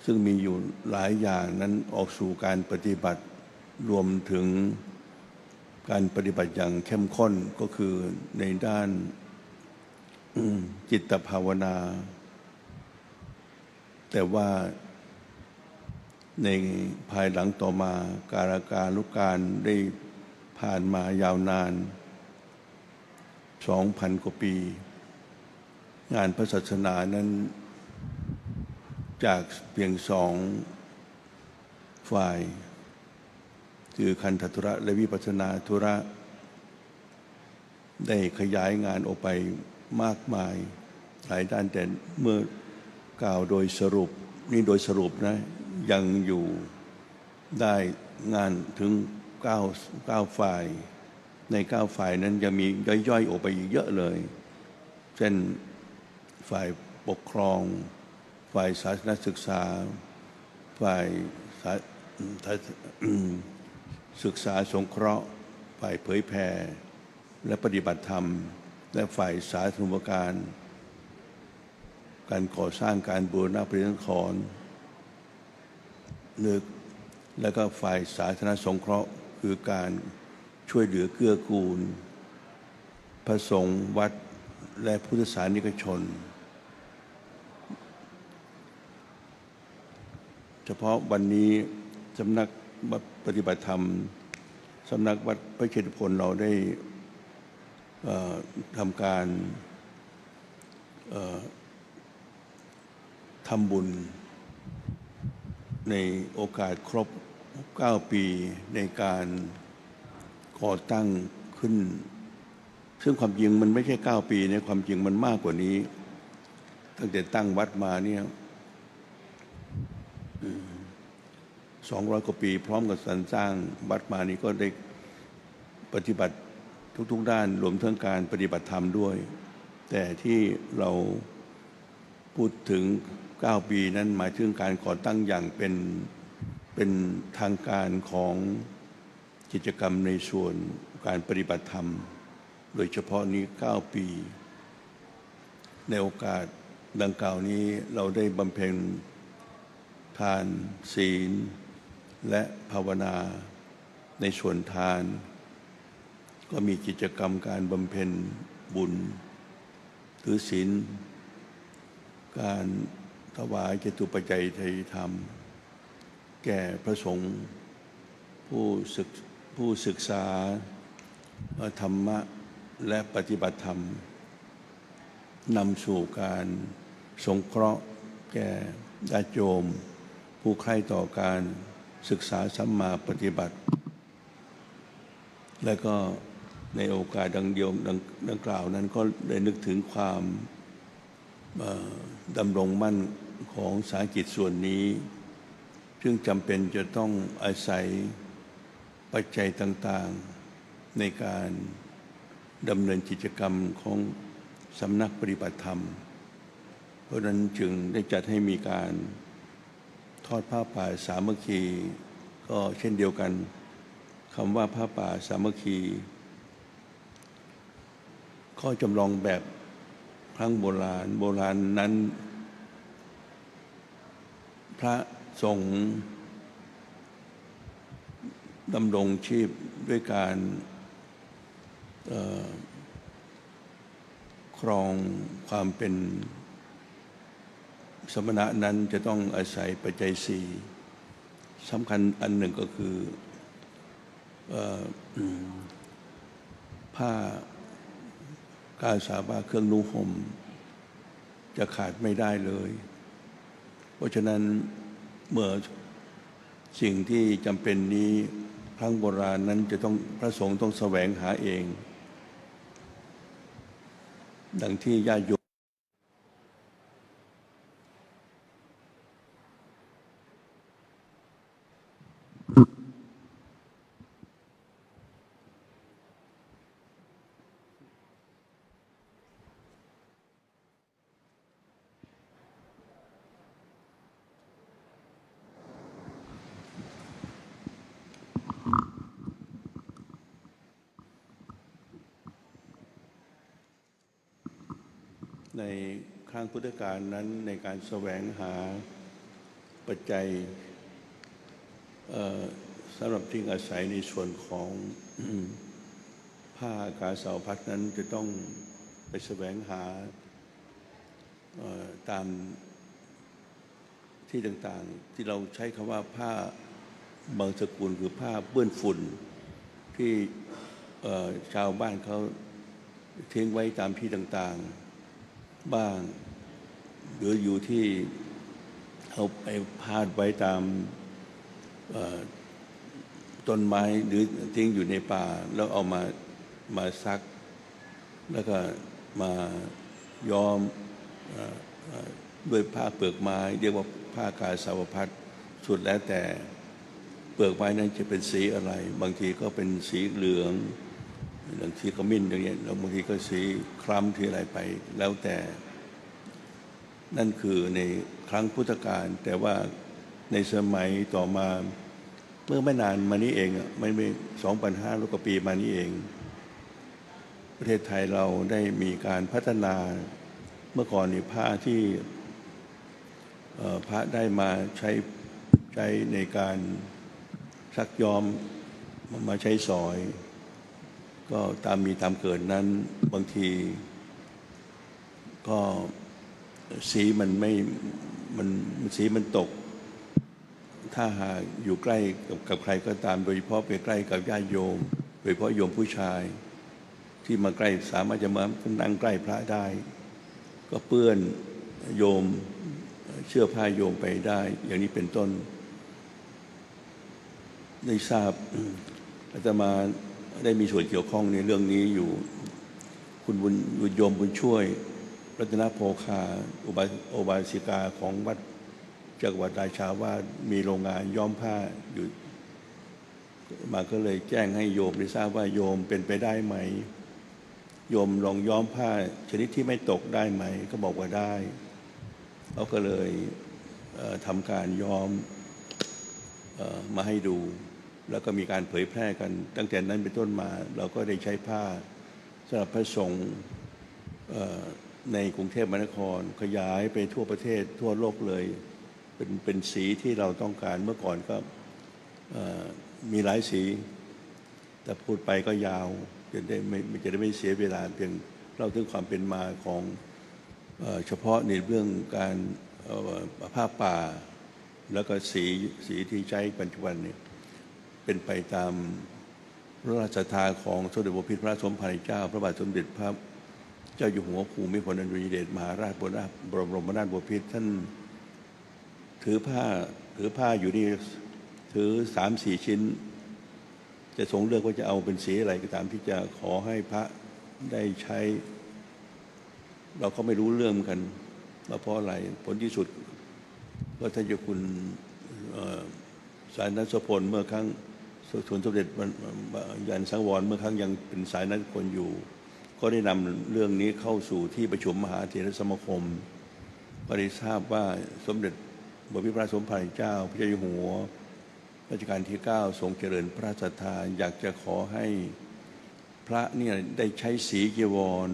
ซึ่งมีอยู่หลายอย่างนั้นออกสู่การปฏิบัติรวมถึงการปฏิบัติอย่างเข้มข้นก็คือในด้านจิตภาวนาแต่ว่าในภายหลังต่อมาการลุกการได้ผ่านมายาวนาน 2,000 กว่าปี งานพระศาสนานั้นจากเพียงสองฝ่ายคือคันธธุระและวิปัสสนาธุระได้ขยายงานออกไปมากมายหลายด้านแต่เมื่อกล่าวโดยสรุปนี่โดยสรุปนะยังอยู่ได้งานถึง9ฝ่ายใน9ฝ่ายนั้นยังมีย่อยๆออกไปอีกเยอะเลยเช่นฝ่ายปกครองฝ่ายศาสนศึกษาฝ่ายศึกษาสงเคราะห์ฝ่ายเผยแผ่และปฏิบัติธรรมและฝ่ายสาธารณการการก่อสร้างการบูรณะปฏิสังขรณ์แล้วก็ฝ่ายสาธารณสงเคราะห์คือการช่วยเหลือเกื้อกูลพระสงฆ์วัดและพุทธศาสนิกชนเฉพาะวันนี้สำนักปฏิบัติธรรมสำนักวัดพระเชตุพนเราได้ทำการทำบุญในโอกาสครบ9 ปีในการก่อตั้งขึ้นซึ่งความจริงมันไม่ใช่9 ปีเนี่ยความจริงมันมากกว่านี้ตั้งแต่ตั้งวัดมาเนี่ย200 กว่าปีพร้อมกับสรรสร้างวัดมานี้ก็ได้ปฏิบัติทุกๆด้านรวมทั้งการปฏิบัติธรรมด้วยแต่ที่เราพูดถึง9 ปีนั้นหมายถึงการก่อตั้งอย่างเป็นทางการของกิจกรรมในส่วนการปฏิบัติธรรมโดยเฉพาะนี้9 ปีในโอกาสดังกล่าวนี้เราได้บำเพ็ญทานศีลและภาวนาในส่วนทานก็มีกิจกรรมการบำเพ็ญบุญถือศีลการถวายจตุปัจจัยทายธรรมแก่พระสงฆ์ผู้ศึกษาธรรมะและปฏิบัติธรรมนำสู่การสงเคราะห์แก่ญาติโยมผู้ใคร่ต่อการศึกษาสัมมาปฏิบัติและก็ในโอกาสดังกล่าวนั้นก็ได้นึกถึงความดำรงมั่นของสาหกิจส่วนนี้ซึ่งจำเป็นจะต้องอาศัยปัจจัยต่างๆในการดำเนินกิจกรรมของสำนักปฏิบัติธรรมเพราะนั้นจึงได้จัดให้มีการทอดผ้าป่าสามัคคีก็เช่นเดียวกันคำว่าผ้าป่าสามัคคีข้อจำลองแบบครั้งโบราณนั้นพระสงฆ์ดำรงชีพด้วยการครองความเป็นสมณะนั้นจะต้องอาศัยปัจจัย4สำคัญอันหนึ่งก็คือผ้ากาสาวะเครื่องนุ่งห่ม จะขาดไม่ได้เลย เพราะฉะนั้นเมื่อสิ่งที่จำเป็นนี้ครั้งโบราณนั้นจะต้องพระสงฆ์ต้องแสวงหาเอง ดังที่ญาติโยมในครั้งพุทธกาลนั้นในการแสวงหาปัจจัยสำหรับที่อาศัยในส่วนของ ผ้ากาสาวพัดนั้นจะต้องไปแสวงหาตามที่ต่างๆที่เราใช้คำว่าผ้าบางสกุลคือผ้าเปื้อนฝุ่นที่ชาวบ้านเขาทิ้งไว้ตามที่ต่างๆบ้างหรืออยู่ที่เอาไปพาดไว้ตามต้นไม้หรือทิ้งอยู่ในป่าแล้วเอามาซักแล้วก็มาย้อมด้วยผ้าเปลือกไม้เรียกว่าผ้ากาสาวพัดสุดแล้วแต่เปลือกไม้นั้นจะเป็นสีอะไรบางทีก็เป็นสีเหลืองบางทีขมิ้นอย่างเงี้ยแล้วบางทีก็สีคล้ำที่อะไรไปแล้วแต่นั่นคือในครั้งพุทธกาลแต่ว่าในสมัยต่อมาเมื่อไม่นานมานี้เองไม่2,500 กว่าปีมานี้เองประเทศไทยเราได้มีการพัฒนาเมื่อก่อนนี่ผ้าที่พระได้มาใช้ในการซักย้อมมาใช้สอยก็ตามมีตามเกิดนั้นบางทีก็สีมันไม่สีมันตกถ้าหากอยู่ใกล้กับใครก็ตามโดยเฉพาะไปใกล้กับญาติโยมโดยเฉพาะโยมผู้ชายที่มาใกล้สามารถจะมานั่งใกล้พระได้ก็เปื้อนโยมเชื่อผ้าโยมไปได้อย่างนี้เป็นต้นได้ทราบอาตมาได้มีส่วนเกี่ยวข้องในเรื่องนี้อยู่คุณบุญโยมบุญช่วยรัตนโภคาอุบาสิกาของวัดจักรวรรดิราชาวาสมีโรงงานย้อมผ้าอยู่มาก็เลยแจ้งให้โยมได้ทราบว่าโยมเป็นไปได้ไหมโยมลองย้อมผ้าชนิดที่ไม่ตกได้ไหมก็บอกว่าได้เขาก็เลยทำการย้อมมาให้ดูแล้วก็มีการเผยแพร่กันตั้งแต่นั้นเป็นต้นมาเราก็ได้ใช้ผ้าสำหรับพระสงฆ์ในกรุงเทพมหานครขยายไปทั่วประเทศทั่วโลกเลยเป็นสีที่เราต้องการเมื่อก่อนก็มีหลายสีแต่พูดไปก็ยาวจะได้ไม่เสียเวลาเพียงเล่าถึงความเป็นมาของเฉพาะในเรื่องการผ้าป่าแล้วก็สีที่ใช้ปัจจุบันนี้เป็นไปตามพระราชทานของสมเด็จพระพิตรพระสมภารเจ้าพระบาทสมเด็จพระเจ้าอยู่หัวภูมิพลอดุลยเดชมหาราชบรมนาถบพิตรท่านถือผ้าอยู่นี่ถือ 3-4 ชิ้นจะทรงเลือกว่าจะเอาเป็นสีอะไรก็ตามที่จะขอให้พระได้ใช้เราก็ไม่รู้เรื่องกันว่าเพราะอะไรผลที่สุดก็ท่านเจ้าคุณสายนัสพลเมื่อครั้งส่วนสมเด็จยันสังวรเมื่อครั้งยังเป็นสายนัสพลอยู่ก็ได้นำเรื่องนี้เข้าสู่ที่ประชุมมหาเถรสมาคมก็ได้ทราบว่าสมเด็จพระพิตรพระสมภารเจ้าพระเจ้าอยู่หัวรัชกาลที่ 9ทรงเจริญพระราชทานอยากจะขอให้พระเนี่ยได้ใช้สีจีวร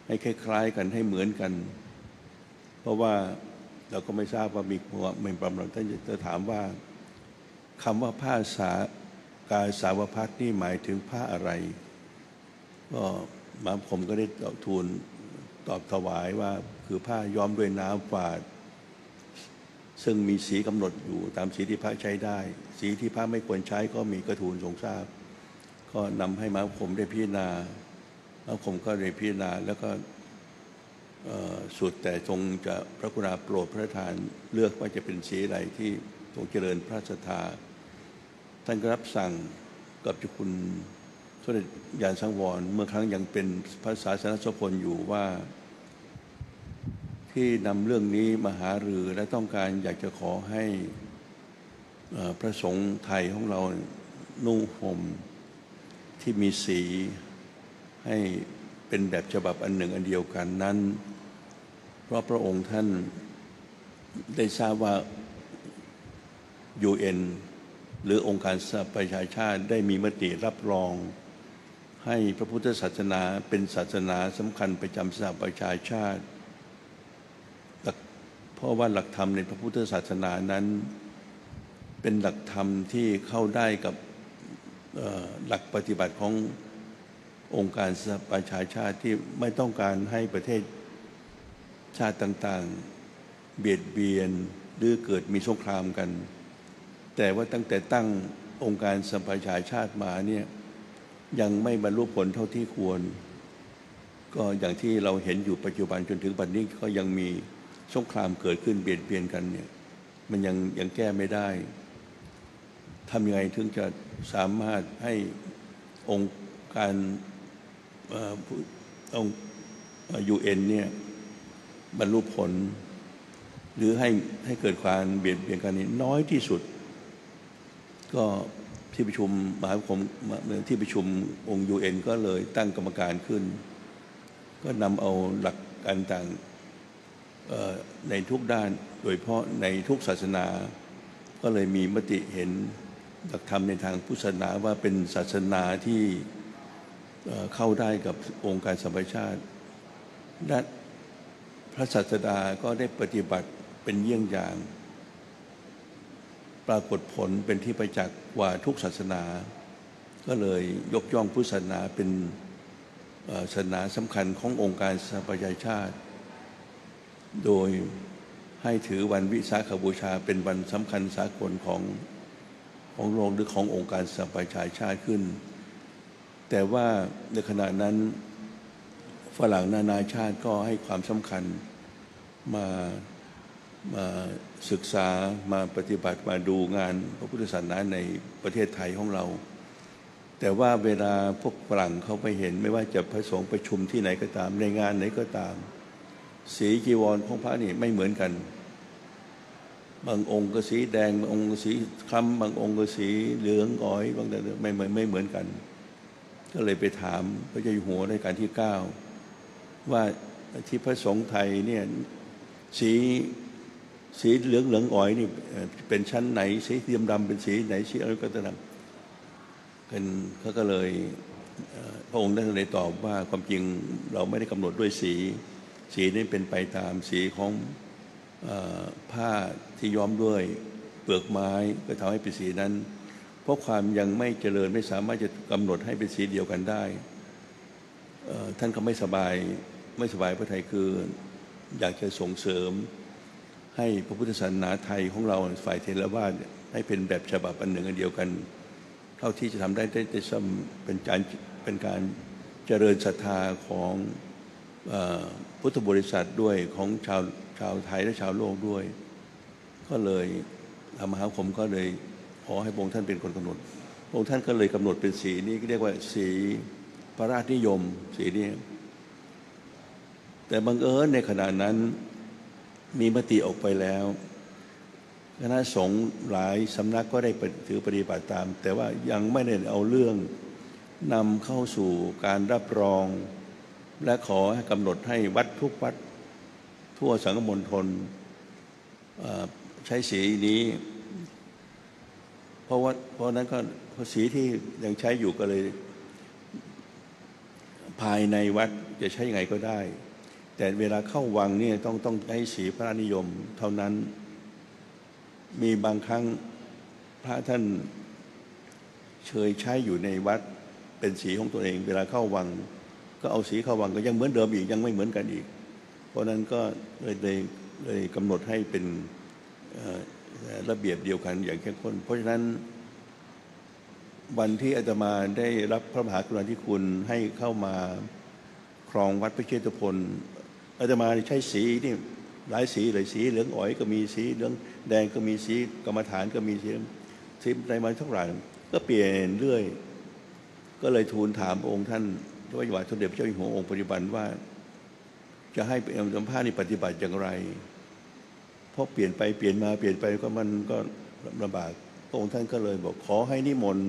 ให้คล้ายๆกันให้เหมือนกันเพราะว่าเราก็ไม่ทราบว่ามีประมาณท่านจะถามว่าคำว่าผ้ากาสาวพัดนี่หมายถึงผ้าอะไรก็ผมก็ได้ทูลตอบถวายว่าคือผ้าย้อมด้วยน้ำฝาดซึ่งมีสีกำหนดอยู่ตามสีที่พระใช้ได้สีที่พระไม่ควรใช้ก็มีกระทูลทรงทราบก็นำให้มาผมได้พิจารณาแล้วผมก็ได้พิจารณาแล้วก็ สุดแต่ทรงจะพระกรุณาโปรดพระราชทานเลือกว่าจะเป็นสีอะไรที่ทรงเจริญพระราชทานท่านก็รับสั่งกับเจ้าคุณสมเด็จญาณสังวรเมื่อครั้งยังเป็นพระศาสนสพลอยู่ว่าที่นำเรื่องนี้มาหารือและต้องการอยากจะขอให้พระสงฆ์ไทยของเรานุ่งห่มที่มีสีให้เป็นแบบฉบับอันหนึ่งอันเดียวกันนั้นเพราะพระองค์ท่านได้ทราบว่า UN หรือองค์การสหประชาชาติได้มีมติรับรองให้พระพุทธศาสนาเป็นศาสนาสำคัญประจำสหประชาชาติเพราะว่าหลักธรรมในพระพุทธศาสนานั้นเป็นหลักธรรมที่เข้าได้กับหลักปฏิบัติขององค์การสหประชาชาติที่ไม่ต้องการให้ประเทศชาติต่างๆเบียดเบียนหรือเกิดมีสงครามกันแต่ว่าตั้งแต่ตั้งองค์การสหประชาชาติมาเนี่ยยังไม่บรรลุผลเท่าที่ควรก็อย่างที่เราเห็นอยู่ปัจจุบันจนถึงปัจจุบันนี้ก็ยังมีสงครามเกิดขึ้นเบียดเบียนกันเนี่ยมันยังแก้ไม่ได้ทำยังไงถึงจะสามารถให้องค์การUN เนี่ยบรรลุผลหรือให้เกิดความเบียดเบียนกันนี้น้อยที่สุดก็ที่ประชุมมหาคมที่ประชุมองค์ UN ก็เลยตั้งกรรมการขึ้นก็นำเอาหลักการต่างในทุกด้านโดยเฉพาะในทุกศาสนาก็เลยมีมติเห็นหลักธรรมในทางพุทธศาสนาว่าเป็นศาสนาที่เข้าได้กับองค์การสหประชาชาติและพระศาสดาก็ได้ปฏิบัติเป็นเยี่ยงอย่างปรากฏผลเป็นที่ประจักษ์กว่าทุกศาสนาก็เลยยกย่องพุทธศาสนาเป็นศาสนาสำคัญขององค์การสหประชาชาติโดยให้ถือวันวิสาขบูชาเป็นวันสำคัญสากลของโลกหรือขององค์การสหประชาชาติขึ้นแต่ว่าในขณะนั้นฝรั่งนานาชาติก็ให้ความสำคัญมาศึกษามาปฏิบัติมาดูงานพระพุทธศาสนาในประเทศไทยของเราแต่ว่าเวลาพวกฝรั่งเขาไปเห็นไม่ว่าจะพระสงฆ์ประชุมที่ไหนก็ตามในงานไหนก็ตามสีจีวรของพระนี่ไม่เหมือนกันบางองค์ก็สีแดงบางองค์ก็สีคล้ำบางองค์ก็สีเหลืองอ๋อยบางแต่ไม่เหมือนกันก็เลยไปถามพระเจ้าอยู่หัวรัชกาลที่9ว่าที่พระสงฆ์ไทยเนี่ยสีเหลืองอ๋อยนี่เป็นชั้นไหนสีดำเป็นสีไหนสีอะไรก็ตามเขาก็เลยพระองค์ได้เลยตอบว่าความจริงเราไม่ได้กำหนดด้วยสีนี้เป็นไปตามสีของผ้าที่ย้อมด้วยเปลือกไม้ก็ทำให้เป็นสีนั้นเพราะความยังไม่เจริญไม่สามารถจะกำหนดให้เป็นสีเดียวกันได้ท่านก็ไม่สบายพระทัยคืออยากจะส่งเสริมให้พระพุทธศาสนาไทยของเราฝ่ายเทรวาสให้เป็นแบบฉบับอันหนึ่งอันเดียวกันเท่าที่จะทำได้เป็นการเจริญศรัทธาของพุทธบริษัทด้วยของชาวไทยและชาวโลกด้วยก็เลยมหาคมก็เลยขอให้พระองค์ท่านเป็นคนกำหนดพระองค์ท่านก็เลยกำหนดเป็นสีนี้เรียกว่าสีพระราชนิยมสีนี้แต่บังเอิญในขณะนั้นมีมติออกไปแล้วคณะสงฆ์หลายสำนักก็ได้ถือปฏิบัติตามแต่ว่ายังไม่ได้เอาเรื่องนำเข้าสู่การรับรองและขอให้กำหนดให้วัดทุกวัดทั่วสังฆมณฑลใช้สีนี้เพราะนั้นก็สีที่ยังใช้อยู่ก็เลยภายในวัดจะใช้ยังไงก็ได้แต่เวลาเข้าวังเนี่ยต้องใช้สีพระนิยมเท่านั้นมีบางครั้งพระท่านเคยใช้อยู่ในวัดเป็นสีของตัวเองเวลาเข้าวังก็เอาสีเข้าวังก็ยังเหมือนเดิมอีกยังไม่เหมือนกันอีกเพราะนั้นก็เลยกำหนดให้เป็นระเบียบเดียวกันอย่างเข้มข้นเพราะฉะนั้นวันที่อาตมาได้รับพระมหากรุณาธิคุณให้เข้ามาครองวัดพระเชตุพน อาตมาใช้สีนี่หลายสีเลยสีเหลืองอ๋อยก็มีสีเหลืองแดงก็มีสีกรรมฐานก็มีสีอะไรมาเท่าไหร่ก็เปลี่ยนเรื่อยก็เลยทูลถามองค์ท่านพระบาทสมเด็จพระเจ้าอยู่หัวองค์ปัจจุบันว่าจะให้สัมภาษณ์นี่ปฏิบัติอย่างไรเพราะเปลี่ยนไปเปลี่ยนมาเปลี่ยนไปก็มันก็ลำบากองค์ท่านก็เลยบอกขอให้นิมนต์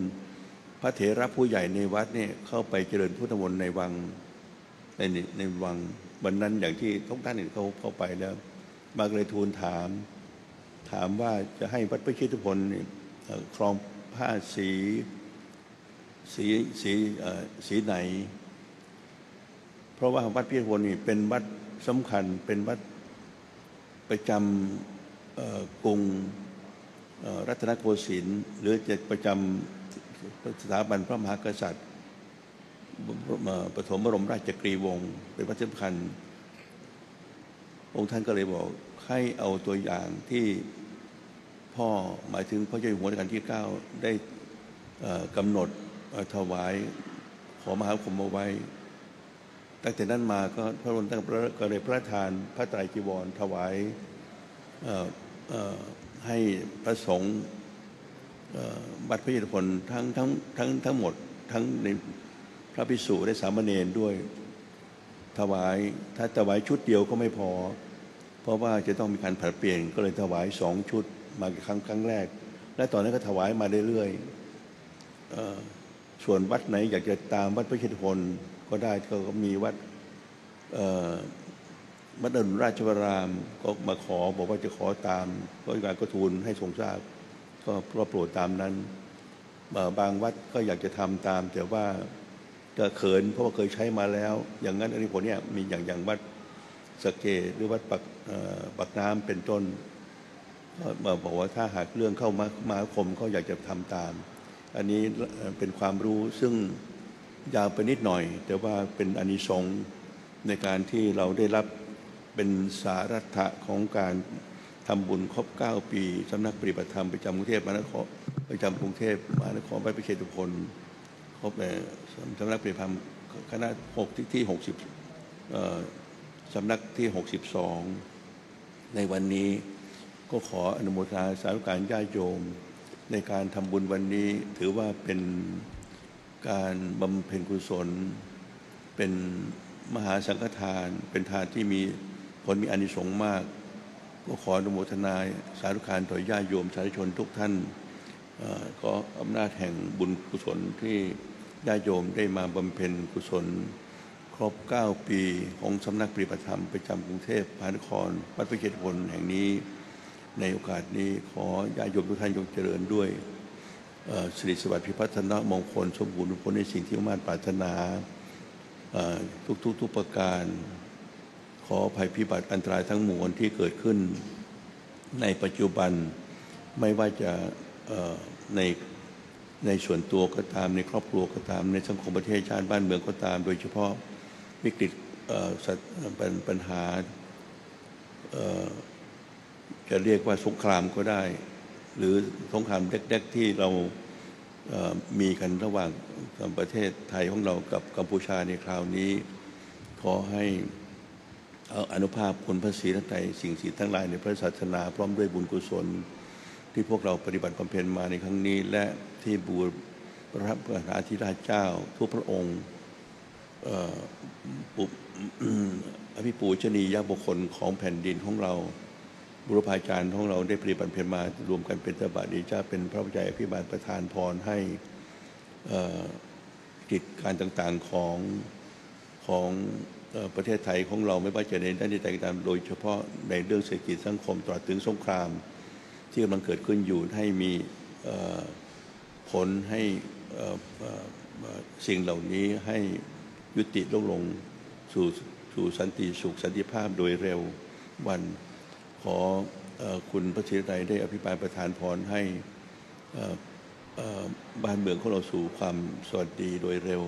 พระเถระผู้ใหญ่ในวัดเนี่ยเข้าไปเจริญพุทธมนต์ในวังในวังวันนั้นอย่างที่ทุกท่านเห็นเขาเข้าไปแล้วมาเลยทูลถามว่าจะให้วัดพระชิตพลครองผ้าสีไหนเพราะว่าวัดพิชิตพลนี่เป็นวัดสำคัญเป็นวัดประจำกรุงรัตนโกสินทร์หรือจะประจำสถาบันพระมหากษัตริย์ปฐมบรมราชกรีวงศ์เป็นวัดสำคัญองค์ท่านก็เลยบอกให้เอาตัวอย่างที่พ่อหมายถึงพระเจ้าอยู่หัวรัชกาลที่ 9ได้กำหนดถวายขอมหาคมเอาไว้ตั้งแต่นั้นมาก็พระองค์ท่านก็เลยพระราชทานพระไตรจีวรถวายให้พระสงฆ์วัดพระเยซูพลทั้งหมดทั้งในพระภิกษุและสามเณรด้วยถวายถ้าถวายชุดเดียวก็ไม่พอเพราะว่าจะต้องมีการผลัดเปลี่ยนก็เลยถวาย2 ชุดมาครั้งแรกและตอนนั้นก็ถวายมาเรื่อยๆส่วนวัดไหนอยากจะตามวัดพระชิตพลก็ได้ก็มีวัดอรุณราชวรามก็มาขอบอกว่าจะขอตามก็การก็ทูลให้ทรงทราบก็โปรดตามนั้นบางวัดก็อยากจะทำตามแต่ว่าก็เขินเพราะว่าเคยใช้มาแล้วอย่างนั้นอันนี้ผลเนี่ยมีอย่างวัดสะเกษหรือวัดปักน้ำเป็นต้นมาบอกว่าถ้าหากเรื่องเข้ามาคมก็อยากจะทำตามอันนี้เป็นความรู้ซึ่งยาวไปนิดหน่อยแต่ว่าเป็นอานิสงส์ในการที่เราได้รับเป็นสารัตะของการทำบุญครบ9 ปีสำนักปฏิบัติธรรมประจำกรุงเทพมหานครประจำกรุงเทพมหานครวัดพระเชตุพนครบสำนักปฏิบัติธรรมคณะที่60สำนักที่62ในวันนี้ก็ขออนุโมทนาสาธุการญาติโยมในการทำบุญวันนี้ถือว่าเป็นการบำเพ็ญกุศลเป็นมหาสังฆทานเป็นทานที่มีผลมีอานิสงส์มากก็ขออนุโมทนาสาธุการต่อญาติโยมสาธุชนทุกท่านก็อำนาจแห่งบุญกุศลที่ญาติโยมได้มาบำเพ็ญกุศลครบ9 ปีของสำนักปฏิบัติธรรมประจำกรุงเทพมหานครวัดพระเชตุพนแห่งนี้ในโอกาสนี้ขอญาติโยมทุกท่านจงเจริญด้วยสิริสวัสดิ์พิพัฒนมงคลสมบูรณ์ผลในสิ่งที่มุ่งปรารถนาทุกประการขอภัยพิบัติอันตรายทั้งมวลที่เกิดขึ้นในปัจจุบันไม่ว่าจะในส่วนตัวก็ตามในครอบครัวก็ตามในสังคมประเทศชาติบ้านเมืองก็ตามโดยเฉพาะวิกฤตปัญหาจะเรียกว่าสงครามก็ได้หรือสงครามเล็กๆที่เรามีกันระหว่างประเทศไทยของเรากับกัมพูชาในคราวนี้ขอให้อนุภาพคุณพระศรีรัตน์สิ่งศักดิ์สิทธิ์ทั้งหลายในพระศาสนาพร้อมด้วยบุญกุศลที่พวกเราปฏิบัติบำเพ็ญมาในครั้งนี้และที่บูรพระมหาธิราชเจ้าทุกพระองค์อภิปูชนียบุคคลของแผ่นดินของเราบุรพาจารย์ของเราได้ปฏิบัติเพียรมารวมกันเป็นตบะเดชะเป็นพระวิจัยอภิบาลประทานพรให้กิจการต่างๆของประเทศไทยของเราไม่ว่าจะในด้านใดก็ตามโดยเฉพาะในเรื่องเศรษฐกิจสังคมตลอดถึงสงครามที่กำลังเกิดขึ้นอยู่ให้มีผลให้สิ่งเหล่านี้ให้ยุติลงสู่สันติสุขสันติภาพโดยเร็ววันขอคุณพระศรีรัตน์ได้อภิบาลประทานพรให้บ้านเมืองของเราสู่ความสวัสดีโดยเร็ว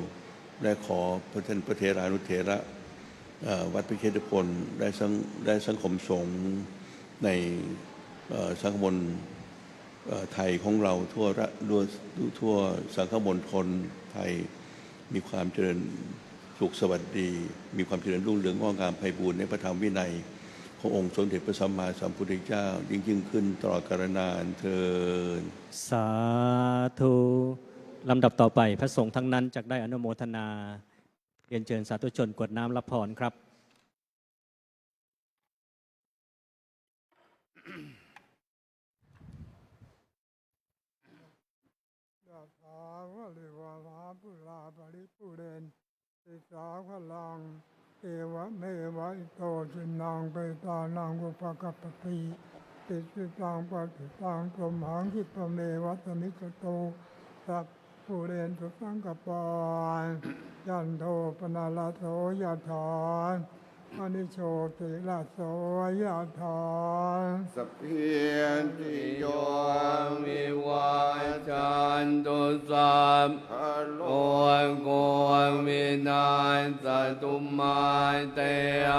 และขอพระท่านพระเถรานุเถระวัดพระเชตุพนได้สังคมสงฆ์ในสังคมไทยของเราทั่วสังคมณฑลไทยมีความเจริญ สุขสวัสดีมีความเจริญรุ่งเรืองงอกงามไพบูลย์ในพระธรรมวินัยขององค์สมเด็จพระสัมมาสัมพุทธเจ้ายิ่งขึ้นตลอดกาลนานเทอญ สาธุลำดับต่อไปพระสงฆ์ทั้งนั้นจะได้อนุโมทนาเรียนเชิญสาธุชนกรวดน้ำรับพรครับ ยะถาวะลิวะหาปุราปริปุเรนติสาขลังเอวะเมวะอิโตชินังเปตานังอุปกัปปติติสิตังปฏิตังสมหังคิปะเมวะสมิจโตสัพปุเรนสุสังกปานยันโทปนาลโสยะถานอนิโชติลาโสยะถาน สพเพียนติโย วิวาจันตุสัพ พะโล โอนโกนวินาศตุมาเต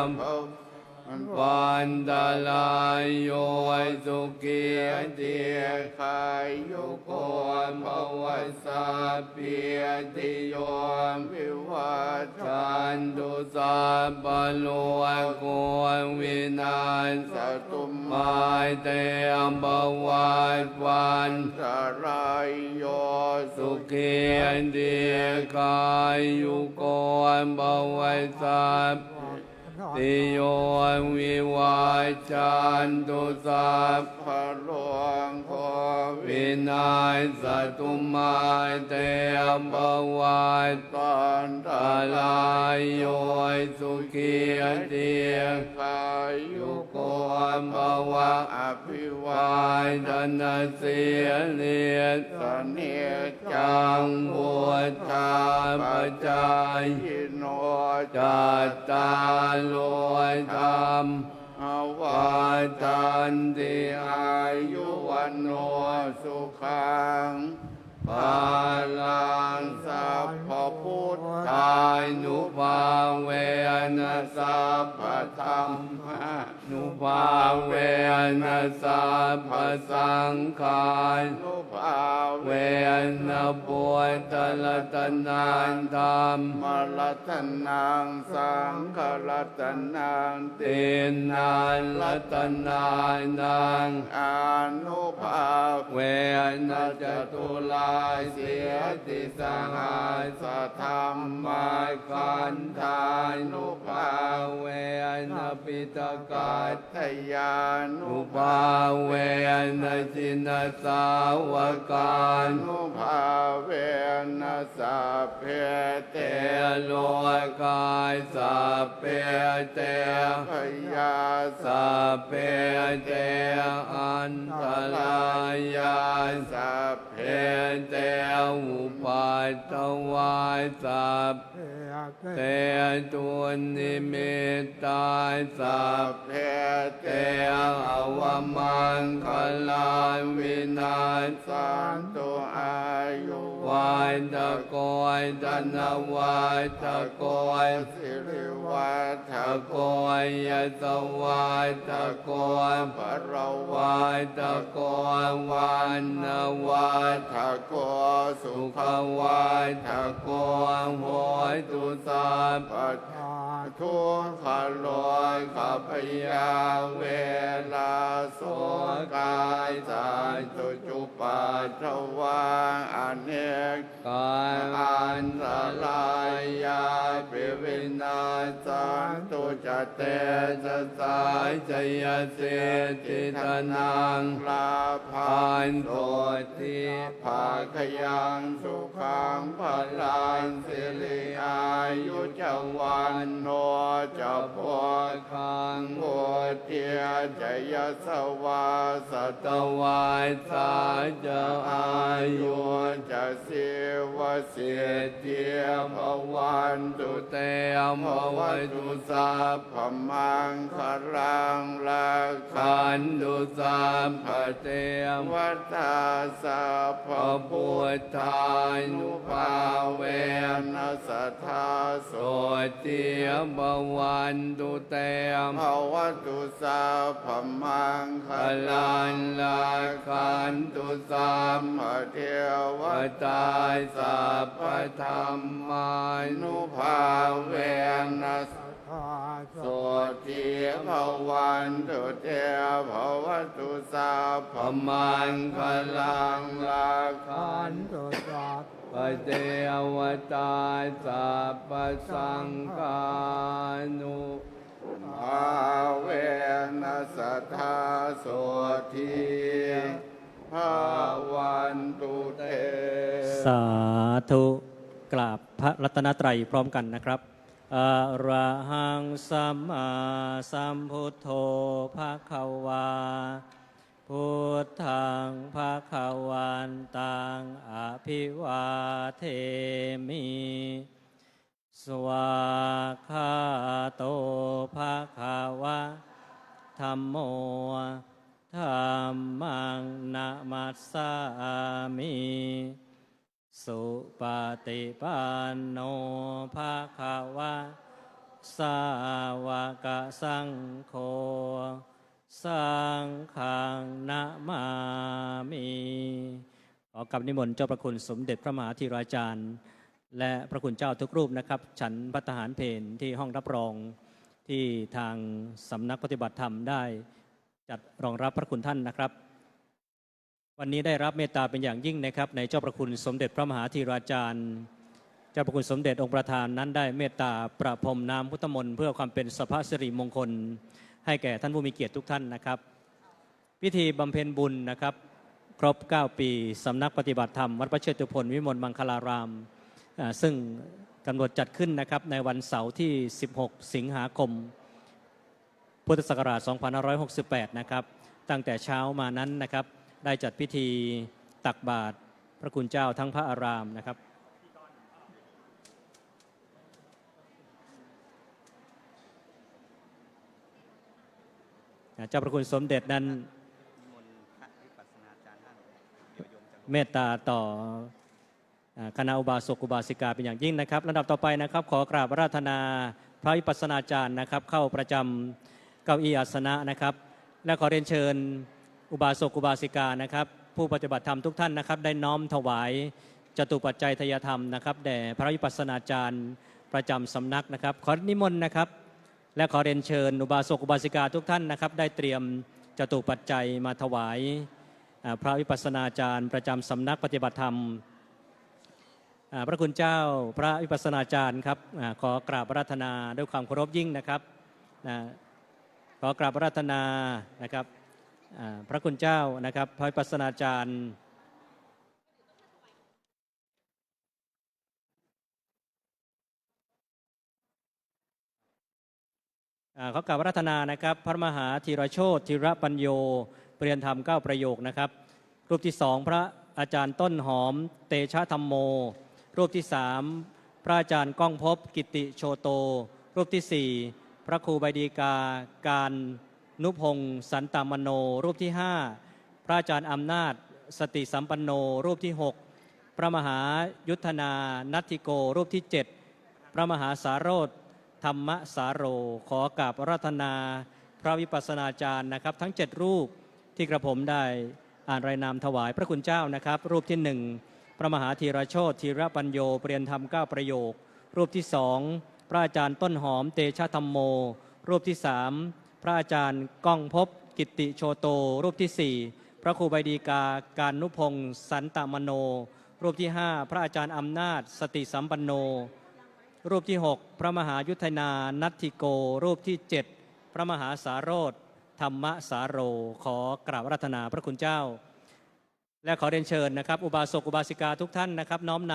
ม ภะ วันตาลายโยสุขีเตีย คายโยโกภวัสสะเปียติโยวิวัช จันตุสัพพะโลกโกนวินาศ สตุม มาเตมปวัตวัน สรายโย สุขีเตียกายยุโกนภวัสสะติโยวิวาจันตุสัพ พะโลงโควิ วินาศตุมาเตมปวัต ตันต ตาลายโยสุขีเตีย คายโย ยุ โก โกนภวะ อภิวาว าย ท ทนาเสียเลีย สเนจั จั ง ง โว บุต ทา ตาป ปัจ จาย ยิโน จัตตาโลธรรม อาวา ปัจ จั จั น น ติ ติ อา อา ยุวันโนสุขัง ปาลัง สัพพพุทธ ตายนุภาเวนัสสะ พะธรรมะ นุภาเวนัสสะภะสังขาร นุภา เว เว นะปุตตะละตนันธรรม มรัตนังสังฆรัตนังติ ตินันรัตนานัง อนุภา เวนะจตุลาเสียติสหายสธรรมายคันธานุภาเวนะปิตกา ทยานุ นุ ภา ภาเวนะจินสาวกา นุภาเวนัสสะเพเต เตโลกายสัพเพเต พยาส สัพเพเตอันตรายา สัพเพ เตอุปัตตวายสัพ เต เตตุนิมิตตาสั สั พ พเพเต เตอวมังคลาวินาศ สันตุอายุ วายตะโกยตนวายตะโกย สิริวัฒ ตะโกยยะสวายตะโกย ปะระวาว ายตะโกยวันนวาย ทะโกสุ สุ ข ขวายตะโกยโหยตุสัพ ปัจทุกขโลยขัพยาเวลาโสกายสันตุจุปัตถวาอเนก กาย อันตรายาปิวินาสันตุจเตจะสายจยเสติธนังลาภา พัน น โต โต ติ ภาคยังสุขังพลังสิริอายุจวันโนจะพอ คัง โพธิจยสวาส ต ต วายสาจะอา อา ยุ ยุจะสิวเสียเทียภวันตุ เตม ภ ภ ว ว ตุ ตุ สั สั พ พ พมังครังลักขั ขั น นตุสัพพะเตม วัฏฏาสัพพ พระพุ พุ ท ท ธา ธา นุ นุ ภา ภา เว เว นั นั ส สทธา โสติภวันตุเต ภวตุสัพพมังค พลันลาคันตุสัม พเทว ปตาสัพพธรรมานุ นุภาเวนัส ทา โสติภวันตุเตภวตุสัพพ พมังคลังลา ขั คั น น ตุสัพ ปเทวตาสัพพสังฆานุ ภาเวนัสทาโสทีภาวันตุเต สาธุกราบพระรัตนตรัยพร้อมกันนะครับอะระหังสัมมาสัมพุทโธภะคะวาพุทธังภะคะวันตังอภิวาเทมิสวากขาโตภะคะวะธัมโมธัมมังนะมัสสามิสุปฏิปันโนภะคะวะสาวกสังโฆสังฆังนะมามิขอกราบนิมนต์เจ้าประคุณสมเด็จพระมหาธีราจารย์และพระคุณเจ้าทุกรูปนะครับฉันภัตตาหารเพลที่ห้องรับรองที่ทางสำนักปฏิบัติธรรมได้จัดรองรับพระคุณท่านนะครับวันนี้ได้รับเมตตาเป็นอย่างยิ่งนะครับในเจ้าประคุณสมเด็จพระมหาธีราจารย์เจ้าประคุณสมเด็จองค์ประธานนั้นได้เมตตาประพรมน้ำพุทธมนต์เพื่อความเป็นสภาสิริมงคลให้แก่ท่านผู้มีเกียรติทุกท่านนะครับพิธีบำเพ็ญบุญนะครับครบ9ปีสำนักปฏิบัติธรรมวัดพระเชตุพนวิมลมังคลารามซึ่งกำหนดจัดขึ้นนะครับในวันเสาร์ที่16สิงหาคมพุทธศักราช2568นะครับตั้งแต่เช้ามานั้นนะครับได้จัดพิธีตักบาตรพระคุณเจ้าทั้งพระอารามนะครับเจ้าพระคุณสมเด็จนั้นเมตตาต่อคณะอุบาสกอุบาสิกาเป็นอย่างยิ่งนะครับลำดับต่อไปนะครับขอกราบอาราธนาพระวิปัสสนาจารย์นะครับเข้าประจำเก้าอี้อาสนะนะครับและขอเรียนเชิญอุบาสกอุบาสิกานะครับผู้ปฏิบัติธรรมทุกท่านนะครับได้น้อมถวายจตุปัจจัยทายธรรมนะครับแด่พระวิปัสสนาจารย์ประจำสำนักนะครับขอนิมนต์นะครับและขอเรียนเชิญอุบาสกอุบาสิกาทุกท่านนะครับได้เตรียมจตุปัจจัยมาถวายพระวิปัสสนาจารย์ประจำสำนักปฏิบัติธรรมพระคุณเจ้าพระวิปัสสนาจารย์ครับขอกราบอาราธนาด้วยความเคารพยิ่งนะครับขอกราบอาราธนานะครับพระคุณเจ้านะครับพระวิปัสสนาจารย์ขอกราบอาราธนานะครับพระมหาธีรโชติธีรปัญโยเปรียนธรรม9ประโยคนะครับรูปที่2พระอาจารย์ต้นหอมเตชะธรรมโมรูปที่3พระอาจารย์ก้องภพกิติโชโตรูปที่4พระครูใบดีกาการนุพงศ์สันตามโนรูปที่5พระอาจารย์อำนาจสติสัมปันโนรูปที่6พระมหายุทธนานัตถิโกรูปที่7พระมหาสาโรธธรรมสาโรขอกราบอาราธนาพระวิปัสสนาจารย์นะครับทั้ง7รูปที่กระผมได้อ่านรายนามถวายพระคุณเจ้านะครับรูปที่1พระมหาธีรโชติธีรปัญโยเปรียนธรรม9ประโยครูปที่2พระอาจารย์ต้นหอมเตชะธรรมโมรูปที่3พระอาจารย์ก้องภพกิติโชโตรูปที่4พระครูใบดีกาการนุพงศ์สันตมโนรูปที่5พระอาจารย์อำนาจสติสัมปันโนรูปที่6พระมหายุทธนานัตถิโกรูปที่7พระมหาสาโรธธรรมสาโรขอกราบอาราธนาพระคุณเจ้าและขอเรียนเชิญนะครับอุบาสกอุบาสิกาทุกท่านนะครับน้อมน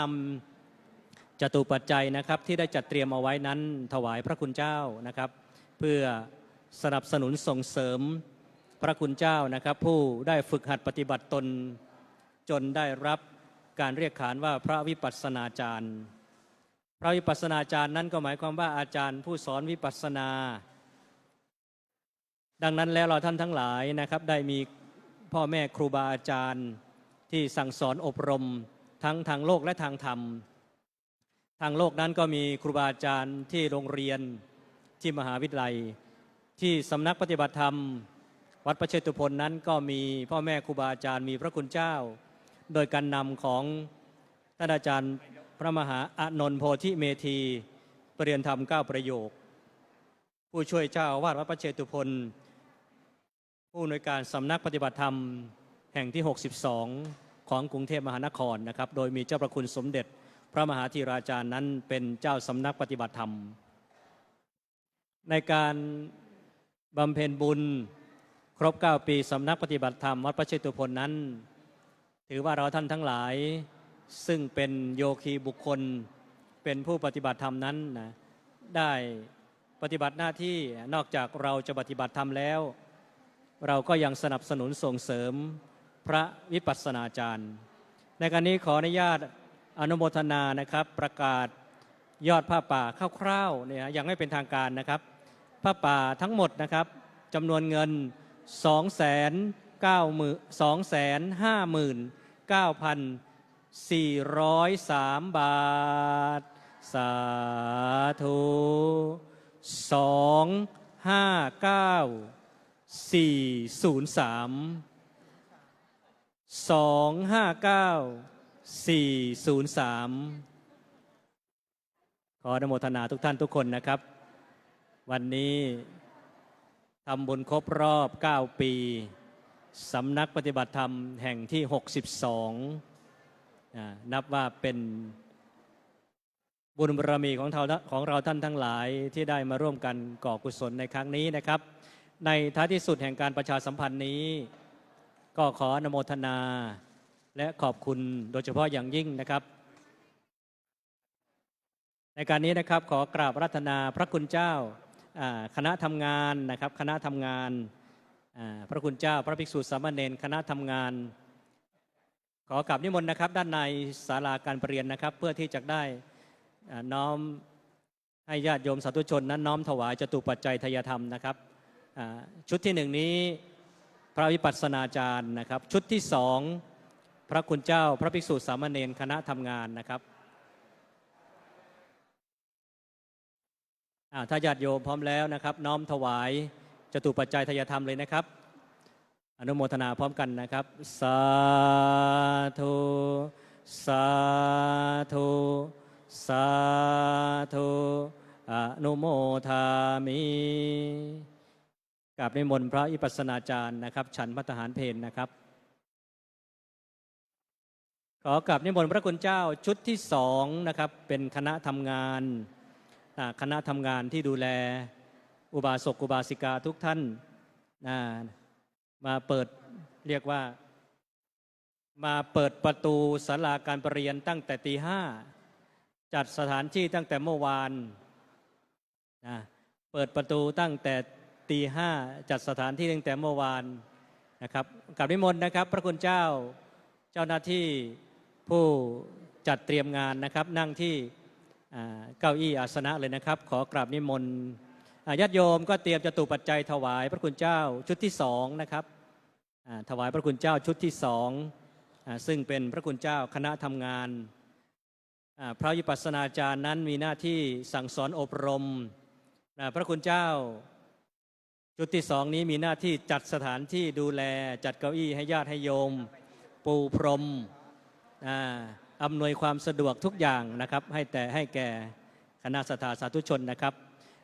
ำจตุปัจจัยนะครับที่ได้จัดเตรียมเอาไว้นั้นถวายพระคุณเจ้านะครับเพื่อสนับสนุนส่งเสริมพระคุณเจ้านะครับผู้ได้ฝึกหัดปฏิบัติตนจนได้รับการเรียกขานว่าพระวิปัสสนาจารย์พระวิปัสสนาจารย์นั้นก็หมายความว่าอาจารย์ผู้สอนวิปัสสนาดังนั้นแล้วเราท่านทั้งหลายนะครับได้มีพ่อแม่ครูบาอาจารย์ที่สั่งสอนอบรมทั้งทางโลกและทางธรรม ทางโลกนั้นก็มีครูบาอาจารย์ที่โรงเรียนที่มหาวิทยาลัยที่สำนักปฏิบัติธรรมวัดพระเชตุพนนั้นก็มีพ่อแม่ครูบาอาจารย์มีพระคุณเจ้า โดยการนำของท่านอาจารย์พระมหาอานนท์โพธิเมธีปรริยนธรรม9ประโยคผู้ช่วยเจ้าอาวาสวัดพระเชตุพนผู้อำนวยการสำนักปฏิบัติธรรมแห่งที่ 62 ของกรุงเทพมหานครนะครับโดยมีเจ้าประคุณสมเด็จพระมหาธีราจารย์นั้นเป็นเจ้าสำนักปฏิบัติธรรมในการบำเพ็ญบุญครบ9ปีสำนักปฏิบัติธรรมวัดพระเชตุพนนั้นถือว่าเราท่านทั้งหลายซึ่งเป็นโยคีบุคคลเป็นผู้ปฏิบัติธรรมนั้นนะได้ปฏิบัติหน้าที่นอกจากเราจะปฏิบัติธรรมแล้วเราก็ยังสนับสนุนส่งเสริมพระวิปัสสนาจารย์ในการนี้ขออนุญาตอนุโมทนานะครับประกาศยอดผ้าป่าคร่าวๆเนี่ยยังไม่เป็นทางการนะครับผ้าป่าทั้งหมดนะครับจำนวนเงิน 259,403 บาทสาธุขออนุโมทนาทุกท่านทุกคนนะครับวันนี้ทำบุญครบรอบ9ปีสำนักปฏิบัติธรรมแห่งที่ 62นับว่าเป็นบุญบารมีของเราท่านทั้งหลายที่ได้มาร่วมกันก่อกุศลในครั้งนี้นะครับในท้ายที่สุดแห่งการประชาสัมพันธ์นี้ก็ขออนุโมทนาและขอบคุณโดยเฉพาะอย่างยิ่งนะครับในการนี้นะครับขอกราบอาราธนาพระคุณเจ้าคณะทำงานนะครับคณะทำงานพระคุณเจ้าพระภิกษุสามเณรคณะทำงานขอกราบนิมนต์นะครับด้านในศาลาการประเรียนนะครับเพื่อที่จะได้น้อมให้ญาติโยมสาธุชนนั้นน้อมถวายจตุปัจจัยทายธรรมนะครับชุดที่1นี้พระวิปัสสนาจารย์นะครับชุดที่2พระคุณเจ้าพระภิกษุสามเณรคณะทำงานนะครับถ้าญาติโยมพร้อมแล้วนะครับน้อมถวายจตุปัจจัยทายธรรมเลยนะครับอนุโมทนาพร้อมกันนะครับสาธุสาธุสาธุอนุโมทามิกราบนิมนต์พระวิปัสสนาจารย์นะครับฉันภัตตาหารเพลนะครับขอกราบนิมนต์พระคุณเจ้าชุดที่2นะครับเป็นคณะทำงานที่ดูแลอุบาสกอุบาสิกาทุกท่านมาเปิดเรียกว่ามาเปิดประตูศาลาการประเรียนตั้งแต่ตี 5จัดสถานที่ตั้งแต่เมื่อวานเปิดประตูตั้งแต่ตี 5จัดสถานที่ตั้งแต่เมื่อวานนะครับกราบนิมนต์นะครับพระคุณเจ้าเจ้าหน้าที่ผู้จัดเตรียมงานนะครับนั่งที่เก้าอี้อาสนะเลยนะครับขอกราบนิมนต์ญาติโยมก็เตรียมจตุปัจจัยถวายพระคุณเจ้าชุดที่2นะครับถวายพระคุณเจ้าชุดที่2ซึ่งเป็นพระคุณเจ้าคณะทำงานพระวิปัสสนาจารย์นั้นมีหน้าที่สั่งสอนอบรมพระคุณเจ้าชุดที่2นี้มีหน้าที่จัดสถานที่ดูแลจัดเก้าอี้ให้ญาติให้โยมปูพรมอำนวยความสะดวกทุกอย่างนะครับให้แก่คณะสัทธาสาธุชนนะครับ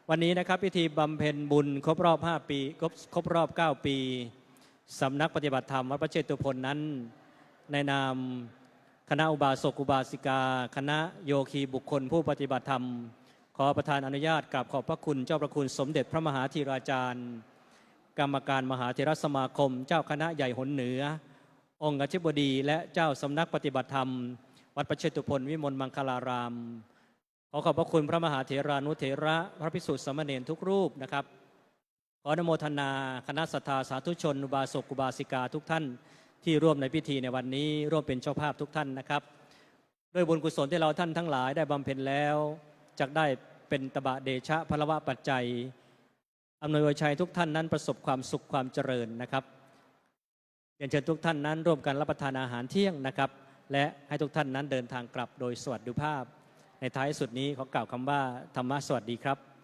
วันนี้นะครับพิธีบำเพ็ญบุญครบรอบ5ปีครบรอบ9ปีสำนักปฏิบัติธรรมวัดพระเชตุพนนั้นในนามคณะอุบาสกอุบาสิกาคณะโยคีบุคคลผู้ปฏิบัติธรรมขอประทานอนุญาตกราบขอบพระคุณเจ้าประคุณสมเด็จพระมหาธีราจารย์กรรมการมหาเถรสมาคมเจ้าคณะใหญ่หนเหนือองค์อธิบดีและเจ้าสำนักปฏิบัติธรรมวัดพระเชตุพนวิมลมังคลารามขอขอบพระคุณพระมหาเถรานุเถระพระภิกษุสามเณรทุกรูปนะครับขออนุโมทนาคณะสัทธาสาธุชนอุบาสกอุบาสิกาทุกท่านที่ร่วมในพิธีในวันนี้ร่วมเป็นเจ้าภาพทุกท่านนะครับด้วยบุญกุศลที่เราท่านทั้งหลายได้บำเพ็ญแล้วจักได้เป็นตบะเดชะพลวะปัจจัยอำนวยชัยทุกท่านนั้นประสบความสุขความเจริญนะครับเรียนเชิญทุกท่านนั้นร่วมกันรับประทานอาหารเที่ยงนะครับและให้ทุกท่านนั้นเดินทางกลับโดยสวัสดิภาพ ในท้ายสุดนี้ขอกล่าวคำว่าธรรมะสวัสดีครับ